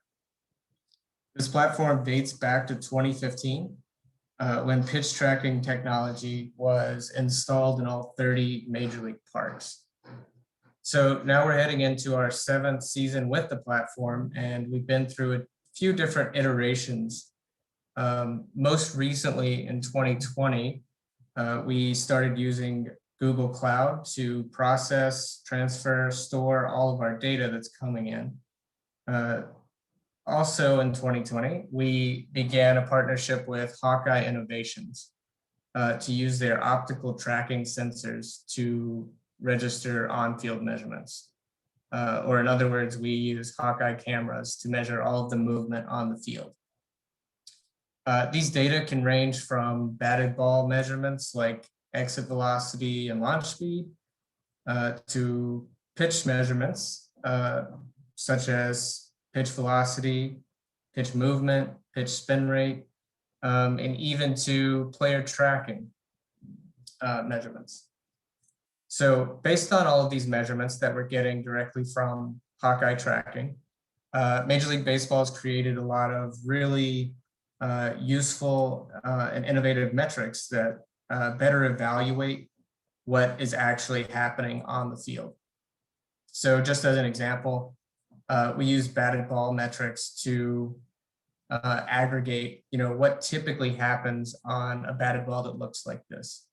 This platform dates back to 2015 when pitch tracking technology was installed in all 30 Major League parks. So now we're heading into our 7th season with the platform, and we've been through a few different iterations. Most recently in 2020, we started using Google Cloud to process, transfer, store all of our data that's coming in. Also in 2020, we began a partnership with Hawkeye Innovations to use their optical tracking sensors to register on-field measurements. Or in other words, we use Hawkeye cameras to measure all of the movement on the field. These data can range from batted ball measurements like exit velocity and launch speed to pitch measurements such as pitch velocity, pitch movement, pitch spin rate, and even to player tracking measurements. So based on all of these measurements that we're getting directly from Hawkeye tracking, Major League Baseball has created a lot of really useful and innovative metrics that better evaluate what is actually happening on the field. So just as an example, we use batted ball metrics to aggregate, what typically happens on a batted ball that looks like this.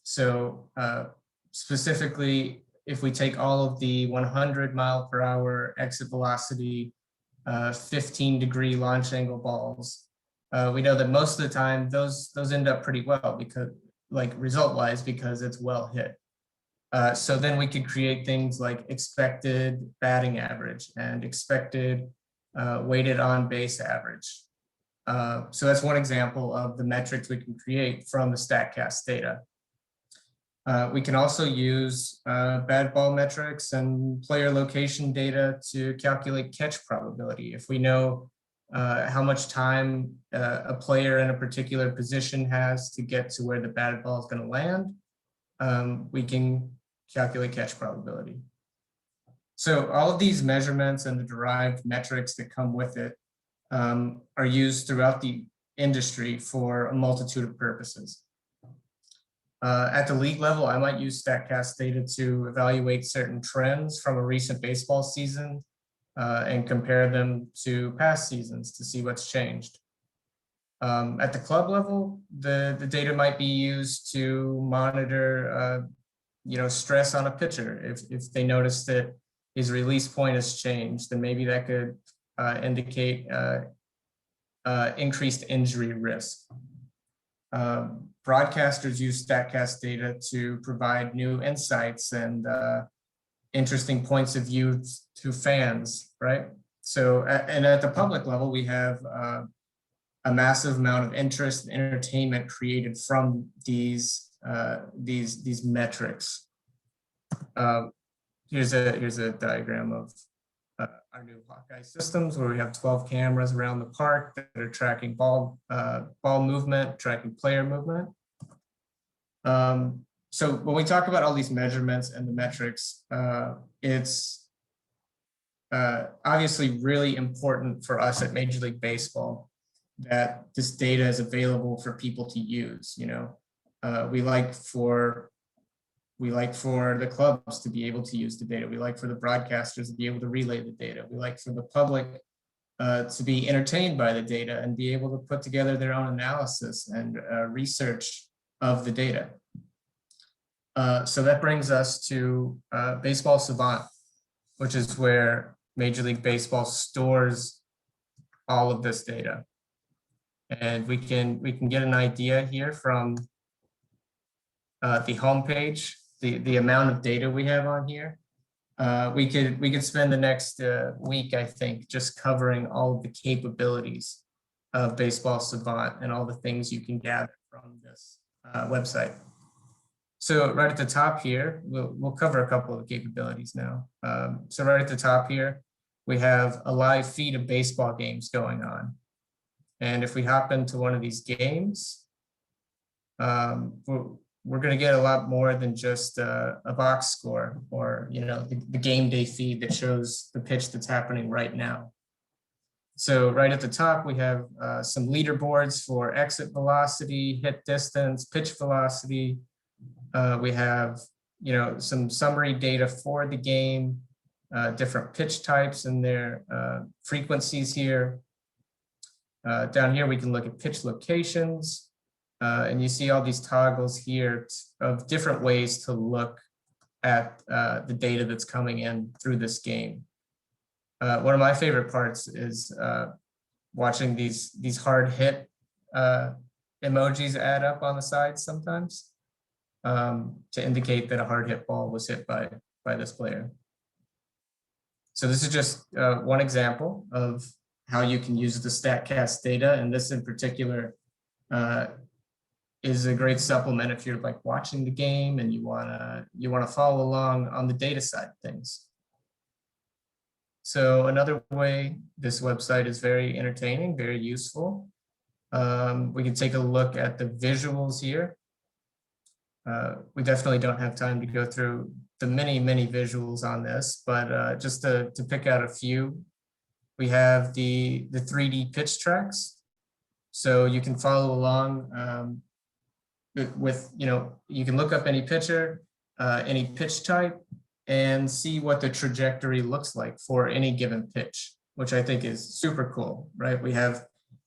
So specifically, if we take all of the 100-mile-per-hour exit velocity, 15-degree launch angle balls, we know that most of the time those end up pretty well because, result-wise, because it's well hit. So then we could create things like expected batting average and expected weighted on base average. So that's one example of the metrics we can create from the StatCast data. We can also use batted ball metrics and player location data to calculate catch probability. If we know how much time a player in a particular position has to get to where the batted ball is going to land, we can calculate catch probability. So all of these measurements and the derived metrics that come with it are used throughout the industry for a multitude of purposes. At the league level, I might use StatCast data to evaluate certain trends from a recent baseball season and compare them to past seasons to see what's changed. At the club level, the data might be used to monitor stress on a pitcher. If they notice that his release point has changed, then maybe that could indicate increased injury risk. Broadcasters use StatCast data to provide new insights and interesting points of view to fans, right? So, and at the public level, we have a massive amount of interest and entertainment created from these metrics. Here's a diagram of our new Hawkeye systems, where we have 12 cameras around the park that are tracking ball movement, tracking player movement. So when we talk about all these measurements and the metrics, it's obviously really important for us at Major League Baseball that this data is available for people to use. You know, we like for the clubs to be able to use the data. We like for the broadcasters to be able to relay the data. We like for the public to be entertained by the data and be able to put together their own analysis and research of the data. So that brings us to Baseball Savant, which is where Major League Baseball stores all of this data. And we can get an idea here from the homepage, the amount of data we have on here. We could spend the next week, I think, just covering all of the capabilities of Baseball Savant and all the things you can gather from this website. So right at the top here, we'll cover a couple of capabilities now. So right at the top here, we have a live feed of baseball games going on. And if we hop into one of these games, we're going to get a lot more than just a box score or, you know, the game day feed that shows the pitch that's happening right now. So right at the top, we have some leaderboards for exit velocity, hit distance, pitch velocity. We have, you know, some summary data for the game, different pitch types and their frequencies here. Down here, we can look at pitch locations. And you see all these toggles here of different ways to look at the data that's coming in through this game. One of my favorite parts is watching these hard hit emojis add up on the side sometimes to indicate that a hard hit ball was hit by this player. So this is just one example of how you can use the StatCast data, and this in particular is a great supplement if you're like watching the game and you wanna follow along on the data side of things. So another way this website is very entertaining, very useful. We can take a look at the visuals here. We definitely don't have time to go through the many visuals on this, but just to pick out a few, we have the 3D pitch tracks. So you can follow along with, you know, you can look up any pitcher, any pitch type, and see what the trajectory looks like for any given pitch, which I think is super cool, right? We have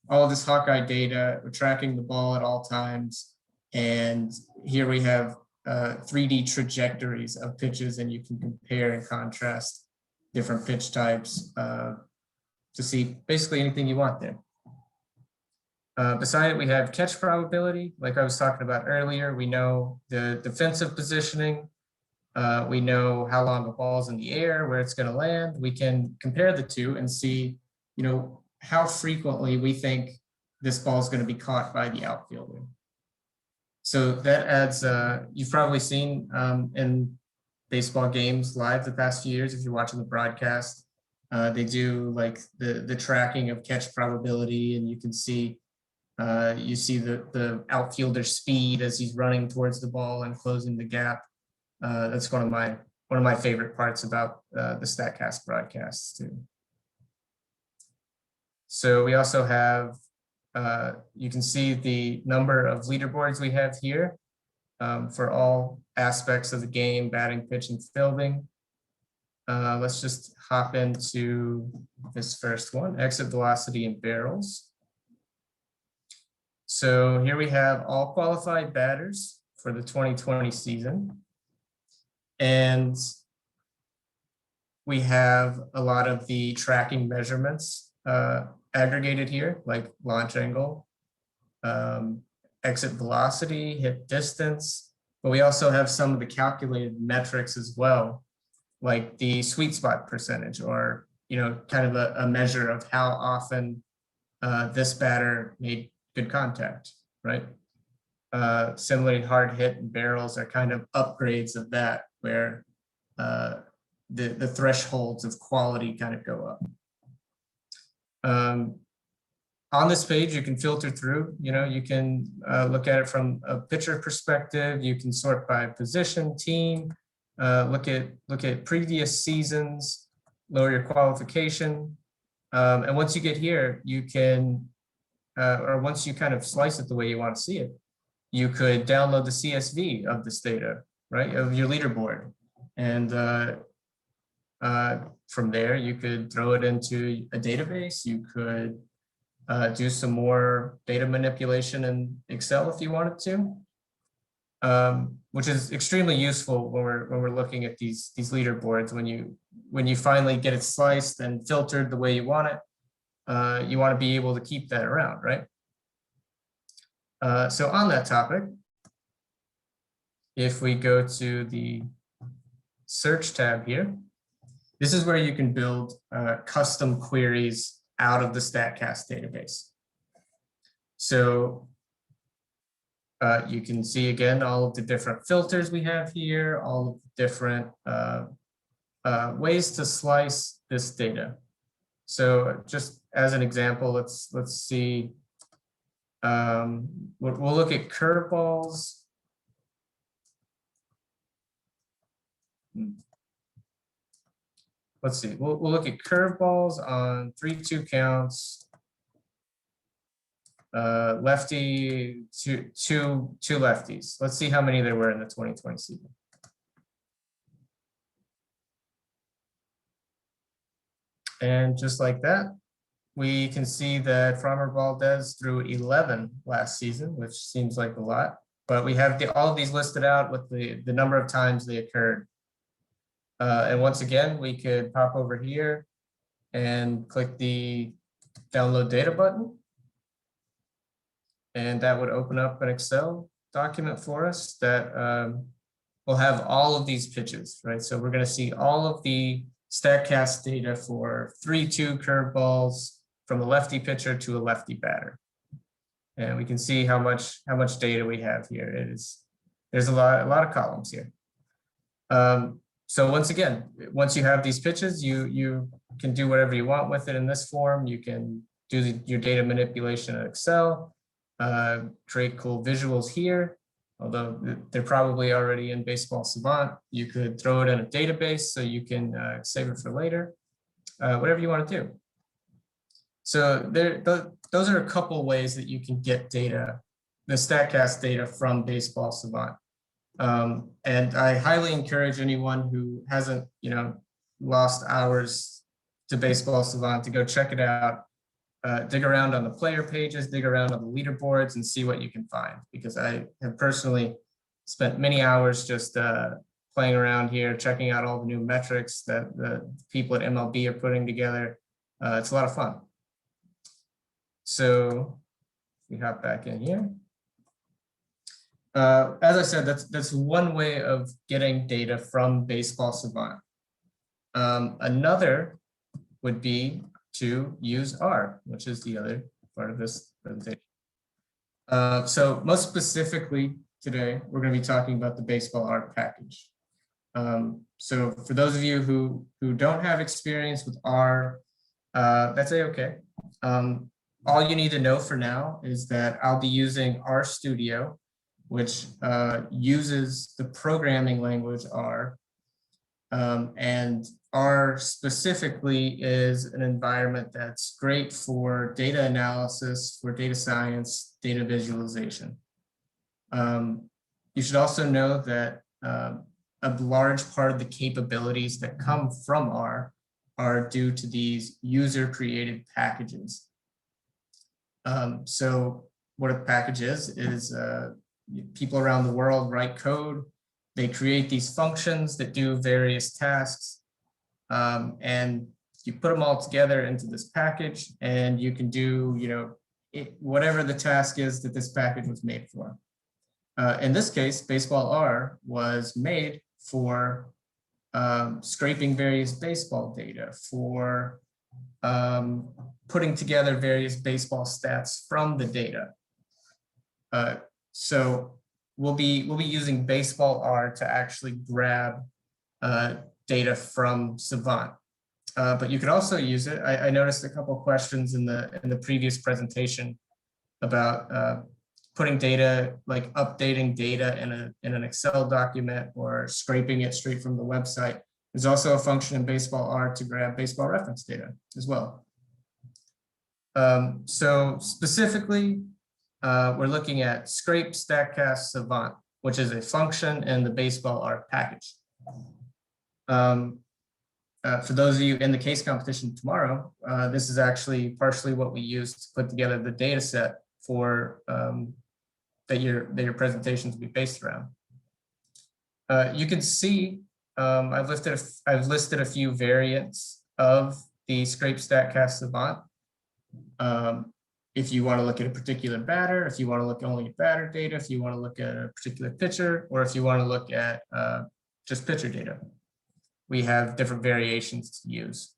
all of this Hawkeye data, we're tracking the ball at all times, and here we have 3D trajectories of pitches, and you can compare and contrast different pitch types to see basically anything you want there. Beside it, we have catch probability. Like I was talking about earlier, we know the defensive positioning. We know how long a ball's in the air, where it's going to land. We can compare the two and see, you know, how frequently we think this ball is going to be caught by the outfielder. So that adds, you've probably seen in baseball games live the past few years, if you're watching the broadcast, they do like the tracking of catch probability, and you can see you see the outfielder speed as he's running towards the ball and closing the gap. That's one of my favorite parts about the StatCast broadcasts too. So we also have, you can see the number of leaderboards we have here for all aspects of the game, batting, pitching, fielding. Let's just hop into this first one, exit velocity and barrels. So here we have all qualified batters for the 2020 season. And we have a lot of the tracking measurements aggregated here, like launch angle, exit velocity, hit distance, but we also have some of the calculated metrics as well, like the sweet spot percentage, or kind of a measure of how often this batter made good contact, right? Similarly, hard hit and barrels are kind of upgrades of that, where the thresholds of quality kind of go up. On this page, you can filter through, you can look at it from a pitcher perspective. You can sort by position, team, look at previous seasons, lower your qualification. And once you get here, you can, or once you kind of slice it the way you want to see it, you could download the CSV of this data, right, of your leaderboard. And from there, you could throw it into a database. You could do some more data manipulation in Excel if you wanted to, which is extremely useful when we're looking at these leaderboards. When you finally get it sliced and filtered the way you want it, you want to be able to keep that around, right? So on that topic, if we go to the search tab here, this is where you can build custom queries out of the StatCast database. So you can see again all of the different filters we have here, all of the different ways to slice this data. So just as an example, let's see. We'll look at curveballs. Let's see, we'll look at curveballs on 3-2 counts. Lefty, two lefties. Let's see how many there were in the 2020 season. And just like that, we can see that Framber Valdez threw 11 last season, which seems like a lot, but we have all of these listed out with the number of times they occurred. And once again, we could pop over here and click the download data button. And that would open up an Excel document for us that will have all of these pitches, right? So we're going to see all of the StatCast data for 3-2 curveballs from a lefty pitcher to a lefty batter. And we can see how much data we have here. There's a lot of columns here. So once again, once you have these pitches, you can do whatever you want with it in this form. You can do your data manipulation in Excel, create cool visuals here, although they're probably already in Baseball Savant. You could throw it in a database so you can save it for later, whatever you want to do. So those are a couple ways that you can get data, the StatCast data from Baseball Savant. And I highly encourage anyone who hasn't, lost hours to Baseball Savant to go check it out, dig around on the player pages, dig around on the leaderboards and see what you can find, because I have personally spent many hours just playing around here, checking out all the new metrics that the people at MLB are putting together. It's a lot of fun. So we hop back in here. As I said, that's one way of getting data from Baseball Savant. Another would be to use R, which is the other part of this presentation. So most specifically today, we're going to be talking about the Baseball R package. So for those of you who don't have experience with R, that's okay. All you need to know for now is that I'll be using R Studio, which uses the programming language R. And R specifically is an environment that's great for data analysis, for data science, data visualization. You should also know that a large part of the capabilities that come from R are due to these user-created packages. So what a package is people around the world write code. They create these functions that do various tasks, and you put them all together into this package, and you can do, whatever the task is that this package was made for. In this case, Baseball R was made for scraping various baseball data, for putting together various baseball stats from the data. So we'll be using Baseball R to actually grab data from Savant. But you could also use it. I noticed a couple of questions in the previous presentation about putting data, like updating data in an Excel document or scraping it straight from the website. There's also a function in Baseball R to grab baseball reference data as well. So specifically, we're looking at Scrape Statcast Savant, which is a function in the Baseball R package. For those of you in the case competition tomorrow, this is actually partially what we use to put together the data set for that your presentations will be based around. You can see I've listed a few variants of the Scrape Statcast Savant. If you want to look at a particular batter, if you want to look only at batter data, if you want to look at a particular pitcher, or if you want to look at just pitcher data, we have different variations to use.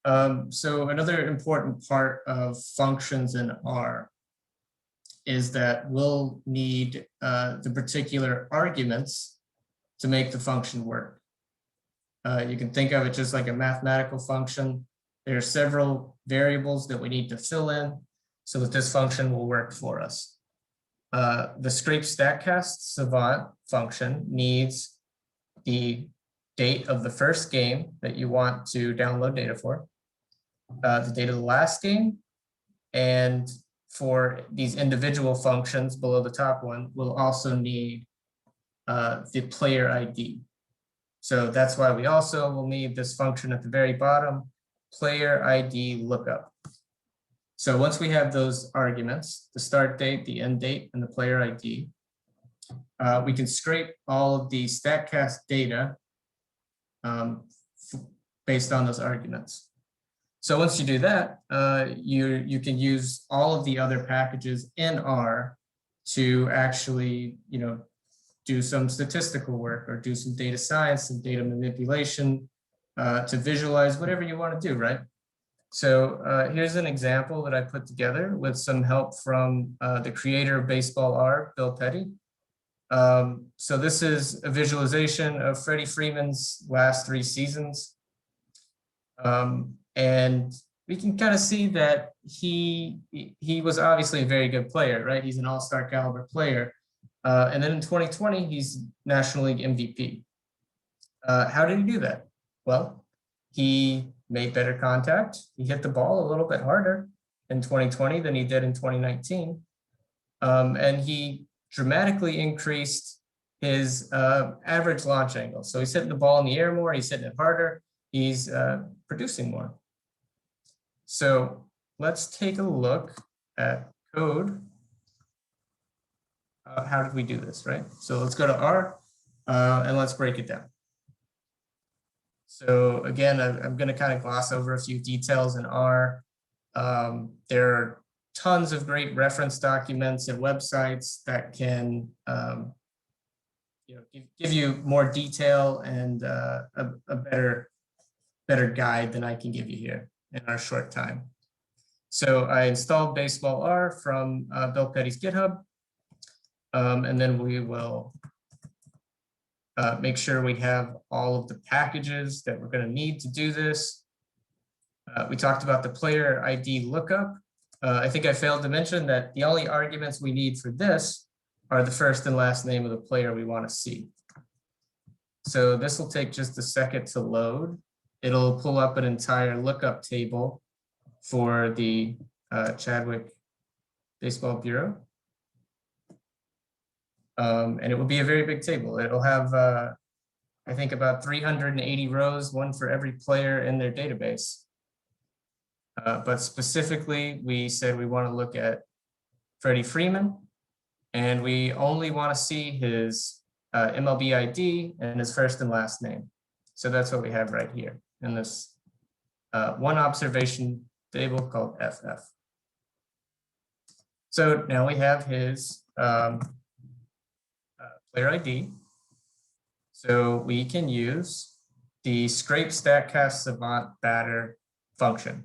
So another important part of functions in R is that we'll need the particular arguments to make the function work. You can think of it just like a mathematical function. There are several variables that we need to fill in so that this function will work for us. The Scrape Statcast Savant function needs the date of the first game that you want to download data for, the date of the last game, and for these individual functions below the top one, we'll also need the player ID. So that's why we also will need this function at the very bottom, player ID lookup. So once we have those arguments, the start date, the end date, and the player ID, we can scrape all of the Statcast data based on those arguments. So once you do that, you can use all of the other packages in R to actually, do some statistical work or do some data science and data manipulation to visualize whatever you want to do, right? So here's an example that I put together with some help from the creator of Baseball R, Bill Petty. So this is a visualization of Freddie Freeman's last 3 seasons. And we can kind of see that he was obviously a very good player, right? He's an all-star caliber player. And then in 2020, he's National League MVP. How did he do that? Well, he made better contact. He hit the ball a little bit harder in 2020 than he did in 2019. And he dramatically increased his average launch angle. So he's hitting the ball in the air more, he's hitting it harder, he's producing more. So let's take a look at code. How did we do this, right? So let's go to R and let's break it down. So again, I'm going to kind of gloss over a few details in R. There are tons of great reference documents and websites that can give you more detail and a better guide than I can give you here in our short time. So I installed Baseball R from Bill Petty's GitHub, and then we will make sure we have all of the packages that we're going to need to do this. We talked about the player ID lookup. I think I failed to mention that the only arguments we need for this are the first and last name of the player we want to see. So this will take just a second to load. It'll pull up an entire lookup table for the Chadwick Baseball Bureau. And it will be a very big table. It'll have, I think, about 380 rows, one for every player in their database. But specifically, we said we want to look at Freddie Freeman, and we only want to see his MLB ID and his first and last name. So that's what we have right here in this one observation table called FF. So now we have his player ID. So we can use the scrape StatCast Savant batter function.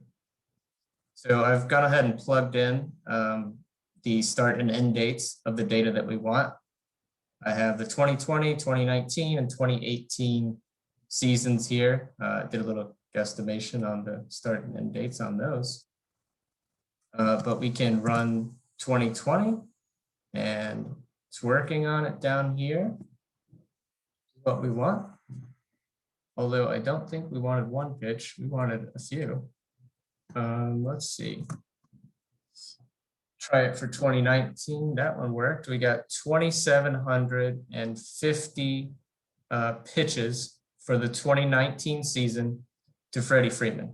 So I've gone ahead and plugged in the start and end dates of the data that we want. I have the 2020, 2019, and 2018 seasons here. Did a little guesstimation on the start and end dates on those. But we can run 2020, and it's working on it down here. What we want. Although I don't think we wanted one pitch, we wanted a few. Let's see. Try it for 2019. That one worked. We got 2,750 pitches for the 2019 season to Freddie Freeman.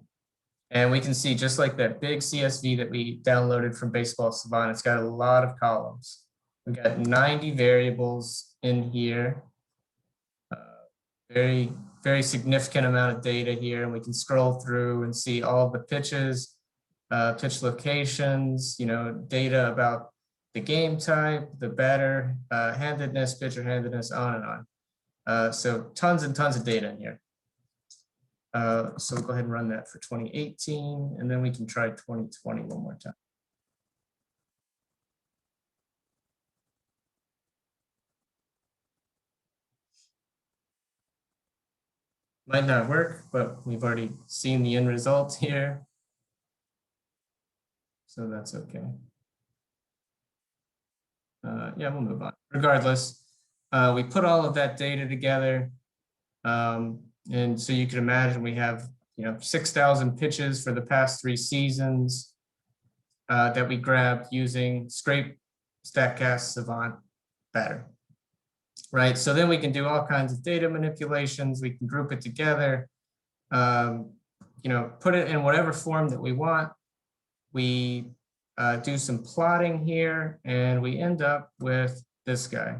And we can see, just like that big CSV that we downloaded from Baseball Savant, it's got a lot of columns. We got 90 variables in here. Very, very significant amount of data here. And we can scroll through and see all the pitches, pitch locations, data about the game type, the batter, handedness, pitcher handedness, on and on. So tons and tons of data in here. So we'll go ahead and run that for 2018, and then we can try 2020 one more time. Might not work, but we've already seen the end result here. So that's okay. Yeah, we'll move on. Regardless, we put all of that data together. And so you can imagine we have 6,000 pitches for the past 3 seasons that we grabbed using scrape StatCast Savant batter. Right, so then we can do all kinds of data manipulations. We can group it together, put it in whatever form that we want. We do some plotting here, and we end up with this guy,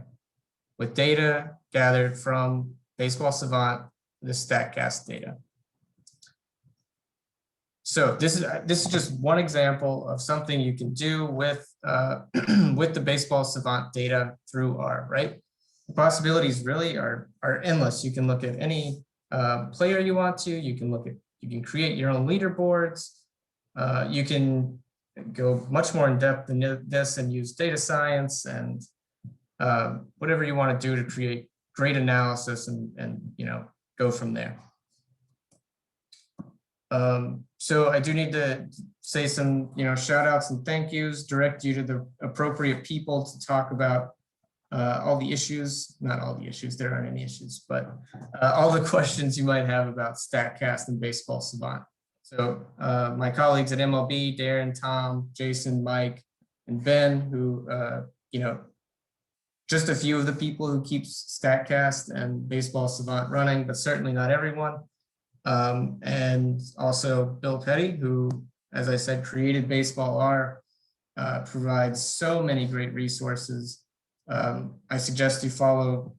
with data gathered from Baseball Savant, the StatCast data. So this is just one example of something you can do with with the Baseball Savant data through R, right? The possibilities really are endless. You can look at any player you want to. You can create your own leaderboards. You can go much more in depth than this and use data science and whatever you want to do to create great analysis and go from there. So I do need to say some shout outs and thank yous, direct you to the appropriate people to talk about all the issues, not all the issues, there aren't any issues, but all the questions you might have about StatCast and Baseball Savant. So my colleagues at MLB, Darren, Tom, Jason, Mike, and Ben, who, just a few of the people who keep StatCast and Baseball Savant running, but certainly not everyone. And also Bill Petty, who, as I said, created Baseball R, provides so many great resources. I suggest you follow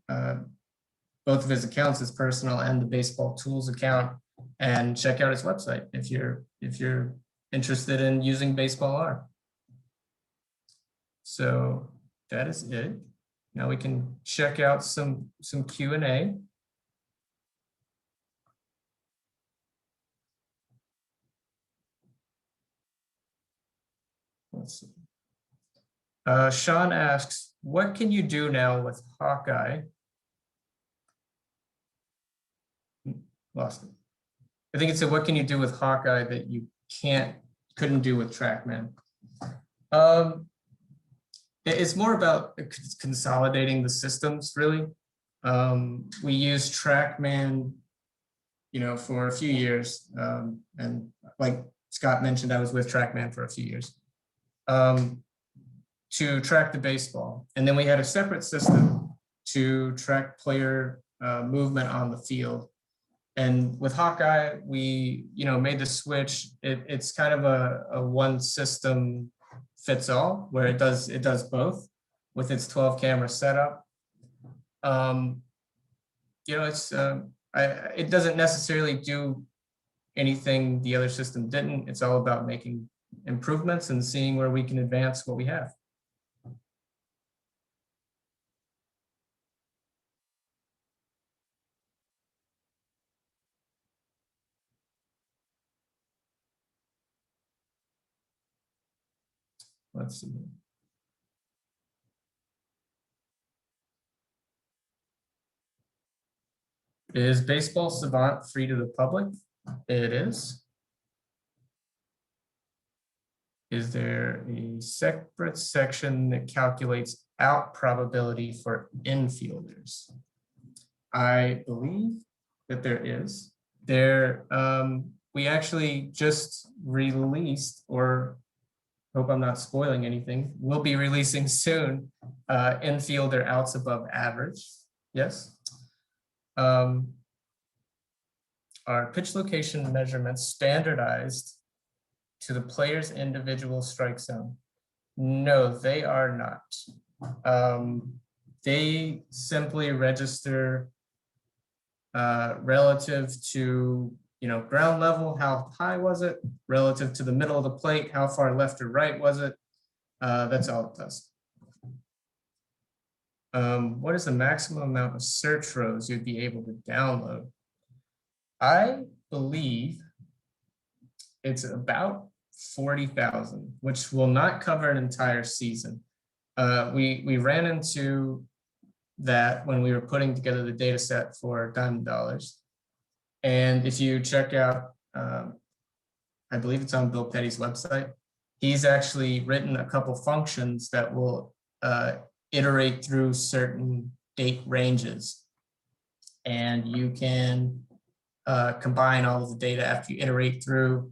both of his accounts, his personal and the Baseball Tools account, and check out his website if you're interested in using Baseball R. So that is it. Now we can check out some Q&A. Let's see. Sean asks, what can you do now with Hawkeye? Lost it. I think it said, what can you do with Hawkeye that you couldn't do with TrackMan? It's more about consolidating the systems, really. We used TrackMan, for a few years. And like Scott mentioned, I was with TrackMan for a few years. To track the baseball. And then we had a separate system to track player movement on the field. And with Hawkeye, we made the switch. It's kind of a one system fits all, where it does both with its 12 camera setup. It doesn't necessarily do anything the other system didn't. It's all about making improvements and seeing where we can advance what we have. Let's see. Is Baseball Savant free to the public? It is. Is there a separate section that calculates out probability for infielders? I believe that there is. We actually just released, or hope I'm not spoiling anything, we'll be releasing soon, infielder outs above average. Yes. Are pitch location measurements standardized to the player's individual strike zone? No, they are not. They simply register relative to, ground level, how high was it? Relative to the middle of the plate, how far left or right was it? That's all it does. What is the maximum amount of search rows you'd be able to download? I believe it's about 40,000, which will not cover an entire season. We ran into that when we were putting together the data set for Diamond Dollars. And if you check out, I believe it's on Bill Petty's website, he's actually written a couple functions that will iterate through certain date ranges. And you can combine all of the data after you iterate through.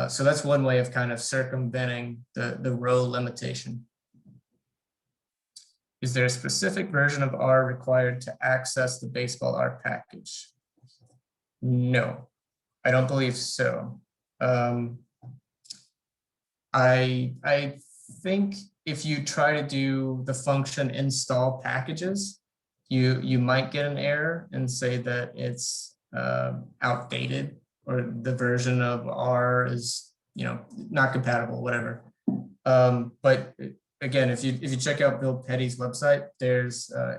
So that's one way of kind of circumventing the row limitation. Is there a specific version of R required to access the baseball R package? No, I don't believe so. I think if you try to do the function install packages, you might get an error and say that it's outdated, or the version of R is not compatible, whatever. But again, if you check out Bill Petty's website,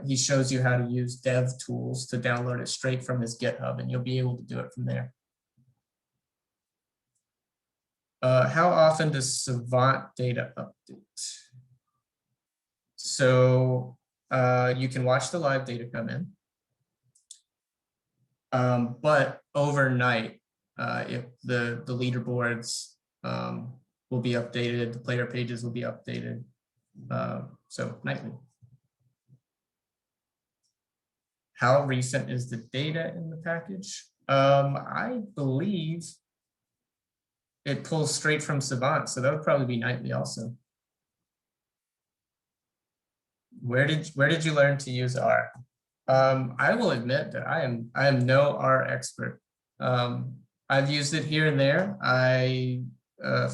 he shows you how to use dev tools to download it straight from his GitHub, and you'll be able to do it from there. How often does Savant data update? So you can watch the live data come in, but overnight, if the leaderboards will be updated, the player pages will be updated. So nightly. How recent is the data in the package? I believe it pulls straight from Savant, so that would probably be nightly also. Where did you learn to use R? I will admit that I am no R expert. I've used it here and there. I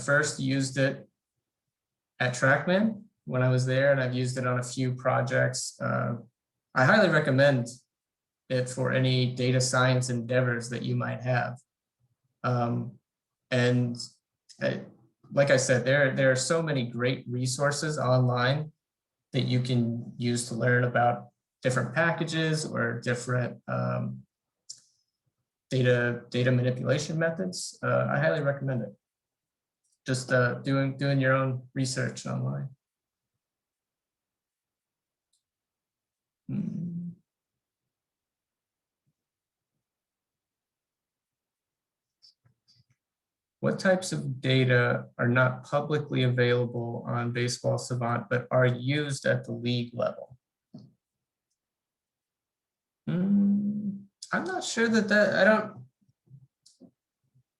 first used it at TrackMan when I was there, and I've used it on a few projects. I highly recommend it for any data science endeavors that you might have. And like I said, there are so many great resources online that you can use to learn about different packages or different data manipulation methods. I highly recommend it. Just doing your own research online. What types of data are not publicly available on Baseball Savant, but are used at the league level? I'm not sure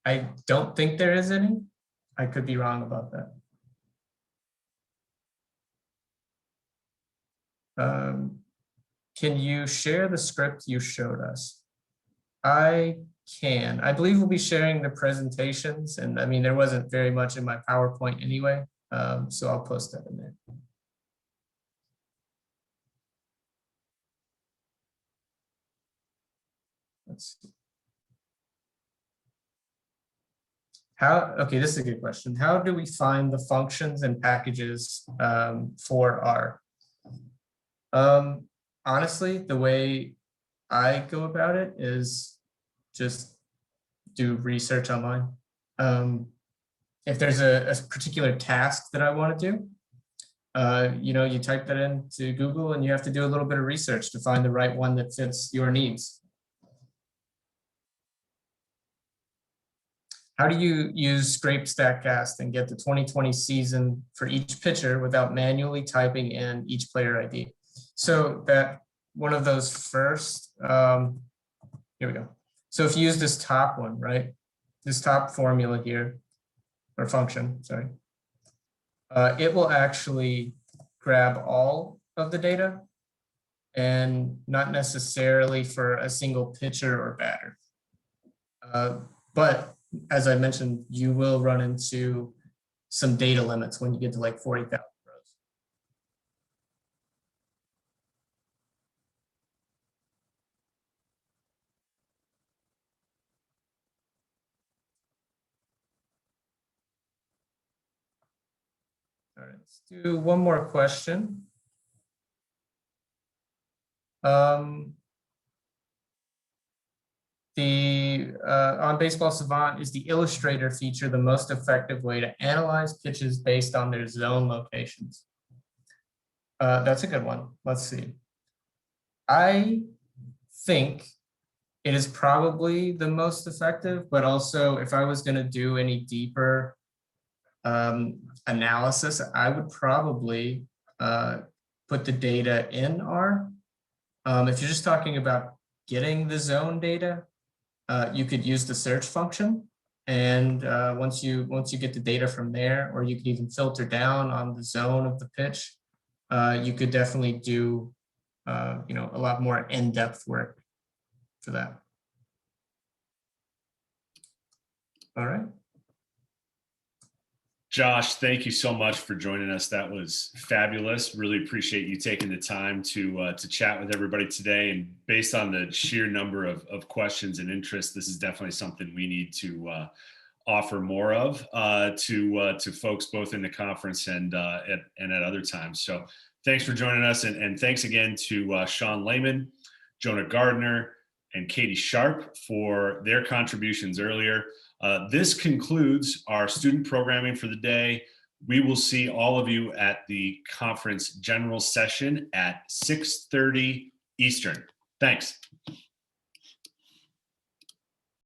I don't think there is any. I could be wrong about that. Can you share the script you showed us? I can. I believe we'll be sharing the presentations, and I mean, there wasn't very much in my PowerPoint anyway, so I'll post that in there. Let's see. Okay, this is a good question. How do we find the functions and packages for R? Honestly, the way I go about it is just do research online. if there's a particular task that I want to do, you type that into Google and you have to do a little bit of research to find the right one that fits your needs. How do you use Scrape StatCast and get the 2020 season for each pitcher without manually typing in each player ID? So that one of those first, here we go. So if you use this top one, right? This top formula here, or function, sorry. It will actually grab all of the data and not necessarily for a single pitcher or batter. But as I mentioned, you will run into some data limits when you get to like 40,000 rows. All right, let's do one more question. On Baseball Savant, is the Illustrator feature the most effective way to analyze pitches based on their zone locations? That's a good one. Let's see. I think it is probably the most effective, but also if I was going to do any deeper analysis, I would probably put the data in R. If you're just talking about getting the zone data, you could use the search function, and once you get the data from there, or you could even filter down on the zone of the pitch, you could definitely do a lot more in-depth work for that. All right. Josh, thank you so much for joining us. That was fabulous. Really appreciate you taking the time to chat with everybody today. And based on the sheer number of questions and interest, this is definitely something we need to offer more of to folks both in the conference and at other times. So thanks for joining us, and thanks again to Sean Lahman, Jonah Gardner, and Katie Sharp for their contributions earlier. This concludes our student programming for the day. We will see all of you at the conference general session at 6:30 Eastern. Thanks.